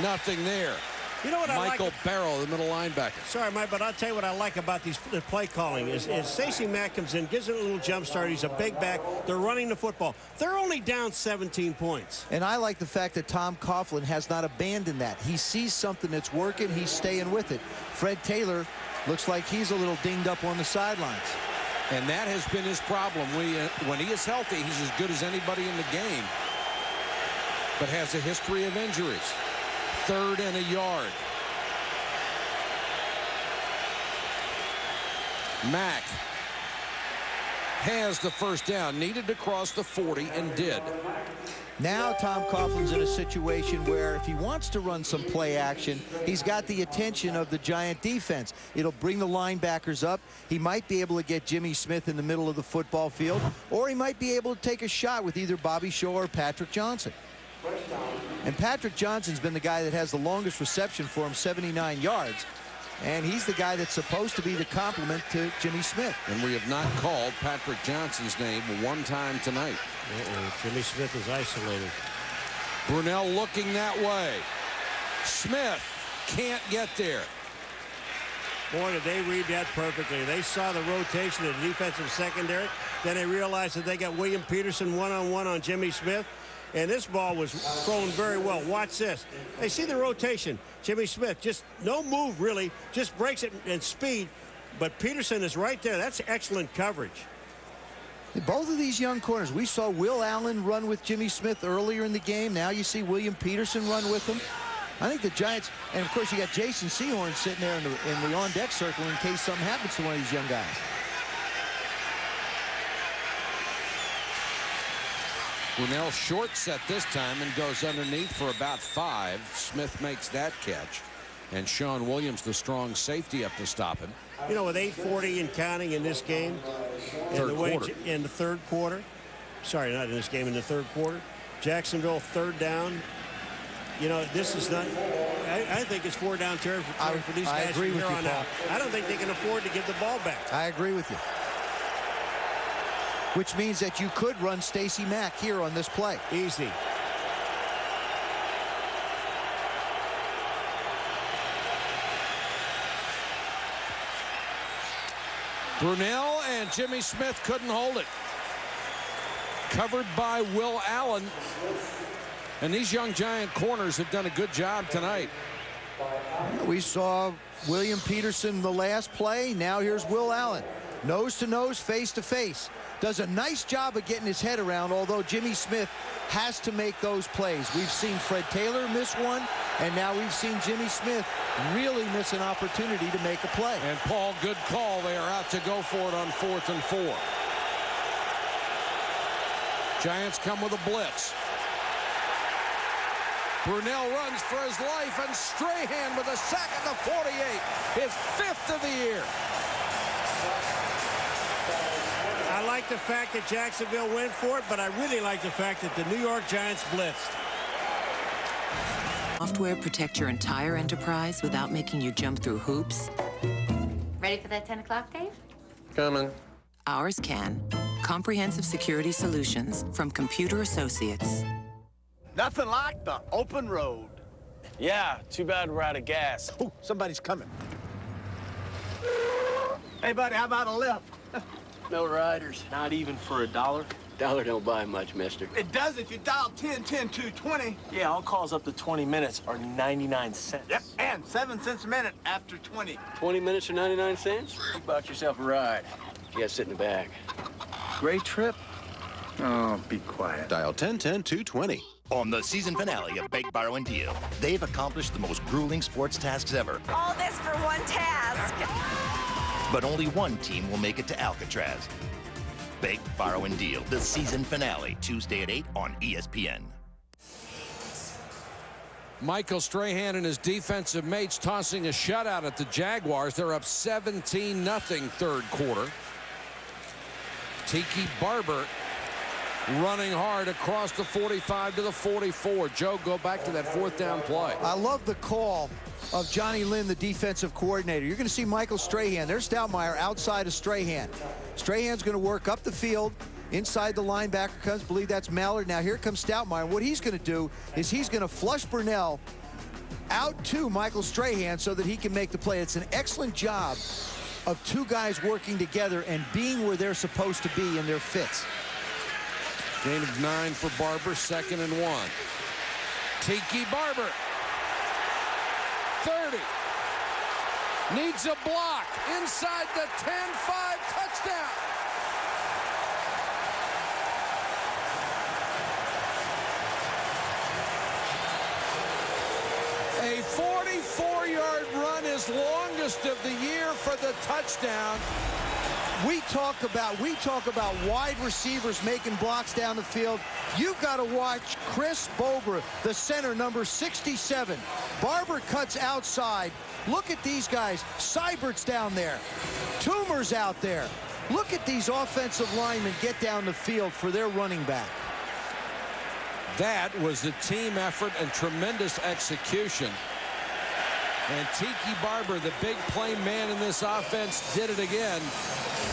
Nothing there. You know what Michael I like? Barrow, the middle linebacker. Sorry, Mike, but I'll tell you what I like about the play calling is Stacey Mack comes in, gives it a little jump start. He's a big back. They're running the football. They're only down 17 points. And I like the fact that Tom Coughlin has not abandoned that. He sees something that's working. He's staying with it. Fred Taylor looks like he's a little dinged up on the sidelines. And that has been his problem. When he is healthy, he's as good as anybody in the game, but has a history of injuries. 3rd and a yard. Mack has the first down. Needed to cross the 40 and did. Now Tom Coughlin's in a situation where if he wants to run some play action, he's got the attention of the Giant defense. It'll bring the linebackers up. He might be able to get Jimmy Smith in the middle of the football field, or he might be able to take a shot with either Bobby Shaw or Patrick Johnson. And Patrick Johnson's been the guy that has the longest reception for him, 79 yards. And he's the guy that's supposed to be the complement to Jimmy Smith. And we have not called Patrick Johnson's name one time tonight. Jimmy Smith is isolated. Brunell looking that way. Smith can't get there. Boy, did they read that perfectly. They saw the rotation of the defensive secondary. Then they realized that they got William Peterson one-on-one on Jimmy Smith. And this ball was thrown very well. Watch this. They see the rotation. Jimmy Smith, just no move, really. Just breaks it in speed. But Peterson is right there. That's excellent coverage. Both of these young corners, we saw Will Allen run with Jimmy Smith earlier in the game. Now you see William Peterson run with him. I think the Giants, and of course you got Jason Sehorn sitting there in the on-deck circle in case something happens to one of these young guys. Brunell short set this time and goes underneath for about 5. Smith makes that catch. And Sean Williams, the strong safety, up to stop him. You know, with 8:40 and counting in this game, in the third quarter, sorry, not in this game, in the third quarter, Jacksonville 3rd down. You know, this is not, I think it's 4-down territory for these guys from here on out. I don't think they can afford to give the ball back. I agree with you. Which means that you could run Stacey Mack here on this play. Easy. Brunell and Jimmy Smith couldn't hold it. Covered by Will Allen. And these young Giant corners have done a good job tonight. We saw William Peterson the last play. Now here's Will Allen. Nose to nose, face to face. Does a nice job of getting his head around, although Jimmy Smith has to make those plays. We've seen Fred Taylor miss one, and now we've seen Jimmy Smith really miss an opportunity to make a play. And Paul, good call. They are out to go for it on 4th and 4. Giants come with a blitz. Brunell runs for his life, and Strahan with a sack at the 48. His 5th of the year. I like the fact that Jacksonville went for it, but I really like the fact that the New York Giants blitzed. Software protect your entire enterprise without making you jump through hoops? Ready for that 10 o'clock, Dave? Coming. Ours can. Comprehensive security solutions from Computer Associates. Nothing like the open road. Yeah, too bad we're out of gas. Oh, somebody's coming. Hey, buddy, how about a lift? No riders, not even for $1. Dollar don't buy much, mister. It does if you dial 10-10-220. Yeah, all calls up to 20 minutes are 99 cents. Yep, and 7 cents a minute after 20. 20 minutes or 99 cents? You bought yourself a ride. You gotta sit in the back. Great trip. Oh, be quiet. Dial 10-10-220. On the season finale of Bake, Borrow, and Deal, they've accomplished the most grueling sports tasks ever. All this for one task. But only one team will make it to Alcatraz. Bake, Borrow, and Deal, the season finale, Tuesday at 8 on ESPN. Michael Strahan and his defensive mates tossing a shutout at the Jaguars. They're up 17-0 third quarter. Tiki Barber running hard across the 45 to the 44. Joe, go back to that 4th down play. I love the call of Johnny Lynn, the defensive coordinator. You're going to see Michael Strahan. There's Stoudemire outside of Strahan. Strahan's going to work up the field. Inside the linebacker comes, I believe that's Mallard. Now here comes Stoudemire. What he's going to do is he's going to flush Brunell out to Michael Strahan so that he can make the play. It's an excellent job of two guys working together and being where they're supposed to be in their fits. Gain of 9 for Barber, 2nd and 1. Tiki Barber. 30. Needs a block. Inside the 10-5. Touchdown. A 44-yard run, his longest of the year for the touchdown. We talk about wide receivers making blocks down the field. You've got to watch Chris Bober, the center, number 67. Barber cuts outside. Look at these guys. Seibert's down there. Toomer's out there. Look at these offensive linemen get down the field for their running back. That was a team effort and tremendous execution. And Tiki Barber, the big play man in this offense, did it again.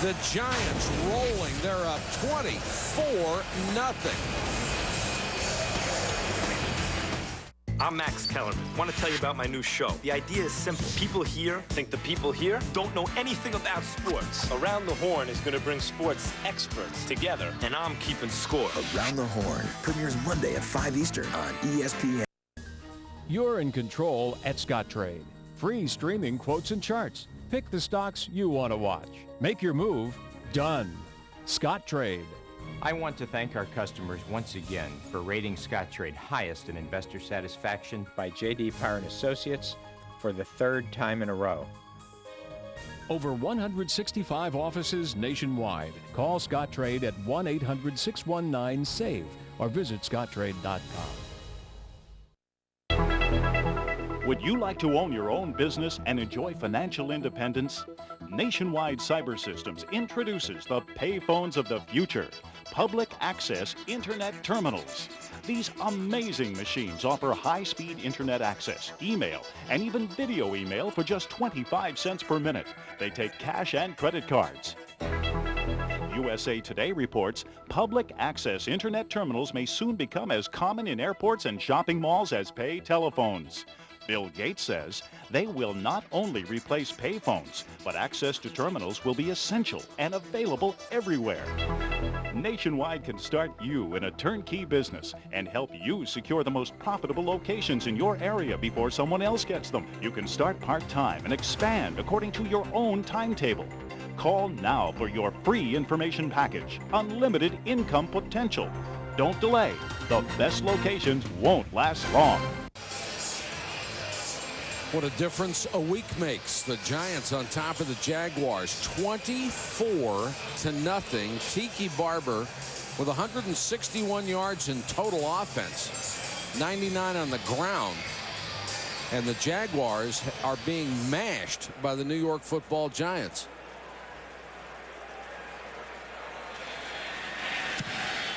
The Giants rolling. They're up 24-0. I'm Max Kellerman. I want to tell you about my new show. The idea is simple. People here think the people here don't know anything about sports. Around the Horn is going to bring sports experts together, and I'm keeping score. Around the Horn premieres Monday at 5 Eastern on ESPN. You're in control at Scottrade. Free streaming quotes and charts. Pick the stocks you want to watch. Make your move. Done. Scottrade. I want to thank our customers once again for rating Scottrade highest in investor satisfaction by J.D. Power & Associates for the third time in a row. Over 165 offices nationwide. Call Scottrade at 1-800-619-SAVE or visit Scottrade.com. Would you like to own your own business and enjoy financial independence? Nationwide Cyber Systems introduces the payphones of the future, public access internet terminals. These amazing machines offer high-speed internet access, email, and even video email for just 25 cents per minute. They take cash and credit cards. USA Today reports public access internet terminals may soon become as common in airports and shopping malls as pay telephones. Bill Gates says they will not only replace payphones, but access to terminals will be essential and available everywhere. Nationwide can start you in a turnkey business and help you secure the most profitable locations in your area before someone else gets them. You can start part-time and expand according to your own timetable. Call now for your free information package, Unlimited Income Potential. Don't delay. The best locations won't last long. What a difference a week makes. The Giants on top of the Jaguars, 24-0. Tiki Barber with 161 yards in total offense, 99 on the ground. And the Jaguars are being mashed by the New York Football Giants.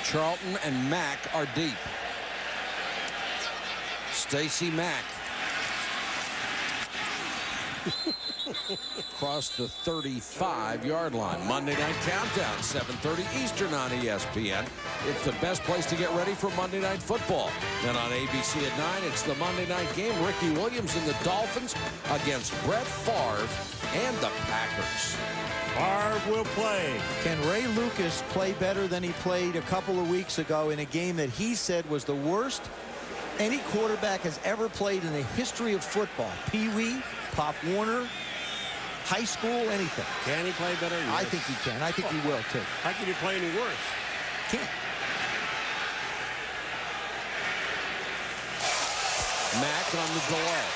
Charlton and Mack are deep. Stacy Mack across the 35-yard line. Monday Night Countdown, 7:30 Eastern on ESPN. It's the best place to get ready for Monday Night Football. Then on ABC at 9, it's the Monday Night game. Ricky Williams and the Dolphins against Brett Favre and the Packers. Favre will play. Can Ray Lucas play better than he played a couple of weeks ago in a game that he said was the worst any quarterback has ever played in the history of football? Pee Wee, Pop Warner, high school, anything. Can he play better? Yes. I think he can. I think he will, too. How can he play any worse? Can't. Mack on the delay.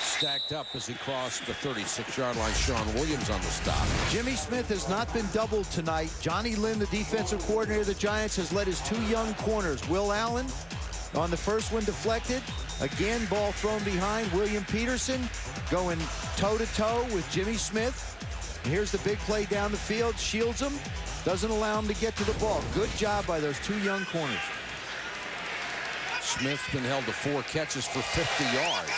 Stacked up as he crossed the 36-yard line. Sean Williams on the stop. Jimmy Smith has not been doubled tonight. Johnny Lynn, the defensive coordinator of the Giants, has led his two young corners. Will Allen on the first one deflected. Again, ball thrown behind. William Peterson going toe-to-toe with Jimmy Smith. And here's the big play down the field. Shields him. Doesn't allow him to get to the ball. Good job by those two young corners. Smith's been held to 4 catches for 50 yards.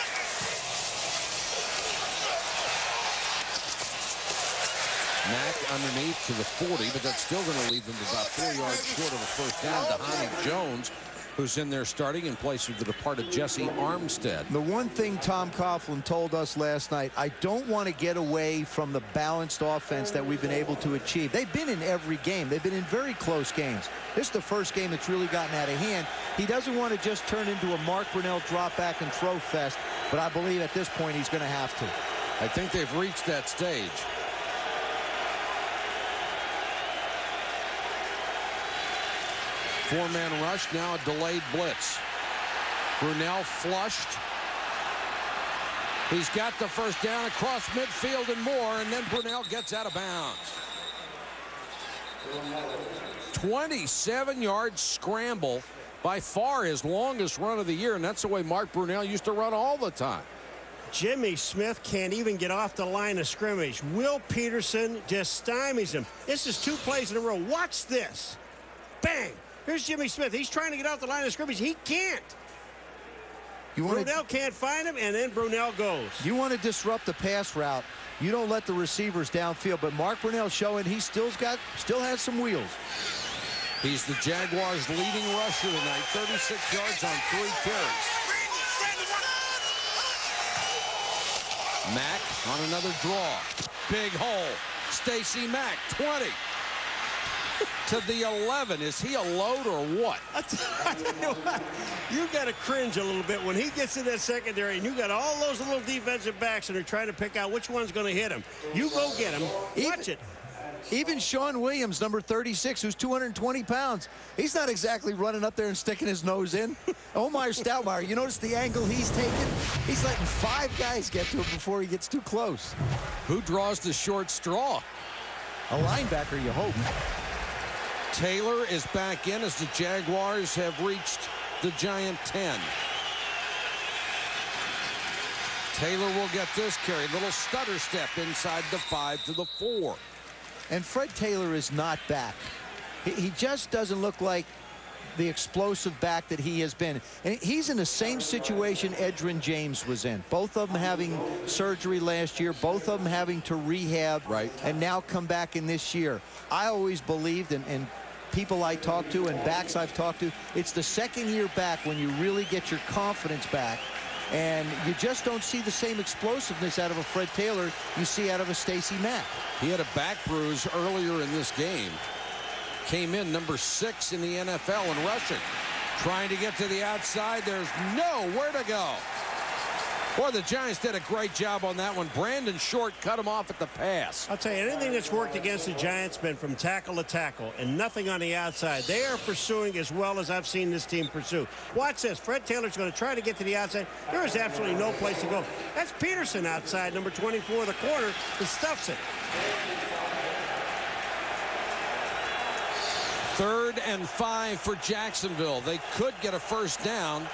Mack underneath to the 40, but that's still going to leave them about 4 yards short of a first down. Dhani Jones who's in there starting in place of the departed Jesse Armstead. The one thing Tom Coughlin told us last night, I don't want to get away from the balanced offense that we've been able to achieve. They've been in every game. They've been in very close games. This is the first game that's really gotten out of hand. He doesn't want to just turn into a Mark Brunell drop back and throw fest, but I believe at this point he's going to have to. I think they've reached that stage. Four-man rush, now a delayed blitz. Brunell flushed. He's got the first down across midfield and more, and then Brunell gets out of bounds. 27-yard scramble, by far his longest run of the year, and that's the way Mark Brunell used to run all the time. Jimmy Smith can't even get off the line of scrimmage. Will Peterson just stymies him. This is 2 plays in a row. Watch this. Bang. Here's Jimmy Smith. He's trying to get off the line of scrimmage. He can't. Brunell can't find him, and then Brunell goes. You want to disrupt the pass route. You don't let the receivers downfield, but Mark Brunell showing he still has some wheels. He's the Jaguars' leading rusher tonight, 36 yards on 3 carries. Mack on another draw. Big hole. Stacey Mack, 20. To the 11. Is he a load or what? I tell you what, you got to cringe a little bit when he gets in that secondary and you got all those little defensive backs and they're trying to pick out which one's going to hit him. You go get him. Watch it. Even Sean Williams, number 36, who's 220 pounds, he's not exactly running up there and sticking his nose in. Omar Stoudemire, you notice the angle he's taking? He's letting 5 guys get to him before he gets too close. Who draws the short straw? A linebacker, you hope. Taylor is back in as the Jaguars have reached the Giant 10. Taylor will get this carry. Little stutter step inside the 5 to the 4. And Fred Taylor is not back. He just doesn't look like the explosive back that he has been. And he's in the same situation Edgerrin James was in. Both of them having surgery last year, both of them having to rehab, and now come back in this year. I always believed, and people I talk to and backs I've talked to, it's the second year back when you really get your confidence back. And you just don't see the same explosiveness out of a Fred Taylor you see out of a Stacey Mack. He had a back bruise earlier in this game. Came in number 6 in the NFL in rushing. Trying to get to the outside. There's nowhere to go. Boy, the Giants did a great job on that one. Brandon Short cut him off at the pass. I'll tell you, anything that's worked against the Giants been from tackle to tackle and nothing on the outside. They are pursuing as well as I've seen this team pursue. Watch this. Fred Taylor's going to try to get to the outside. There is absolutely no place to go. That's Peterson outside, number 24, the corner, that stuffs it. 3rd and 5 for Jacksonville. They could get a first down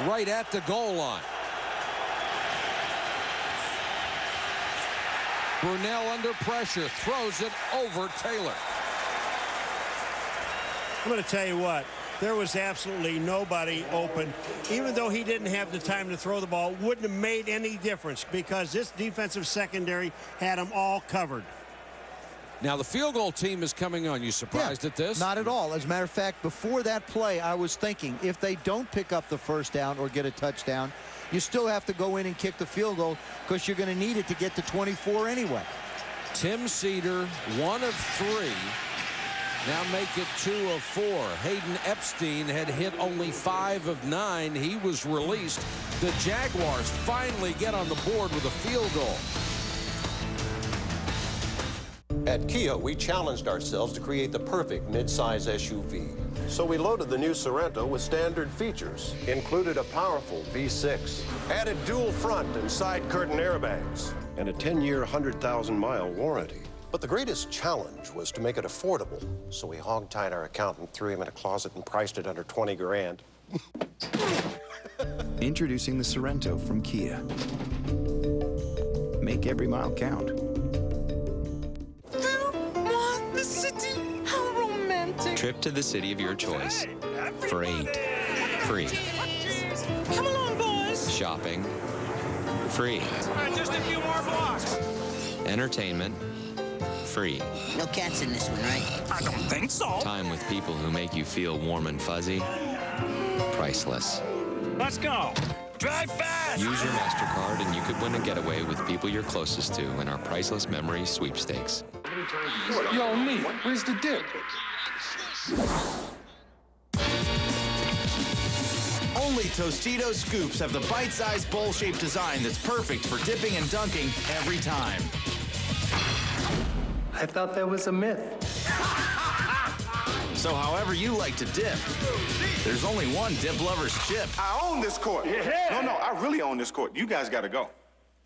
right at the goal line. Brunell under pressure, throws it over Taylor. I'm going to tell you what, there was absolutely nobody open. Even though he didn't have the time to throw the ball, wouldn't have made any difference because this defensive secondary had them all covered. Now the field goal team is coming on. You surprised at this? Not at all. As a matter of fact, before that play, I was thinking if they don't pick up the first down or get a touchdown, you still have to go in and kick the field goal because you're going to need it to get to 24 anyway. Tim Cedar, 1 of 3. Now make it 2 of 4. Hayden Epstein had hit only 5 of 9. He was released. The Jaguars finally get on the board with a field goal. At Kia, we challenged ourselves to create the perfect midsize SUV. So we loaded the new Sorento with standard features, included a powerful V6, added dual front and side curtain airbags, and a 10-year, 100,000-mile warranty. But the greatest challenge was to make it affordable, so we hog-tied our accountant, threw him in a closet, and priced it under 20 grand. Introducing the Sorento from Kia. Make every mile count. Trip to the city of your choice for 8 free. Come along, boys. Shopping free. Just a few more blocks. Entertainment free. No cats in this one, right? I don't think so. Time with people who make you feel warm and fuzzy priceless. Let's go. Drive fast! Use your MasterCard and you could win a getaway with people you're closest to in our Priceless Memories sweepstakes. Yo, me, where's the dip? Only Tostitos scoops have the bite-sized bowl-shaped design that's perfect for dipping and dunking every time. I thought that was a myth. So however you like to dip, there's only one Dip Lover's chip. I own this court. Yeah. No, I really own this court. You guys got to go.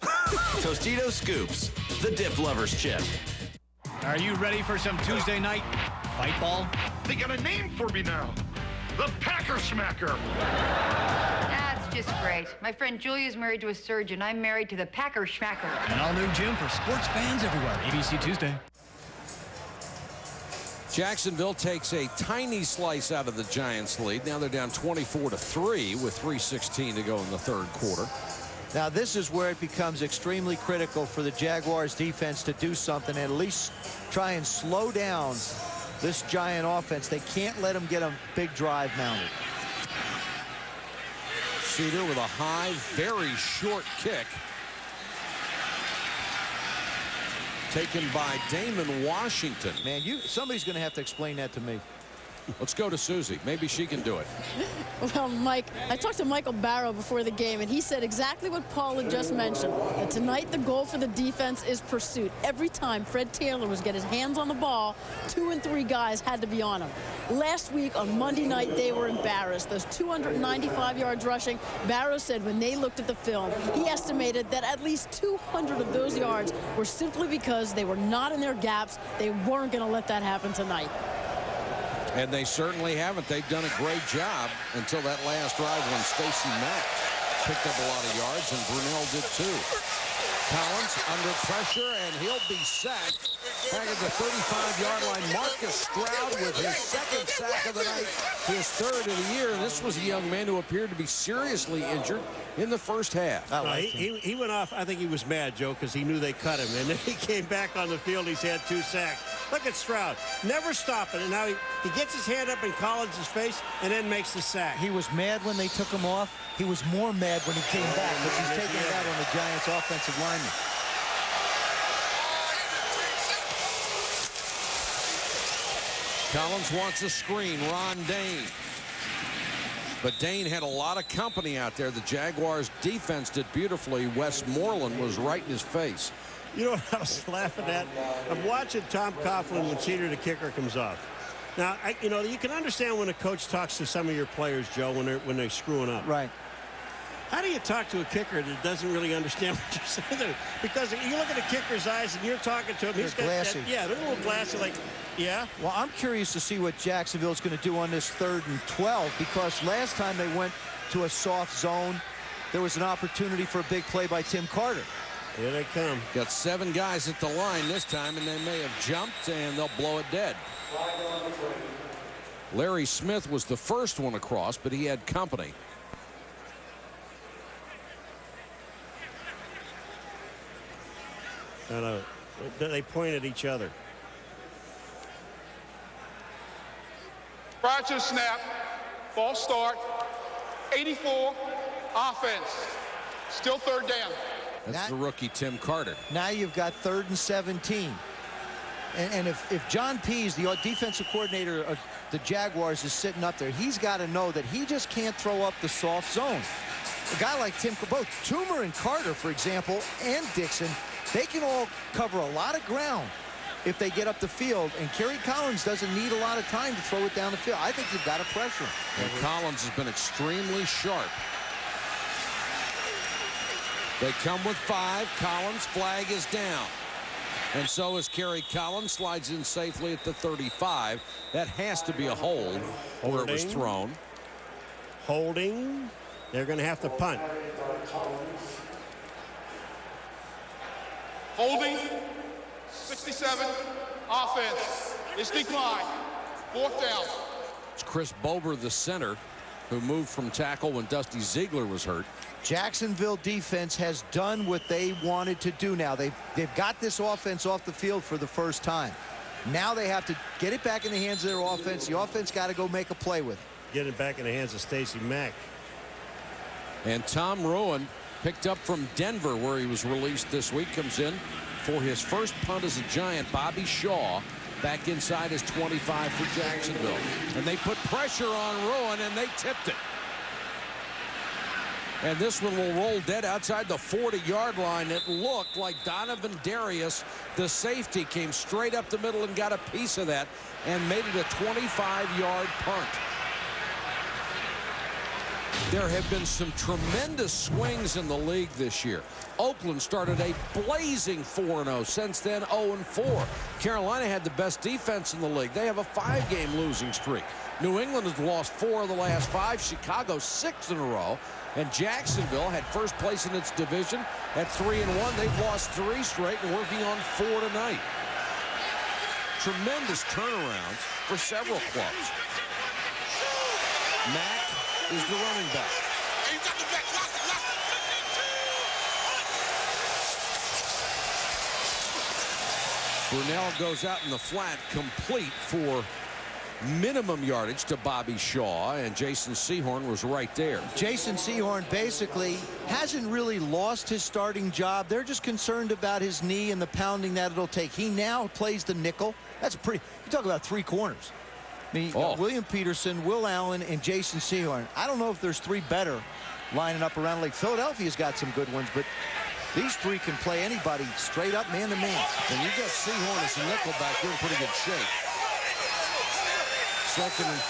Tostitos Scoops, the Dip Lover's chip. Are you ready for some Tuesday night fight ball? They got a name for me now. The Packer Smacker. That's just great. My friend Julia's married to a surgeon. I'm married to the Packer Schmacker. An all-new gym for sports fans everywhere. ABC Tuesday. Jacksonville takes a tiny slice out of the Giants' lead. Now they're down 24-3 with 3:16 to go in the third quarter. Now this is where it becomes extremely critical for the Jaguars defense to do something and at least try and slow down this Giant offense. They can't let them get a big drive mounted. Cedar with a high, very short kick. Taken by Damon Washington. Man, somebody's going to have to explain that to me. Let's go to Susie. Maybe she can do it. Well, Mike, I talked to Michael Barrow before the game, and he said exactly what Paul had just mentioned. That tonight the goal for the defense is pursuit. Every time Fred Taylor was get his hands on the ball, 2 and 3 guys had to be on him. Last week on Monday night, they were embarrassed. Those 295 yards rushing, Barrow said when they looked at the film, he estimated that at least 200 of those yards were simply because they were not in their gaps. They weren't going to let that happen tonight. And they certainly haven't. They've done a great job until that last drive when Stacey Mack picked up a lot of yards, and Brunell did too. Collins under pressure, and he'll be sacked. Back at the 35-yard line, Marcus Stroud with his second sack of the night, his third of the year. And this was a young man who appeared to be seriously injured in the first half. He went off. I think he was mad, Joe, because he knew they cut him. And then he came back on the field. He's had 2 sacks. Look at Stroud. Never stopping. And now he gets his hand up in Collins' face and then makes the sack. He was mad when they took him off. He was more mad when he came back because he's taking it out on the Giants' offensive lineman. Collins wants a screen. Ron Dane. But Dane had a lot of company out there. The Jaguars defense did beautifully. Westmoreland was right in his face. You know what I was laughing at? I'm watching Tom Coughlin when Cedar the kicker comes off. Now, you can understand when a coach talks to some of your players, Joe, when they're screwing up. Right. How do you talk to a kicker that doesn't really understand what you're saying? Because you look at the kicker's eyes and you're talking to him. He's got glassy. They're a little glassy, like, yeah. Well, I'm curious to see what Jacksonville's going to do on this 3rd and 12, because last time they went to a soft zone, there was an opportunity for a big play by Tim Carter. Here they come. Got 7 guys at the line this time, and they may have jumped, and they'll blow it dead. Larry Smith was the first one across, but he had company. They point at each other. Prior to the snap, false start, 84, offense, still 3rd down. That's the rookie Tim Carter. Now you've got 3rd and 17. And if John Pease, the defensive coordinator of the Jaguars, is sitting up there, he's got to know that he just can't throw up the soft zone. A guy like Tim, both Toomer and Carter, for example, and Dixon, they can all cover a lot of ground if they get up the field, and Kerry Collins doesn't need a lot of time to throw it down the field. I think you've got to pressure him. And Collins has been extremely sharp. They come with 5. Collins' flag is down. And so is Kerry Collins, slides in safely at the 35. That has to be a hold where it was thrown. Holding. They're going to have to punt. Holding, 67, offense, it's decline, 4th down. It's Chris Bober, the center, who moved from tackle when Dusty Ziegler was hurt. Jacksonville defense has done what they wanted to do now. They've got this offense off the field for the first time. Now they have to get it back in the hands of their offense. The offense got to go make a play with it. get it back in the hands of Stacey Mack. And Tom Rowan, picked up from Denver, where he was released this week, comes in for his first punt as a Giant. Bobby Shaw back inside his 25 for Jacksonville. And they put pressure on Rowan, and they tipped it. And this one will roll dead outside the 40-yard line. It looked like Donovan Darius, the safety, came straight up the middle and got a piece of that and made it a 25-yard punt. There have been some tremendous swings in the league this year. Oakland started a blazing 4-0. Since then, 0-4. Carolina had the best defense in the league. They have a 5-game losing streak. New England has lost 4 of the last 5. Chicago 6 in a row. And Jacksonville had first place in its division at 3-1. They've lost 3 straight and working on 4 tonight. Tremendous turnarounds for several clubs. Mack is the running back. Brunell goes out in the flat, complete for minimum yardage to Bobby Shaw, and Jason Sehorn was right there. Jason Sehorn basically hasn't really lost his starting job. They're just concerned about his knee and the pounding that it'll take. He now plays the nickel. That's pretty, you talk about 3 corners. I mean, William Peterson, Will Allen, and Jason Sehorn. I don't know if there's 3 better lining up around. Like Philadelphia's got some good ones, but these 3 can play anybody straight up man to man. And you got Sehorn as a nickel back. They're in pretty good shape. 2nd and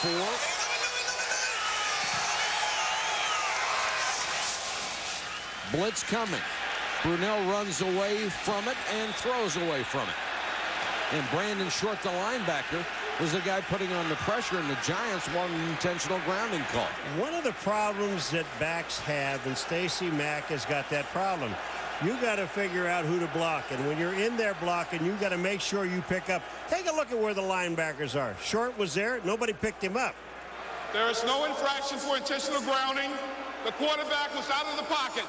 4. Blitz coming. Brunell runs away from it and throws away from it. And Brandon Short, the linebacker, was the guy putting on the pressure, and the Giants want an intentional grounding call. One of the problems that backs have, and Stacey Mack has got that problem, you got to figure out who to block. And when you're in there blocking, you got to make sure you pick up. Take a look at where the linebackers are. Short was there. Nobody picked him up. There is no infraction for intentional grounding. The quarterback was out of the pocket.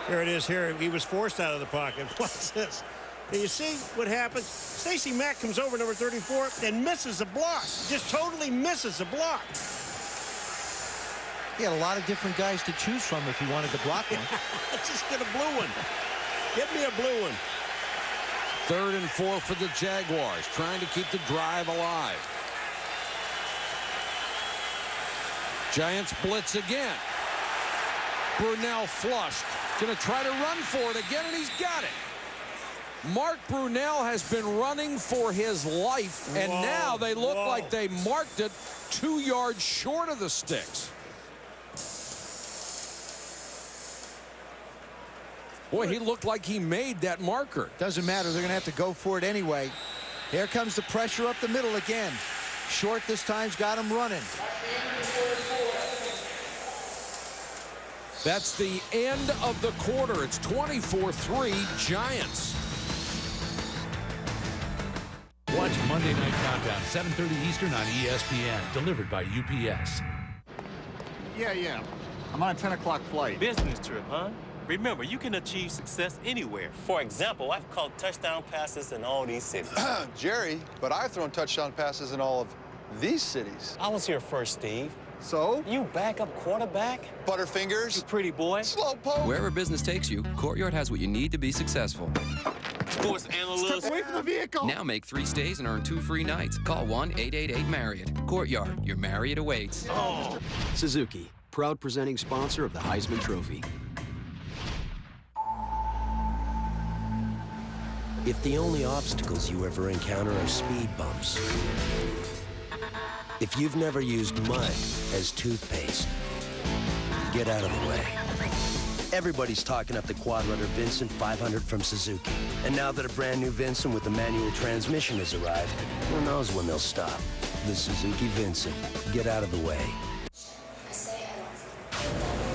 Here it is here. He was forced out of the pocket. What's this? And you see what happens? Stacey Mack comes over, number 34, and misses a block. Just totally misses a block. He had a lot of different guys to choose from if he wanted to block one. Let's just get a blue one. Get me a blue one. 3rd and 4 for the Jaguars, trying to keep the drive alive. Giants blitz again. Brunell flushed. Going to try to run for it again, and he's got it. Mark Brunell has been running for his life, and now they look like they marked it 2 yards short of the sticks. Boy, he looked like he made that marker. Doesn't matter. They're going to have to go for it anyway. Here comes the pressure up the middle again. Short this time's got him running. That's the end of the quarter. It's 24-3 Giants. Watch Monday Night Countdown, 7:30 Eastern on ESPN. Delivered by UPS. Yeah. I'm on a 10 o'clock flight. Business trip, huh? Remember, you can achieve success anywhere. For example, I've caught touchdown passes in all these cities. Jerry, but I've thrown touchdown passes in all of these cities. I was here first, Steve. So? You backup quarterback? Butterfingers. You pretty boy. Slowpoke. Wherever business takes you, Courtyard has what you need to be successful. Sports analyst. Step away from the vehicle. Now make 3 stays and earn 2 free nights. Call 1-888-MARRIOTT. Courtyard, your Marriott awaits. Oh. Suzuki, proud presenting sponsor of the Heisman Trophy. If the only obstacles you ever encounter are speed bumps, if you've never used mud as toothpaste, get out of the way. Everybody's talking up the Quadrunner Vincent 500 from Suzuki. And now that a brand new Vincent with a manual transmission has arrived, who knows when they'll stop. The Suzuki Vincent. Get out of the way.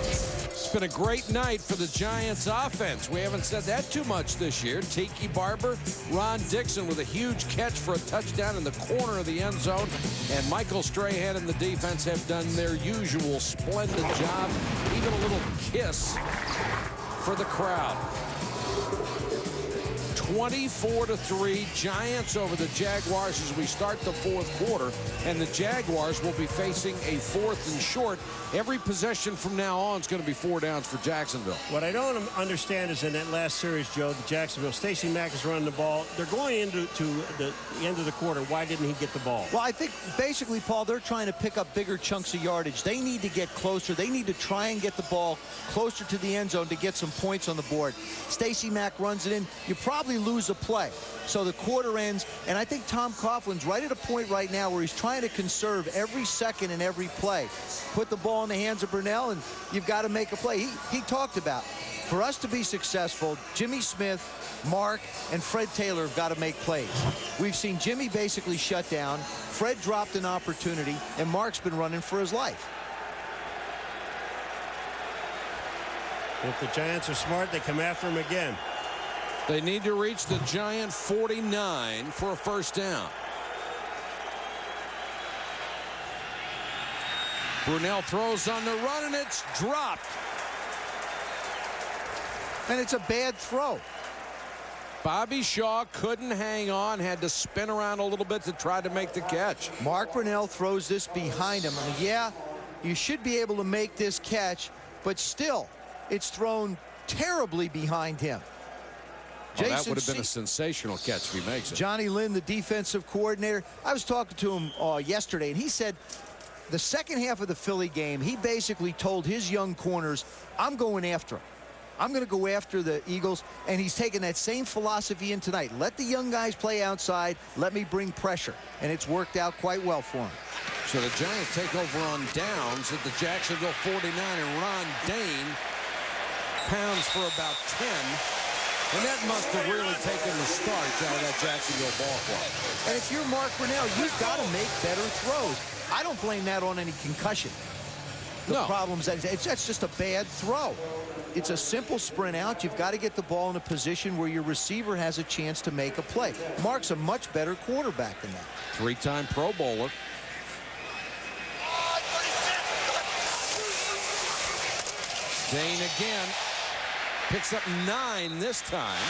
It's been a great night for the Giants offense. We haven't said that too much this year. Tiki Barber, Ron Dixon with a huge catch for a touchdown in the corner of the end zone. And Michael Strahan and the defense have done their usual splendid job. Even a little kiss for the crowd. 24-3 Giants over the Jaguars as we start the fourth quarter, and the Jaguars will be facing a 4th and short. Every possession from now on is going to be 4 downs for Jacksonville. What I don't understand is in that last series, Joe, the Jacksonville, Stacey Mack is running the ball. They're going into the end of the quarter. Why didn't he get the ball? Well, I think basically, Paul, they're trying to pick up bigger chunks of yardage. They need to get closer. They need to try and get the ball closer to the end zone to get some points on the board. Stacey Mack runs it in. You probably lose a play. So the quarter ends, and I think Tom Coughlin's right at a point right now where he's trying to conserve every second and every play. Put the ball in the hands of Brunell, and you've got to make a play. He talked about, for us to be successful, Jimmy Smith, Mark, and Fred Taylor have got to make plays. We've seen Jimmy basically shut down. Fred dropped an opportunity, and Mark's been running for his life. If the Giants are smart, they come after him again. They need to reach the Giant 49 for a first down. Brunell throws on the run, and it's dropped. And it's a bad throw. Bobby Shaw couldn't hang on, had to spin around a little bit to try to make the catch. Mark Brunell throws this behind him. I mean, yeah, you should be able to make this catch, but still, it's thrown terribly behind him. Well, that would have been a sensational catch if he makes it. Johnny Lynn, the defensive coordinator, I was talking to him yesterday, and he said the second half of the Philly game, he basically told his young corners, I'm going after him. I'm going to go after the Eagles, and he's taking that same philosophy in tonight. Let the young guys play outside. Let me bring pressure, and it's worked out quite well for him. So the Giants take over on downs at the Jacksonville 49, and Ron Dane pounds for about 10. And that must have really taken the starch out of that Jacksonville ball club. And if you're Mark Brunell, you've got to make better throws. I don't blame that on any concussion. The problem's that that's just a bad throw. It's a simple sprint out. You've got to get the ball in a position where your receiver has a chance to make a play. Mark's a much better quarterback than that. 3-time Pro Bowler. Dane again. Picks up 9 this time.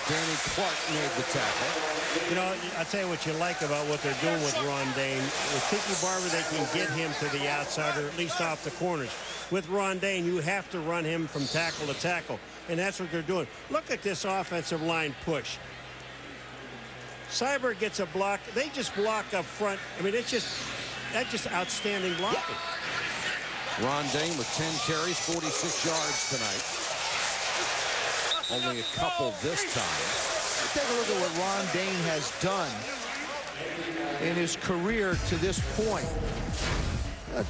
Danny Clark made the tackle. You know, I'll tell you what you like about what they're doing with Ron Dane. With Tiki Barber, they can get him to the outside, or at least off the corners. With Ron Dane, you have to run him from tackle to tackle, and that's what they're doing. Look at this offensive line push. Cyber gets a block. They just block up front. I mean, that's just outstanding blocking. Ron Dane with 10 carries, 46 yards tonight. Only a couple this time. Take a look at what Ron Dane has done in his career to this point.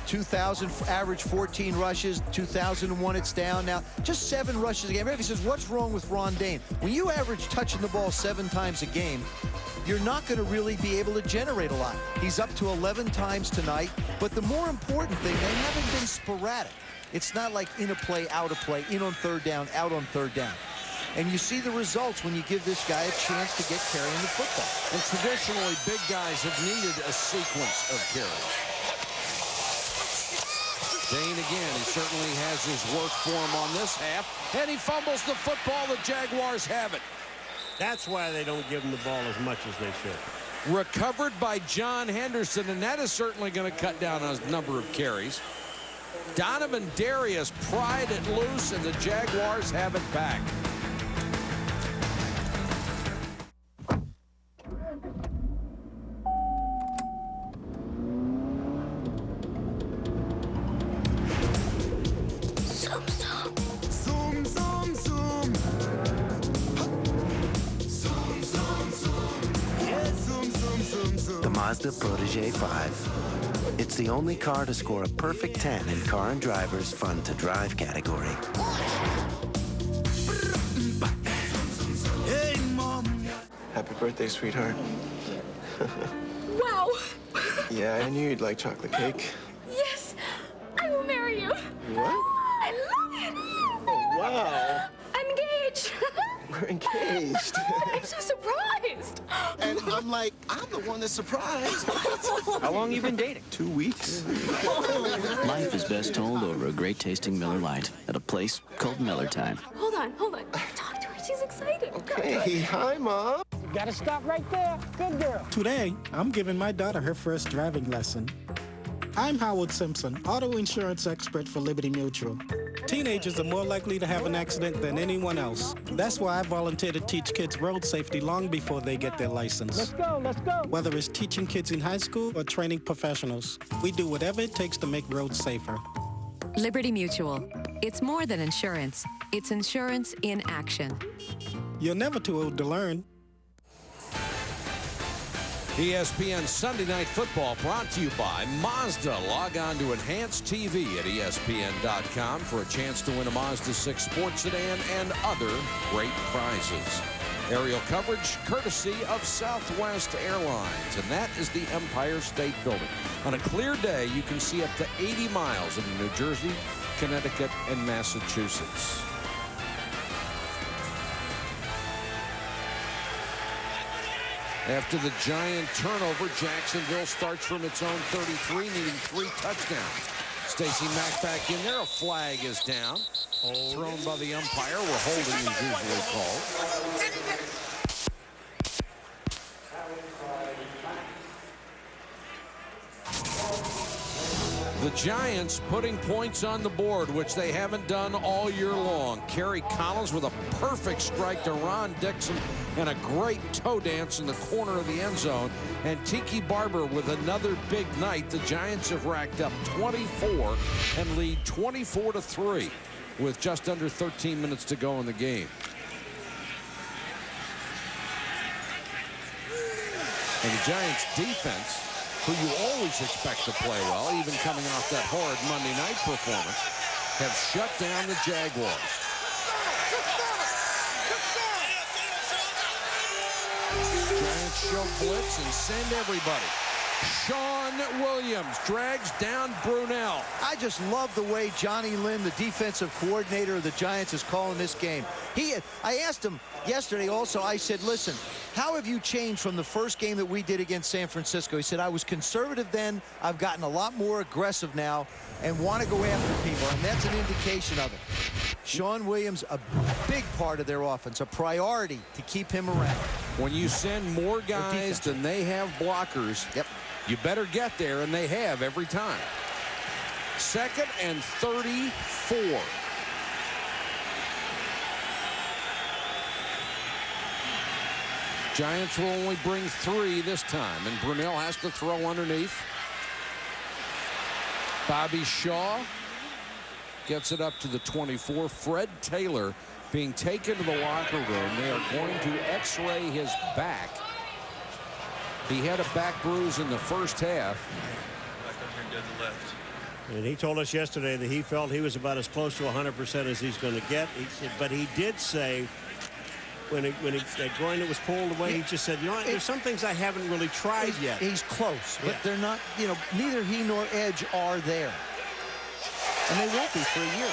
2,000 average, 14 rushes, 2001 it's down now. Just 7 rushes a game. Everybody says, what's wrong with Ron Dane? When you average touching the ball 7 times a game, you're not going to really be able to generate a lot. He's up to 11 times tonight, but the more important thing, they haven't been sporadic. It's not like in a play, out of play, in on third down, out on third down. And you see the results when you give this guy a chance to get carrying the football. And traditionally, big guys have needed a sequence of carries. Dane again, he certainly has his work for him on this half. And he fumbles the football. The Jaguars have it. That's why they don't give him the ball as much as they should. Recovered by John Henderson, and that is certainly going to cut down on his number of carries. Donovan Darius pried it loose, and the Jaguars have it back. Mazda Protege 5. It's the only car to score a perfect 10 in Car and Driver's Fun to Drive category. Hey, Mom. Happy birthday, sweetheart. Wow. Yeah, I knew you'd like chocolate cake. Yes, I will marry you. What? I love it. Oh, wow. I'm engaged. We're engaged. I'm so surprised. And I'm like, I'm the one that's surprised. How long you been dating? 2 weeks. Life is best told over a great tasting Miller Lite at a place called Miller Time. Hold on. Talk to each She's excited. Okay, hi, Mom. You gotta stop right there. Good girl. Today, I'm giving my daughter her first driving lesson. I'm Howard Simpson, auto insurance expert for Liberty Mutual. Teenagers are more likely to have an accident than anyone else. That's why I volunteer to teach kids road safety long before they get their license. Let's go, let's go. Whether it's teaching kids in high school or training professionals, we do whatever it takes to make roads safer. Liberty Mutual. It's more than insurance. It's insurance in action. You're never too old to learn. ESPN Sunday Night Football brought to you by Mazda. Log on to Enhanced TV at ESPN.com for a chance to win a Mazda 6 sports sedan and other great prizes. Aerial coverage courtesy of Southwest Airlines, and that is the Empire State Building. On a clear day, you can see up to 80 miles into New Jersey, Connecticut, and Massachusetts. After the Giant turnover, Jacksonville starts from its own 33, needing 3 touchdowns. Stacey Mack back in there. A flag is down. Thrown by the umpire, where holding is usually called. The Giants putting points on the board, which they haven't done all year long. Kerry Collins with a perfect strike to Ron Dixon and a great toe dance in the corner of the end zone. And Tiki Barber with another big night. The Giants have racked up 24 and lead 24-3 with just under 13 minutes to go in the game. And the Giants defense, who you always expect to play well, even coming off that horrid Monday night performance, have shut down the Jaguars. Giants show blitz and send everybody. Sean Williams drags down Brunell. I just love the way Johnny Lynn, the defensive coordinator of the Giants, is calling this game. I asked him yesterday also, I said, listen, how have you changed from the first game that we did against San Francisco? He said, I was conservative then. I've gotten a lot more aggressive now and want to go after people, and that's an indication of it. Sean Williams, a big part of their offense, a priority to keep him around. When you send more guys than they have blockers, you better get there, and they have every time. 2nd and 34. Giants will only bring 3 this time, and Brunell has to throw underneath. Bobby Shaw gets it up to the 24. Fred Taylor being taken to the locker room. They are going to x-ray his back. He had a back bruise in the first half. And he told us yesterday that he felt he was about as close to 100% as he's going to get. But he did say when that groin that was pulled away, he just said, you know what, there's some things I haven't really tried yet. He's close, but they're not, you know, neither he nor Edge are there. And they won't be for a year.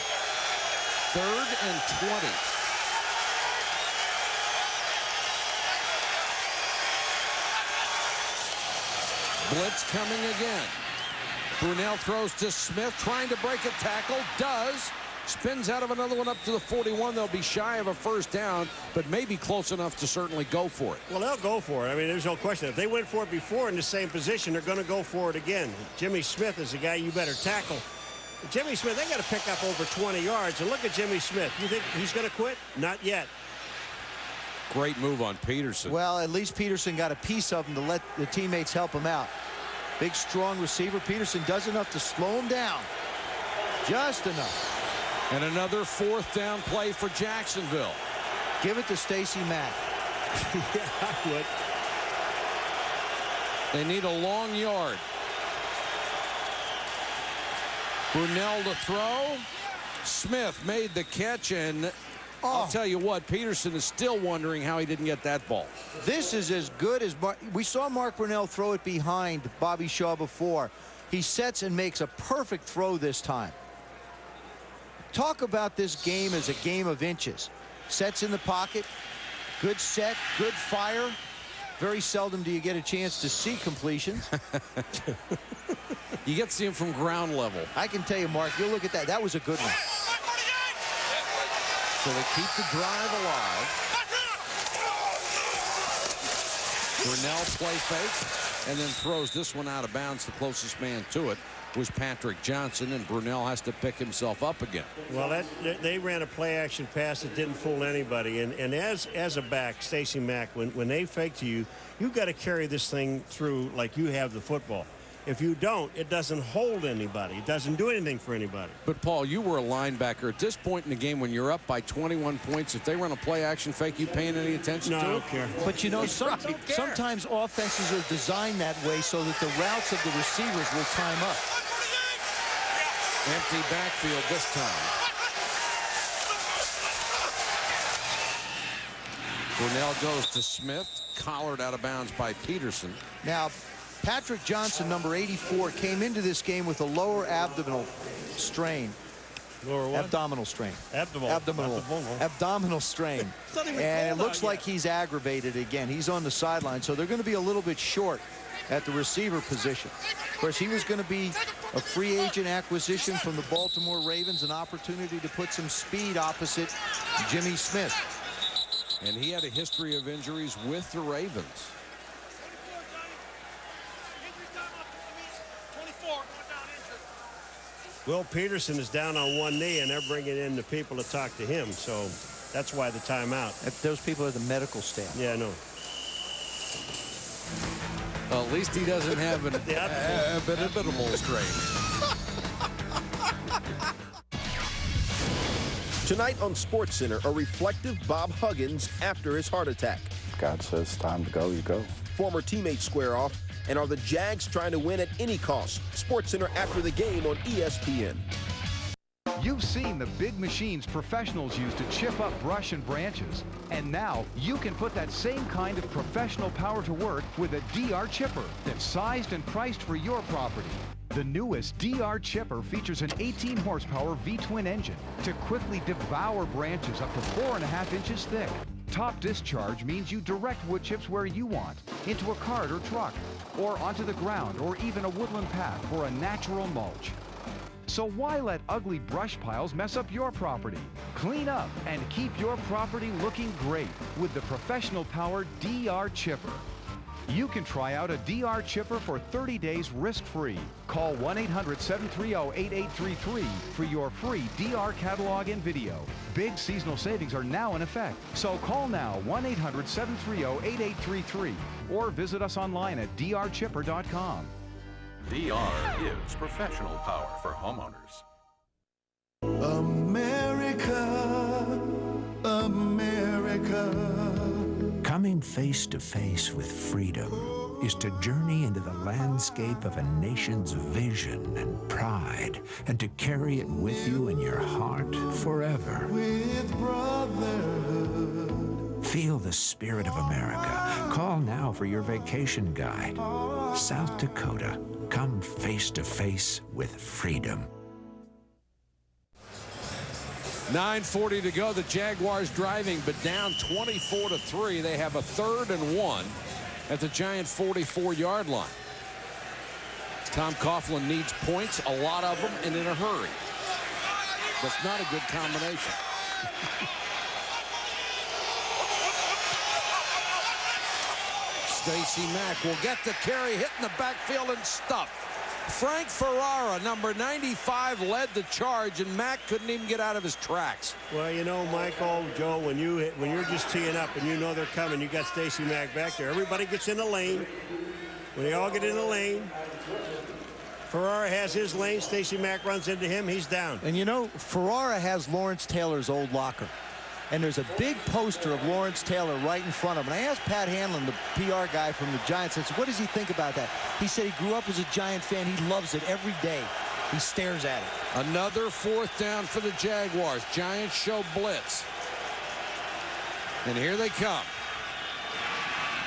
3rd and 20. Blitz coming again. Brunell throws to Smith, trying to break a tackle. Does. Spins out of another one up to the 41. They'll be shy of a first down, but maybe close enough to certainly go for it. Well, they'll go for it. I mean, there's no question. If they went for it before in the same position, they're going to go for it again. Jimmy Smith is the guy you better tackle. Jimmy Smith, they got to pick up over 20 yards. And look at Jimmy Smith. You think he's going to quit? Not yet. Great move on Peterson. Well, at least Peterson got a piece of him to let the teammates help him out. Big, strong receiver. Peterson does enough to slow him down. Just enough. And another 4th down play for Jacksonville. Give it to Stacey Mack. Yeah, I would. They need a long yard. Brunell to throw. Smith made the catch, and I'll tell you what, Peterson is still wondering how he didn't get that ball. This is as good as we saw Mark Brunell throw it behind Bobby Shaw before. He sets and makes a perfect throw this time. Talk about this game as a game of inches. Sets in the pocket, good set, good fire. Very seldom do you get a chance to see completions. You get to see him from ground level. I can tell you, Mark, you'll look at that. That was a good one. So they keep the drive alive. Brunell play fake and then throws this one out of bounds. The closest man to it was Patrick Johnson, and Brunell has to pick himself up again. Well, they ran a play-action pass that didn't fool anybody. And as a back, Stacey Mack, when they fake to you, you've got to carry this thing through like you have the football. If you don't, it doesn't hold anybody. It doesn't do anything for anybody. But, Paul, you were a linebacker. At this point in the game, when you're up by 21 points, if they run a play-action fake, you paying any attention to it? I don't care. But, you know, sometimes offenses are designed that way so that the routes of the receivers will time up. Empty backfield this time. Brunell goes to Smith. Collared out of bounds by Peterson. Now, Patrick Johnson, number 84, came into this game with a lower abdominal strain. Lower what? Abdominal strain. Abdominal strain. And it looks like he's aggravated again. He's on the sideline, so they're going to be a little bit short at the receiver position. Of course, he was going to be a free agent acquisition from the Baltimore Ravens, an opportunity to put some speed opposite Jimmy Smith. And he had a history of injuries with the Ravens. Will Peterson is down on one knee, and they're bringing in the people to talk to him. So that's why the timeout. Those people are the medical staff. Yeah, I know. Well, at least he doesn't have an abdominal strain. Tonight on SportsCenter, a reflective Bob Huggins after his heart attack. God says time to go, you go. Former teammates square off, and are the Jags trying to win at any cost? SportsCenter after the game on ESPN. You've seen the big machines professionals use to chip up brush and branches. And now you can put that same kind of professional power to work with a DR chipper that's sized and priced for your property. The newest DR chipper features an 18 horsepower V-twin engine to quickly devour branches up to 4.5 inches thick. Top discharge means you direct wood chips where you want, into a cart or truck, or onto the ground, or even a woodland path for a natural mulch. So why let ugly brush piles mess up your property? Clean up and keep your property looking great with the professional powered DR chipper. You can try out a DR chipper for 30 days risk-free. Call 1-800-730-8833 for your free DR catalog and video. Big seasonal savings are now in effect. So call now 1-800-730-8833 or visit us online at drchipper.com. DR is professional power for homeowners. America, America. Coming face to face with freedom is to journey into the landscape of a nation's vision and pride, and to carry it with you in your heart forever. With brotherhood. Feel the spirit of America. Call now for your vacation guide. South Dakota. Come face to face with freedom. 9:40 to go. The Jaguars driving, but down 24-3. They have a 3rd and 1 at the Giant 44-yard line. Tom Coughlin needs points, a lot of them, and in a hurry. That's not a good combination. Stacey Mack will get the carry, hit in the backfield and stuffed. Frank Ferrara, number 95, led the charge, and Mack couldn't even get out of his tracks. Well, you know, Michael, Joe, when you're just teeing up and you know they're coming, you got Stacey Mack back there. Everybody gets in the lane. When they all get in the lane, Ferrara has his lane. Stacey Mack runs into him. He's down. And you know, Ferrara has Lawrence Taylor's old locker. And there's a big poster of Lawrence Taylor right in front of him. And I asked Pat Hanlon, the PR guy from the Giants, I said, what does he think about that? He said he grew up as a Giant fan. He loves it every day. He stares at it. Another 4th down for the Jaguars. Giants show blitz. And here they come.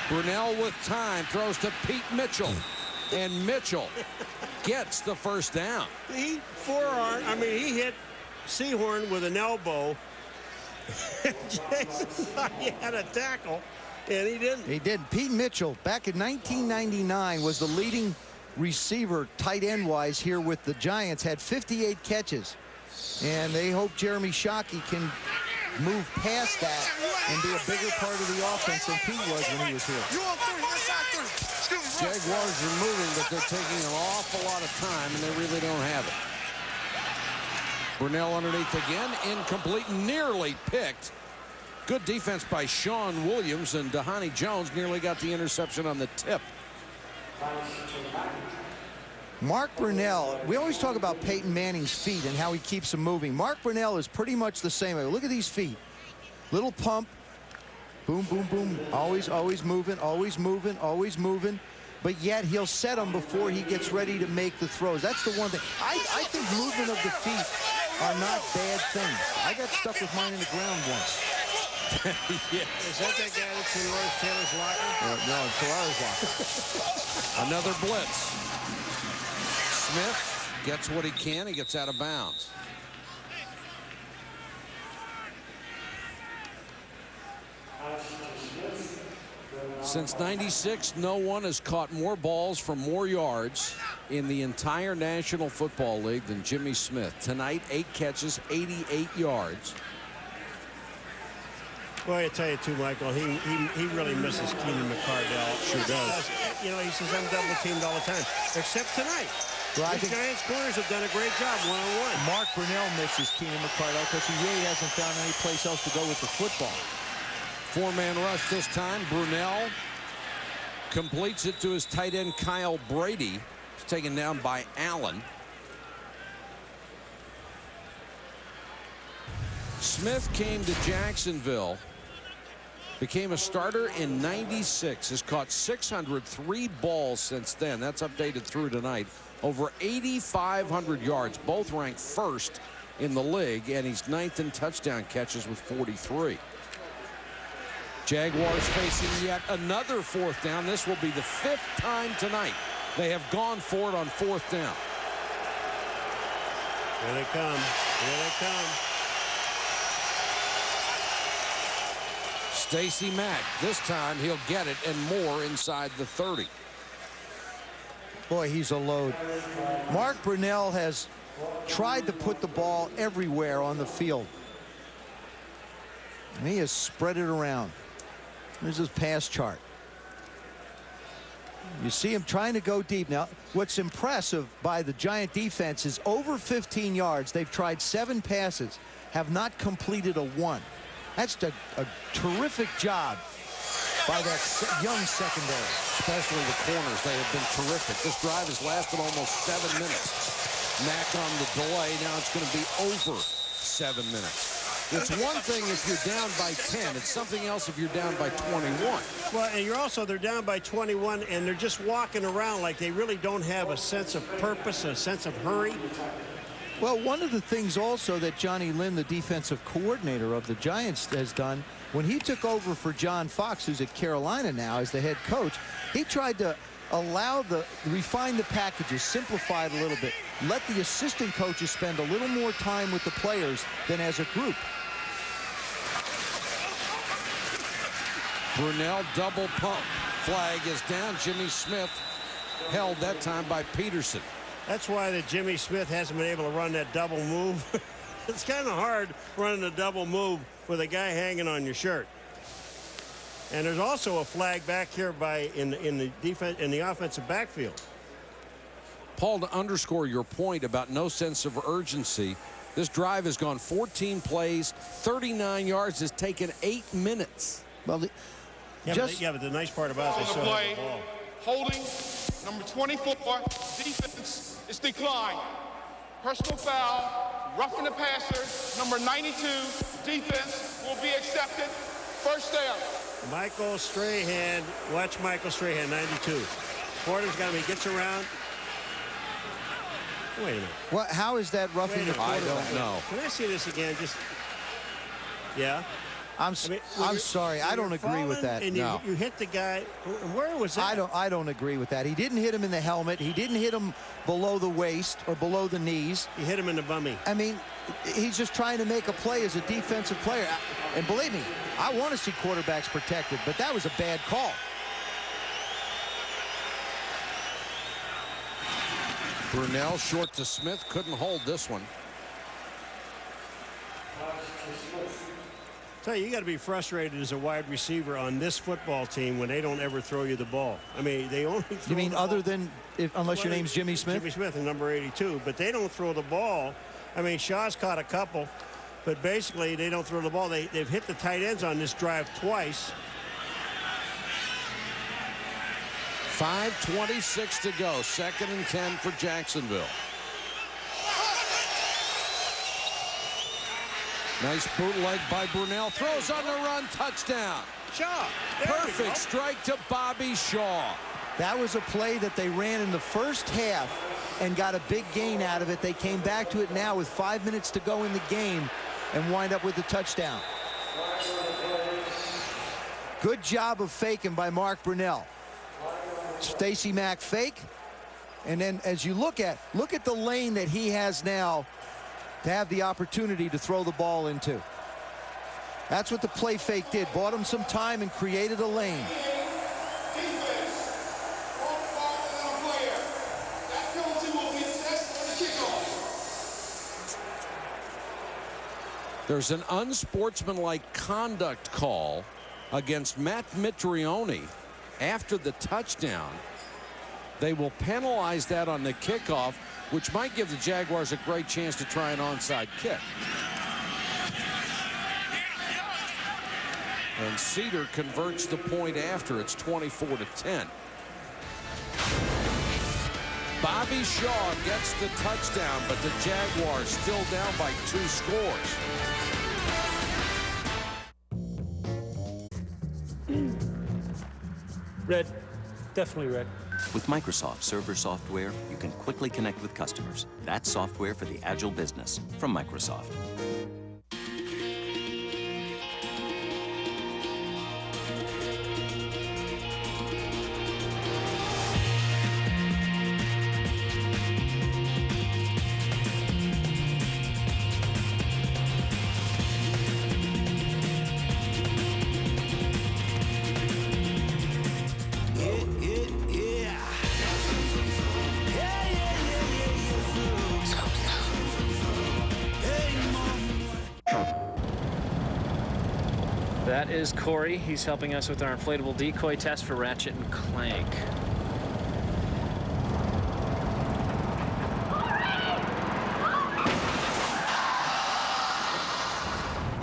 Brunell with time, throws to Pete Mitchell. And Mitchell gets the 1st down. He hit Sehorn with an elbow. Jason thought he had a tackle, and he didn't. He did. Pete Mitchell, back in 1999, was the leading receiver tight end-wise here with the Giants, had 58 catches. And they hope Jeremy Shockey can move past that and be a bigger part of the offense than Pete was when he was here. Jaguars are moving, but they're taking an awful lot of time, and they really don't have it. Brunell underneath again, incomplete, nearly picked. Good defense by Sean Williams, and Dhani Jones nearly got the interception on the tip. Mark Brunell, we always talk about Peyton Manning's feet and how he keeps them moving. Mark Brunell is pretty much the same way. Look at these feet. Little pump. Boom, boom, boom. Always moving, always moving, always moving. But yet he'll set them before he gets ready to make the throws. That's the one thing. I think movement of the feet are not bad things. I got stuck with mine in the ground once. Yeah. Is that guy that's in Lawrence Taylor's locker? No, it's Ferrari's locker. Another blitz. Smith gets what he can. He gets out of bounds. Since '96, no one has caught more balls for more yards in the entire National Football League than Jimmy Smith. Tonight, 8 catches, 88 yards. Well, I tell you too, Michael, he really misses Keenan McCardell. Sure does. You know, he says I'm double teamed all the time, except tonight. Well, the Giants corners have done a great job one-on-one. Mark Brunell misses Keenan McCardell because he really hasn't found any place else to go with the football. 4-man rush this time. Brunell completes it to his tight end Kyle Brady. He's taken down by Allen. Smith came to Jacksonville, became a starter in '96, has caught 603 balls since then. That's updated through tonight. Over 8,500 yards, both ranked first in the league, and he's 9th in touchdown catches with 43. Jaguars facing yet another 4th down. This will be the 5th time tonight they have gone for it on 4th down. Here they come. Here they come. Stacey Mack, this time he'll get it and more inside the 30. Boy, he's a load. Mark Brunell has tried to put the ball everywhere on the field. And he has spread it around. There's his pass chart. You see him trying to go deep. Now, what's impressive by the Giant defense is over 15 yards. They've tried 7 passes, have not completed a 1. That's a terrific job by that young secondary. Especially the corners. They have been terrific. This drive has lasted almost 7 minutes. Mack on the delay. Now it's going to be over 7 minutes. It's one thing if you're down by 10. It's something else if you're down by 21. Well, and they're down by 21, and they're just walking around like they really don't have a sense of purpose, a sense of hurry. Well, one of the things also that Johnny Lynn, the defensive coordinator of the Giants, has done, when he took over for John Fox, who's at Carolina now as the head coach, he tried to refine the packages, simplify it a little bit, let the assistant coaches spend a little more time with the players than as a group. Brunell double pump. Flag is down. Jimmy Smith held that time by Peterson. That's why the Jimmy Smith hasn't been able to run that double move. It's kind of hard running a double move with a guy hanging on your shirt. And there's also a flag back here in the offensive backfield. Paul, to underscore your point about no sense of urgency, this drive has gone 14 plays, 39 yards, has taken 8 minutes. Well, but the nice part about it is they still have the ball. Holding number 24, defense is declined. Personal foul, roughing the passer, number 92, defense will be accepted. First down. Michael Strahan, watch Michael Strahan, 92. Porter's got him, he gets around. Wait a minute. What? How is that roughing the quarterback? I don't know. Can I see this again? Yeah. I'm sorry. I don't agree with that. And no. you hit the guy. Where was that? I don't agree with that. He didn't hit him in the helmet. He didn't hit him below the waist or below the knees. He hit him in the bummy. I mean, he's just trying to make a play as a defensive player. And believe me, I want to see quarterbacks protected, but that was a bad call. Brunell short to Smith, couldn't hold this one. Tell you got to be frustrated as a wide receiver on this football team when they don't ever throw you the ball. I mean, they only throw You mean the other ball. than unless your name's Jimmy Smith? Jimmy Smith, and number 82, but they don't throw the ball. I mean, Shaw's caught a couple, but basically they don't throw the ball. They've hit the tight ends on this drive twice. 5:26 to go. 2nd and 10 for Jacksonville. Nice bootleg by Brunell. Throws on the run. Touchdown. Shaw. Perfect strike to Bobby Shaw. That was a play that they ran in the first half and got a big gain out of it. They came back to it now with 5 minutes to go in the game and wind up with the touchdown. Good job of faking by Mark Brunell. Stacey Mack fake. And then as you look at the lane that he has now to have the opportunity to throw the ball into. That's what the play fake did. Bought him some time and created a lane. There's an unsportsmanlike conduct call against Matt Mitrione after the touchdown. They will penalize that on the kickoff, which might give the Jaguars a great chance to try an onside kick. And Cedar converts the point after. It's 24-10. Bobby Shaw gets the touchdown, but the Jaguars still down by 2 scores. Red. Definitely red. With Microsoft Server software, you can quickly connect with customers. That's software for the agile business from Microsoft. That is Corey. He's helping us with our inflatable decoy test for Ratchet and Clank.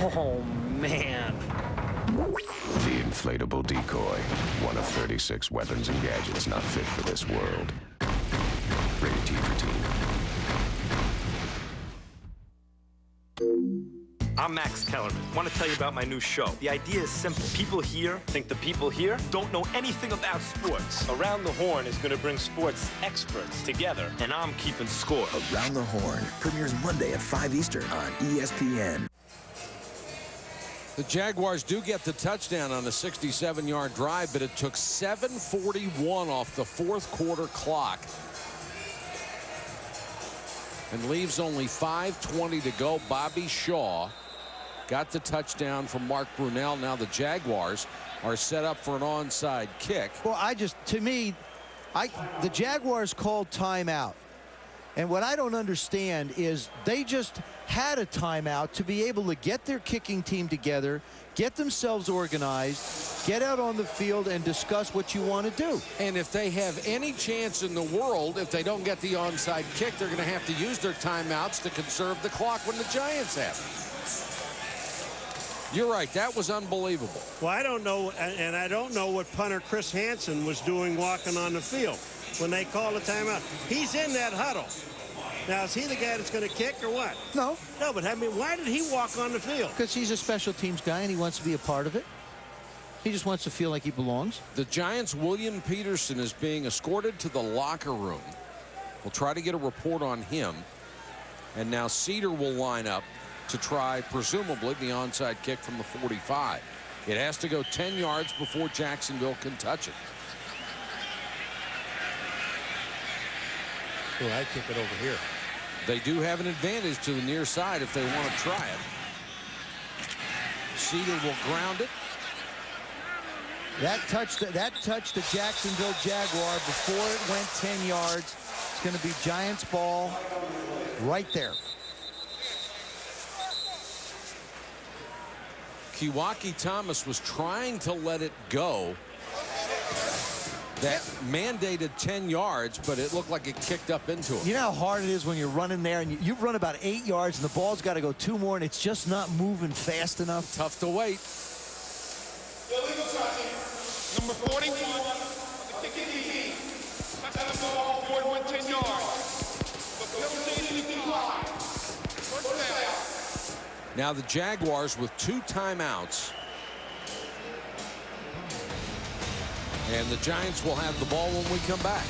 Oh, man. The inflatable decoy, one of 36 weapons and gadgets not fit for this world. Rated T for teen. I'm Max Kellerman. I want to tell you about my new show. The idea is simple. People here think the people here don't know anything about sports. Around the Horn is going to bring sports experts together, and I'm keeping score. Around the Horn premieres Monday at 5 Eastern on ESPN. The Jaguars do get the touchdown on the 67-yard drive, but it took 7:41 off the 4th quarter clock and leaves only 5:20 to go. Bobby Shaw got the touchdown from Mark Brunell. Now the Jaguars are set up for an onside kick. Well, to me, the Jaguars called timeout. And what I don't understand is they just had a timeout to be able to get their kicking team together, get themselves organized, get out on the field and discuss what you want to do. And if they have any chance in the world, if they don't get the onside kick, they're going to have to use their timeouts to conserve the clock when the Giants have it. You're right. That was unbelievable. Well, I don't know, and I don't know what punter Chris Hansen was doing walking on the field when they call a timeout. He's in that huddle. Now, is he the guy that's going to kick or what? No. No, but I mean, why did he walk on the field? Because he's a special teams guy and he wants to be a part of it. He just wants to feel like he belongs. The Giants' William Peterson is being escorted to the locker room. We'll try to get a report on him. And now Cedar will line up to try, presumably, the onside kick from the 45. It has to go 10 yards before Jacksonville can touch it. Oh, I kick it over here. They do have an advantage to the near side if they want to try it. Cedar will ground it. That touched the Jacksonville Jaguar before it went 10 yards. It's going to be Giants ball right there. Kiwaki Thomas was trying to let it go. That mandated 10 yards, but it looked like it kicked up into him. You know how hard it is when you're running there, and you've run about 8 yards, and the ball's got to go 2 more, and it's just not moving fast enough. Tough to wait. Illegal touching. Number 44 of the kicking team. Touching the ball forward with 10 yards. The penalty is declined. First down. Now the Jaguars with 2 timeouts. And the Giants will have the ball when we come back.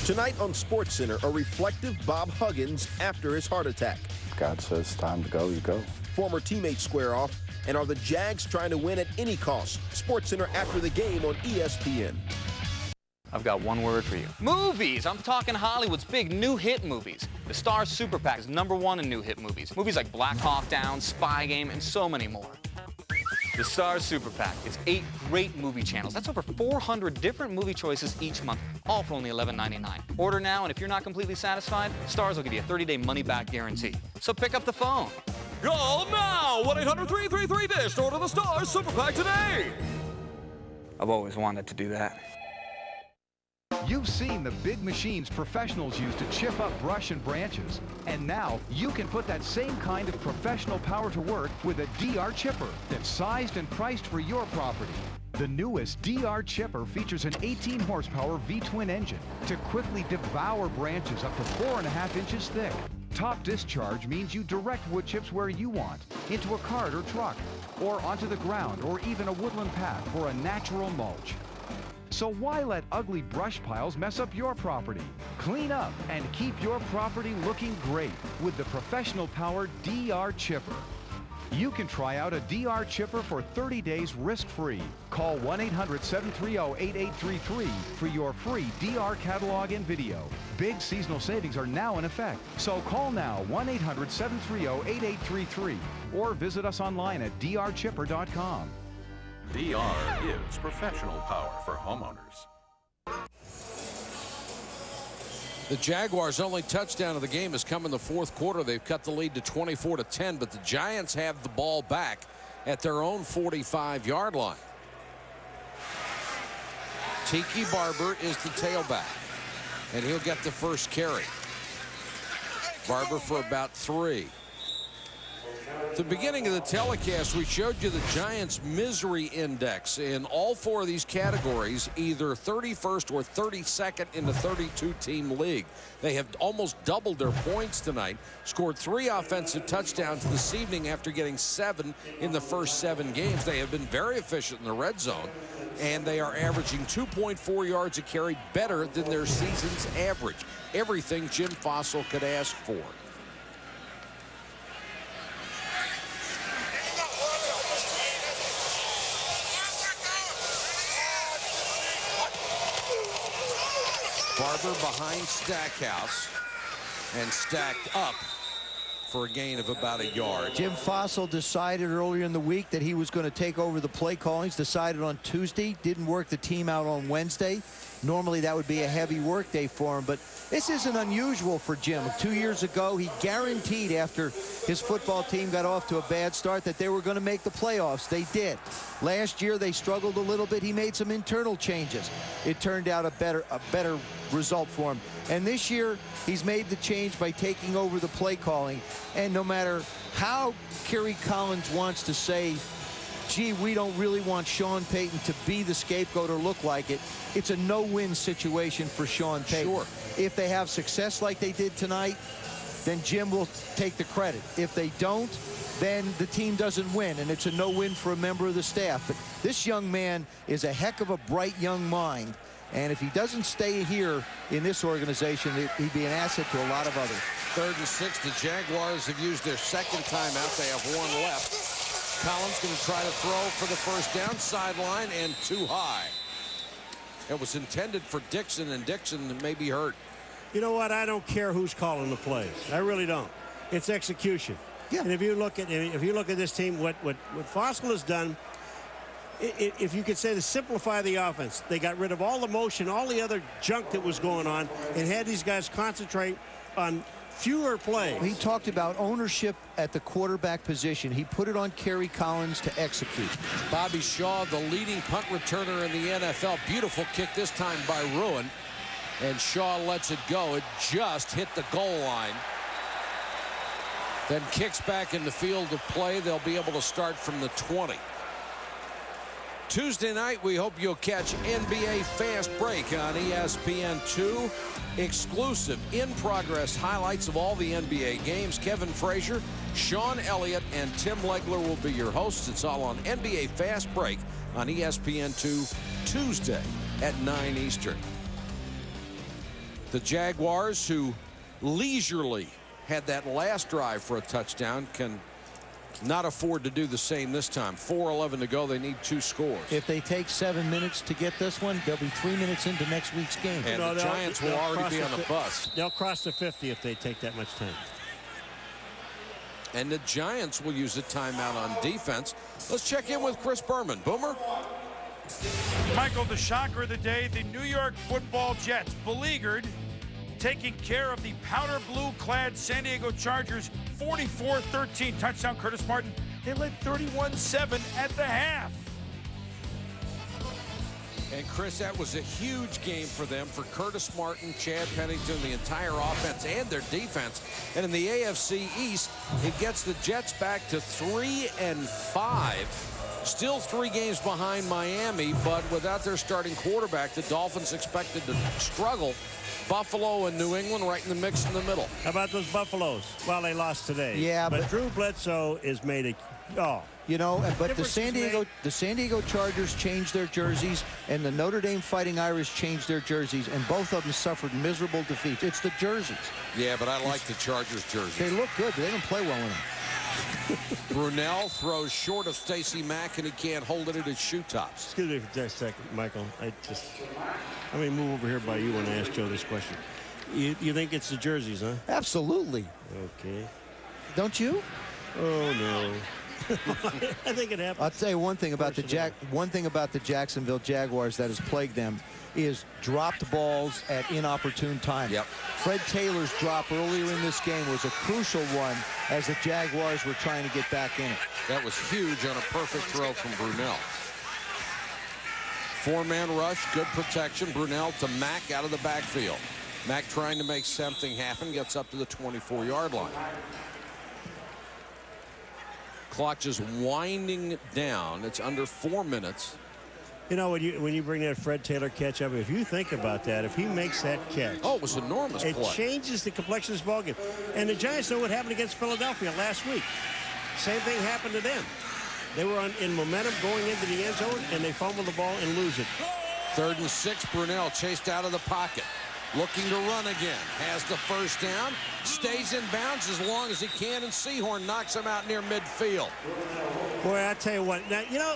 Tonight on SportsCenter, a reflective Bob Huggins after his heart attack. God says time to go, you go. Former teammates square off, and are the Jags trying to win at any cost? SportsCenter after the game on ESPN. I've got one word for you. Movies! I'm talking Hollywood's big new hit movies. The Stars Super PAC is #1 in new hit movies. Movies like Black Hawk Down, Spy Game, and so many more. The Stars Super PAC. It's 8 great movie channels. That's over 400 different movie choices each month, all for only $11.99. Order now, and if you're not completely satisfied, Stars will give you a 30-day money-back guarantee. So pick up the phone. Call now! 1-800-333-DISH. Order the Stars Super PAC today! I've always wanted to do that. You've seen the big machines professionals use to chip up brush and branches. And now you can put that same kind of professional power to work with a DR chipper that's sized and priced for your property. The newest DR chipper features an 18 horsepower V-twin engine to quickly devour branches up to 4.5 inches thick. Top discharge means you direct wood chips where you want, into a cart or truck, or onto the ground, or even a woodland path for a natural mulch. So why let ugly brush piles mess up your property? Clean up and keep your property looking great with the professional powered DR chipper. You can try out a DR chipper for 30 days risk-free. Call 1-800-730-8833 for your free DR catalog and video. Big seasonal savings are now in effect. So call now 1-800-730-8833 or visit us online at drchipper.com. DR is professional power for homeowners. The Jaguars' only touchdown of the game has come in the 4th quarter. They've cut the lead to 24-10, but the Giants have the ball back at their own 45-yard line. Tiki Barber is the tailback, and he'll get the first carry. Barber for about 3. At the beginning of the telecast, we showed you the Giants' misery index in all 4 of these categories, either 31st or 32nd in the 32-team league. They have almost doubled their points tonight, scored 3 offensive touchdowns this evening after getting 7 in the first 7 games. They have been very efficient in the red zone, and they are averaging 2.4 yards a carry, better than their season's average. Everything Jim Fossil could ask for. Barber behind Stackhouse and stacked up for a gain of about a yard. Jim Fossil decided earlier in the week that he was going to take over the play callings. Decided on Tuesday. Didn't work the team out on Wednesday. Normally that would be a heavy work day for him, but this isn't unusual for Jim. 2 years ago, he guaranteed after his football team got off to a bad start that they were going to make the playoffs. They did. Last year, they struggled a little bit. He made some internal changes. It turned out a better result for him. And this year, he's made the change by taking over the play calling. And no matter how Kerry Collins wants to say, gee, we don't really want Sean Payton to be the scapegoat or look like it, it's a no-win situation for Sean Payton. Sure. If they have success like they did tonight, then Jim will take the credit. If they don't, then the team doesn't win, and it's a no-win for a member of the staff. But this young man is a heck of a bright young mind, and if he doesn't stay here in this organization, he'd be an asset to a lot of others. 3rd and 6. The Jaguars have used their 2nd timeout. They have 1 left. Collins going to try to throw for the first down, sideline, and too high. It was intended for Dixon, and Dixon may be hurt. You know what? I don't care who's calling the plays. I really don't. It's execution. Yeah. And if you look at this team, what Fossil has done, if you could say to simplify the offense, they got rid of all the motion, all the other junk that was going on, and had these guys concentrate on fewer plays. He talked about ownership at the quarterback position. He put it on Kerry Collins to execute. Bobby Shaw, the leading punt returner in the NFL. Beautiful kick this time by Ruin. And Shaw lets it go. It just hit the goal line. Then kicks back in the field of play. They'll be able to start from the 20. Tuesday night, we hope you'll catch NBA Fast Break on ESPN2. Exclusive, in-progress highlights of all the NBA games. Kevin Frazier, Sean Elliott, and Tim Legler will be your hosts. It's all on NBA Fast Break on ESPN2 Tuesday at 9 Eastern. The Jaguars, who leisurely had that last drive for a touchdown, can not afford to do the same this time. 4:11 to go. They need 2 scores. If they take 7 minutes to get this one, they'll be 3 minutes into next week's game. And the Giants will already be on the bus. They'll cross the 50 if they take that much time. And the Giants will use a timeout on defense. Let's check in with Chris Berman. Boomer? Michael, the shocker of the day, the New York Football Jets beleaguered, taking care of the powder blue-clad San Diego Chargers, 44-13. Touchdown, Curtis Martin. They led 31-7 at the half. And Chris, that was a huge game for them, for Curtis Martin, Chad Pennington, the entire offense and their defense. And in the AFC East, it gets the Jets back to 3-5. Still 3 games behind Miami, but without their starting quarterback, the Dolphins expected to struggle. Buffalo and New England right in the mix in the middle. How about those Buffaloes? Well, they lost today. Yeah, but Drew Bledsoe is made a you know, but the San Diego Chargers changed their jerseys, and the Notre Dame Fighting Irish changed their jerseys, and both of them suffered miserable defeats. It's the jerseys. Yeah, but I like the Chargers jerseys. They look good, but they don't play well in them. Brunell throws short of Stacey Mack, and he can't hold it at his shoe tops. Excuse me for just a second, Michael. I'm going to move over here by you when I ask Joe this question. You think it's the jerseys, huh? Absolutely. Okay. Don't you? Oh, no. I think it happens. I'll tell you one thing about the Jacksonville Jaguars that has plagued them is dropped balls at inopportune times. Yep. Fred Taylor's drop earlier in this game was a crucial one as the Jaguars were trying to get back in it. That was huge on a perfect throw from Brunell. 4-man rush, good protection. Brunell to Mack out of the backfield. Mack trying to make something happen, gets up to the 24-yard line. Clock just winding down. It's under 4 minutes. You know, when you bring that Fred Taylor catch up, if you think about that, if he makes that catch. Oh, it was enormous it play. Changes the complexion of this ballgame. And the Giants know what happened against Philadelphia last week. Same thing happened to them. They were in momentum going into the end zone, and they fumble the ball and lose it. 3rd and 6, Brunell chased out of the pocket. Looking to run again. Has the first down. Stays in bounds as long as he can, and Sehorn knocks him out near midfield. Boy, I tell you what. Now, you know,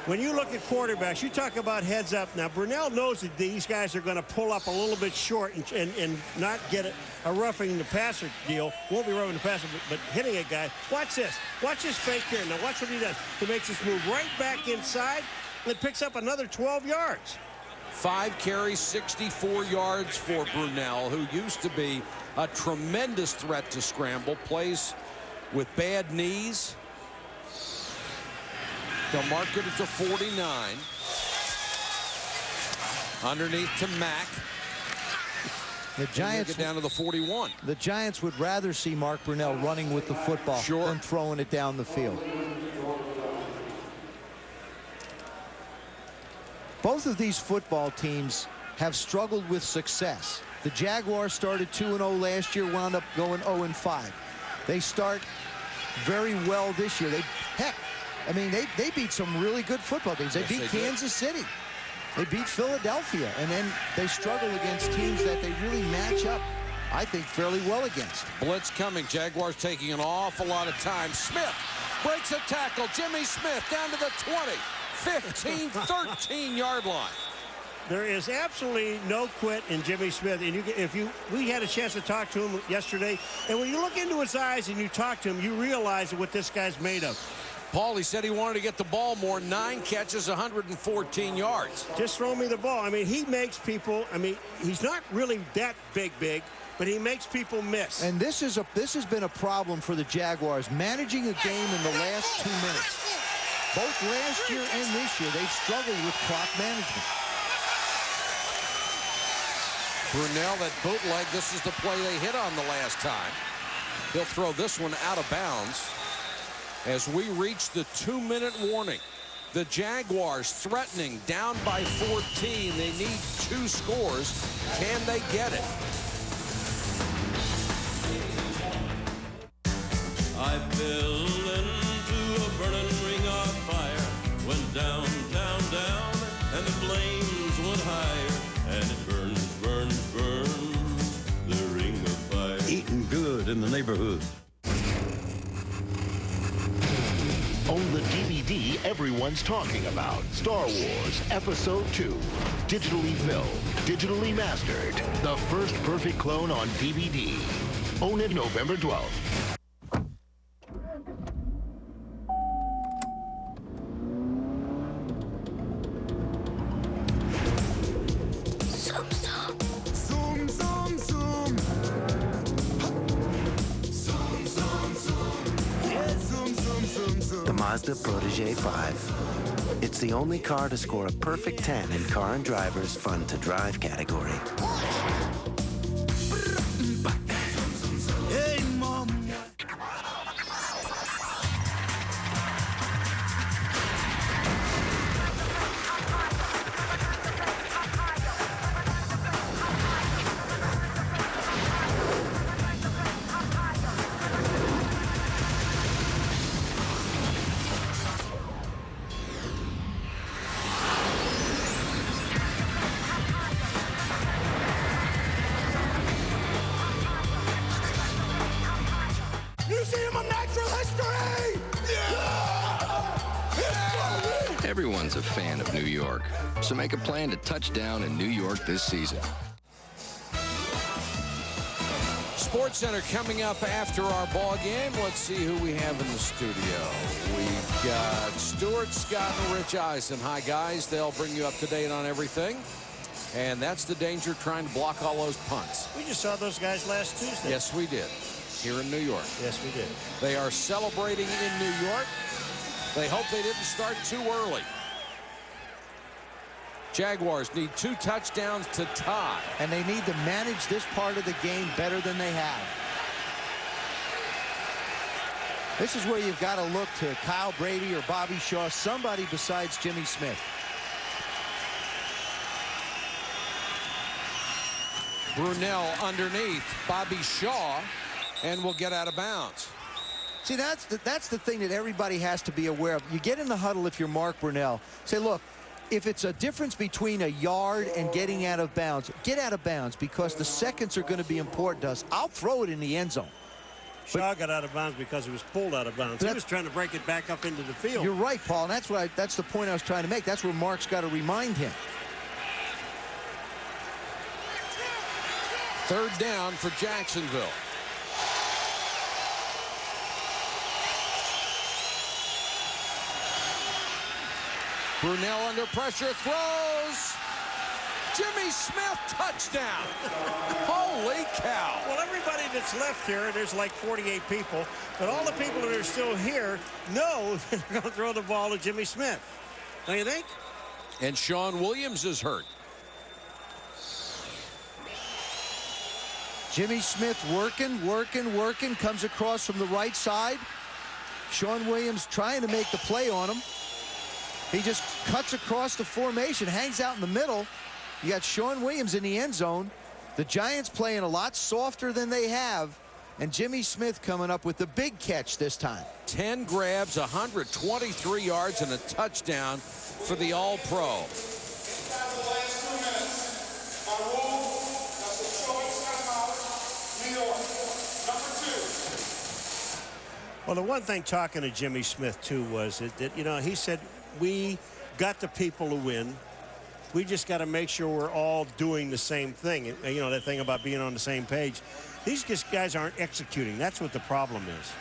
when you look at quarterbacks, you talk about heads up. Now, Brunell knows that these guys are going to pull up a little bit short and not get a roughing the passer deal. Won't be roughing the passer, but hitting a guy. Watch this. Watch this fake here. Now, watch what he does. He makes this move right back inside and picks up another 12 yards. 5 carries, 64 yards for Brunell, who used to be a tremendous threat to scramble. Plays with bad knees. They'll mark it at the 49. Underneath to Mack. The Giants get down to the 41. The Giants would rather see Mark Brunell running with the football than throwing it down the field. Both of these football teams have struggled with success. The Jaguars started 2-0 last year, wound up going 0-5. They start very well this year. They beat some really good football teams. They beat Kansas City. They beat Philadelphia. And then they struggle against teams that they really match up, I think, fairly well against. Blitz coming. Jaguars taking an awful lot of time. Smith breaks a tackle. Jimmy Smith down to the 20. 15, 13-yard line. There is absolutely no quit in Jimmy Smith. And we had a chance to talk to him yesterday, and when you look into his eyes and you talk to him, you realize what this guy's made of. Paul, he said he wanted to get the ball more. 9 catches, 114 yards. Just throw me the ball. I mean, he makes people. I mean, he's not really that big, but he makes people miss. And this has been a problem for the Jaguars, managing a game in the last 2 minutes. Both last year and this year, they've struggled with clock management. Brunell, that bootleg, this is the play they hit on the last time. He'll throw this one out of bounds as we reach the 2-minute warning. The Jaguars threatening, down by 14. They need 2 scores. Can they get it? I fell into a burning ring of fire. Went down, down, down, and the flames went higher. And it burns, burns, burns, the ring of fire. Eating good in the neighborhood. Own the DVD everyone's talking about. Star Wars Episode 2. Digitally filmed, digitally mastered. The first perfect clone on DVD. Own it November 12th. Mazda Protege 5. It's the only car to score a perfect 10 in Car and Driver's Fun to Drive category. Hey, Mom. Everyone's a fan of New York, so make a plan to touch down in New York this season. Sports Center coming up after our ball game. Let's see who we have in the studio. We've got Stuart, Scott, and Rich Eisen. Hi, guys. They'll bring you up to date on everything. And that's the danger, trying to block all those punts. We just saw those guys last Tuesday. Yes, we did. Here in New York. Yes, we did. They are celebrating in New York. They hope they didn't start too early. Jaguars need 2 touchdowns to tie. And they need to manage this part of the game better than they have. This is where you've got to look to Kyle Brady or Bobby Shaw, somebody besides Jimmy Smith. Brunell underneath Bobby Shaw, and will get out of bounds. See, that's the thing that everybody has to be aware of. You get in the huddle if you're Mark Brunell. Say, look, if it's a difference between a yard and getting out of bounds, get out of bounds, because the seconds are going to be important to us. I'll throw it in the end zone. Shaw got out of bounds because he was pulled out of bounds. He was trying to break it back up into the field. You're right, Paul, and that's the point I was trying to make. That's where Mark's got to remind him. 3rd down for Jacksonville. Brunell under pressure, throws. Jimmy Smith, touchdown. Holy cow. Well, everybody that's left here, there's like 48 people, but all the people that are still here know they're going to throw the ball to Jimmy Smith. Don't you think? And Sean Williams is hurt. Jimmy Smith working, comes across from the right side. Sean Williams trying to make the play on him. He just cuts across the formation, hangs out in the middle. You got Sean Williams in the end zone. The Giants playing a lot softer than they have. And Jimmy Smith coming up with the big catch this time. 10 grabs, 123 yards, and a touchdown for the All-Pro. Well, the one thing talking to Jimmy Smith, too, was that, you know, he said, we got the people to win. We just got to make sure we're all doing the same thing. You know, that thing about being on the same page. These guys aren't executing. That's what the problem is.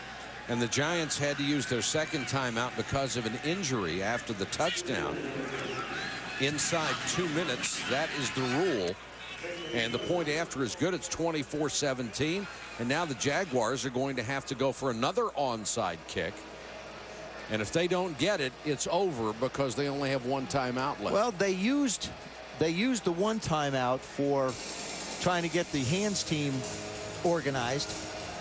And the Giants had to use their 2nd timeout because of an injury after the touchdown. Inside 2 minutes, that is the rule. And the point after is good. It's 24-17. And now the Jaguars are going to have to go for another onside kick. And if they don't get it, it's over because they only have one timeout left. Well, they used the one timeout for trying to get the hands team organized.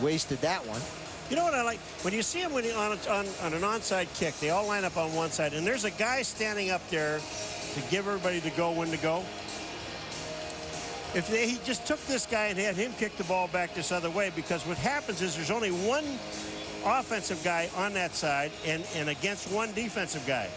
Wasted that one. You know what I like? When you see them on an onside kick, they all line up on one side, and there's a guy standing up there to give everybody to go when to go. If he just took this guy and had him kick the ball back this other way, because what happens is there's only one offensive guy on that side and against one defensive guy.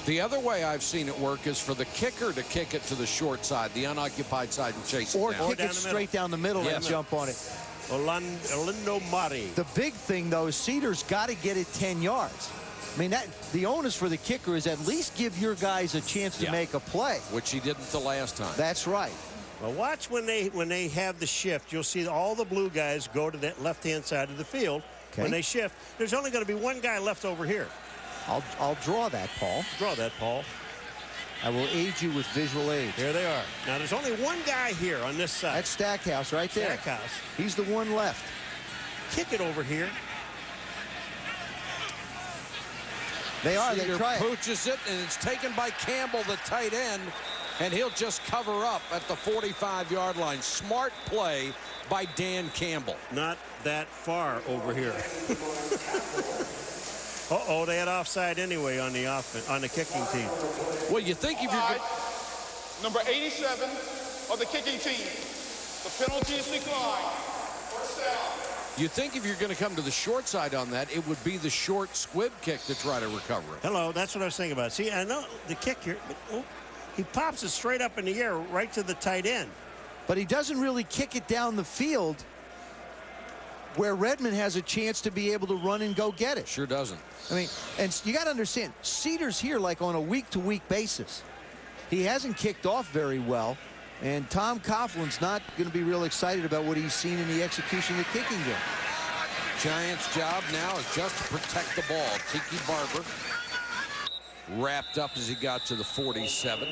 The other way I've seen it work is for the kicker to kick it to the short side, the unoccupied side, and chase it down. Or kick it straight down the middle and jump on it. Orlando Mari. The big thing, though, is Cedar's got to get it 10 yards. I mean, the onus for the kicker is at least give your guys a chance to make a play. Which he didn't the last time. That's right. Well, watch when they have the shift. You'll see all the blue guys go to that left-hand side of the field. Okay. When they shift, there's only going to be one guy left over here. I'll draw that, Paul. Draw that, Paul. I will aid you with visual aid. There they are. Now, there's only one guy here on this side. That's Stackhouse right there. Stackhouse. He's the one left. Kick it over here. They are. They try it. Pooches it, and it's taken by Campbell, the tight end, and he'll just cover up at the 45-yard line. Smart play by Dan Campbell. Not that far over here. Uh-oh, they had offside anyway on the kicking team. Well, you think if you're number 87 of the kicking team, the penalty is declined. First down. You think if you're going to come to the short side on that, it would be the short squib kick to try to recover it. Hello, that's what I was thinking about. See, I know the kick here, but he pops it straight up in the air right to the tight end. But he doesn't really kick it down the field where Redmond has a chance to be able to run and go get it. Sure doesn't. I mean, and you got to understand, Cedar's here like on a week-to-week basis. He hasn't kicked off very well, and Tom Coughlin's not going to be real excited about what he's seen in the execution of the kicking game. Giants' job now is just to protect the ball. Tiki Barber wrapped up as he got to the 47.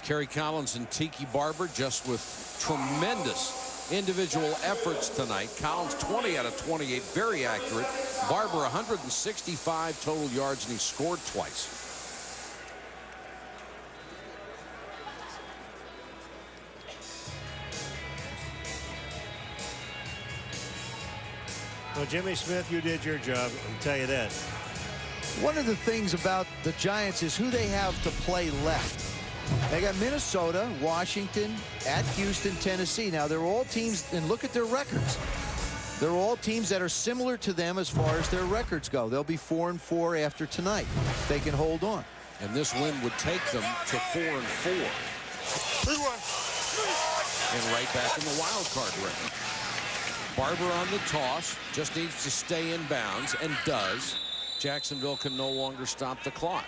Kerry Collins and Tiki Barber just with tremendous individual efforts tonight. Collins 20 out of 28, very accurate. Barber 165 total yards, and he scored twice. Well, Jimmy Smith, you did your job, I'll tell you that. One of the things about the Giants is who they have to play left. They got Minnesota, Washington, at Houston, Tennessee. Now, they're all teams, and look at their records. They're all teams that are similar to them as far as their records go. They'll be 4-4 after tonight. They can hold on. And this win would take them to 4-4. And right back in the wild card race. Barber on the toss, just needs to stay in bounds, and does. Jacksonville can no longer stop the clock.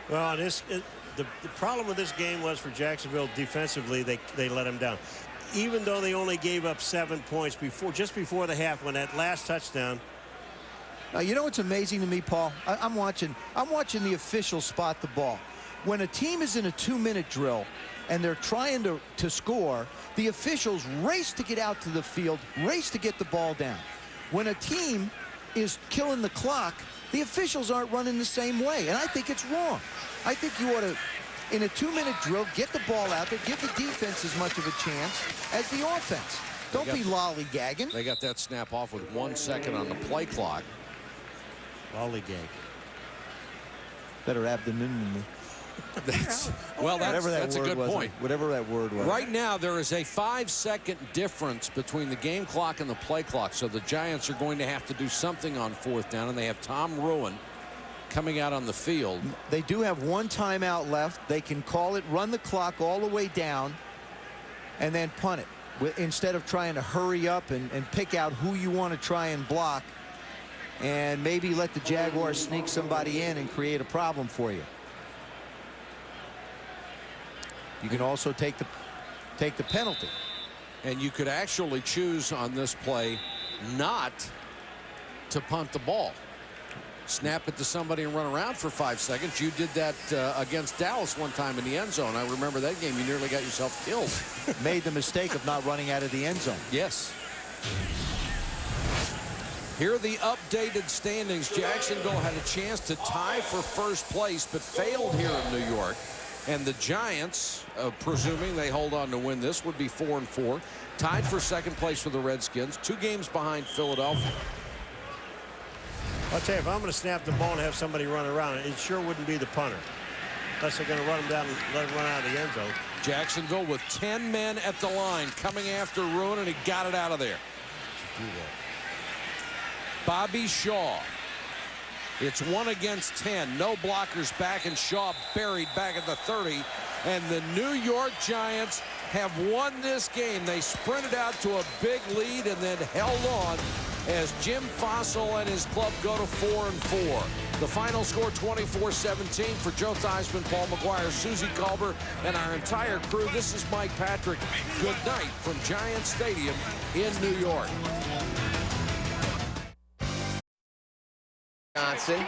Well, the problem with this game was for Jacksonville defensively, they let him down. Even though they only gave up 7 points just before the half when that last touchdown. Now, you know what's amazing to me, Paul? I'm watching the officials spot the ball. When a team is in a 2-minute drill and they're trying to score, the officials race to get out to the field, race to get the ball down. When a team is killing the clock, the officials aren't running the same way, and I think it's wrong. I think you ought to, in a 2-minute drill, get the ball out there, give the defense as much of a chance as the offense. Don't be lollygagging. They got that snap off with 1 second on the play clock. Lollygag. Better abdomen. That's a good point. Whatever that word was. Right now, there is a 5-second difference between the game clock and the play clock, so the Giants are going to have to do something on 4th down, and they have Tom Ruin coming out on the field. They do have 1 timeout left. They can call it, run the clock all the way down, and then punt it, instead of trying to hurry up and pick out who you want to try and block, and maybe let the Jaguars sneak somebody in and create a problem for you. You can also take the penalty. And you could actually choose on this play not to punt the ball. Snap it to somebody and run around for 5 seconds. You did that against Dallas one time in the end zone. I remember that game. You nearly got yourself killed. Made the mistake of not running out of the end zone. Yes. Here are the updated standings. Jacksonville had a chance to tie for first place, but failed here in New York. And the Giants, presuming they hold on to win this, would be 4-4. Tied for second place with the Redskins. 2 games behind Philadelphia. I'll tell you, if I'm going to snap the ball and have somebody run around, it sure wouldn't be the punter. Unless they're going to run him down and let him run out of the end zone. Jacksonville with 10 men at the line coming after Ruin, and he got it out of there. Bobby Shaw. It's 1 against 10. No blockers back, and Shaw buried back at the 30. And the New York Giants have won this game. They sprinted out to a big lead and then held on as Jim Fossil and his club go to 4-4. The final score 24-17 for Joe Theismann, Paul McGuire, Susie Culber, and our entire crew. This is Mike Patrick. Good night from Giant Stadium in New York. Johnson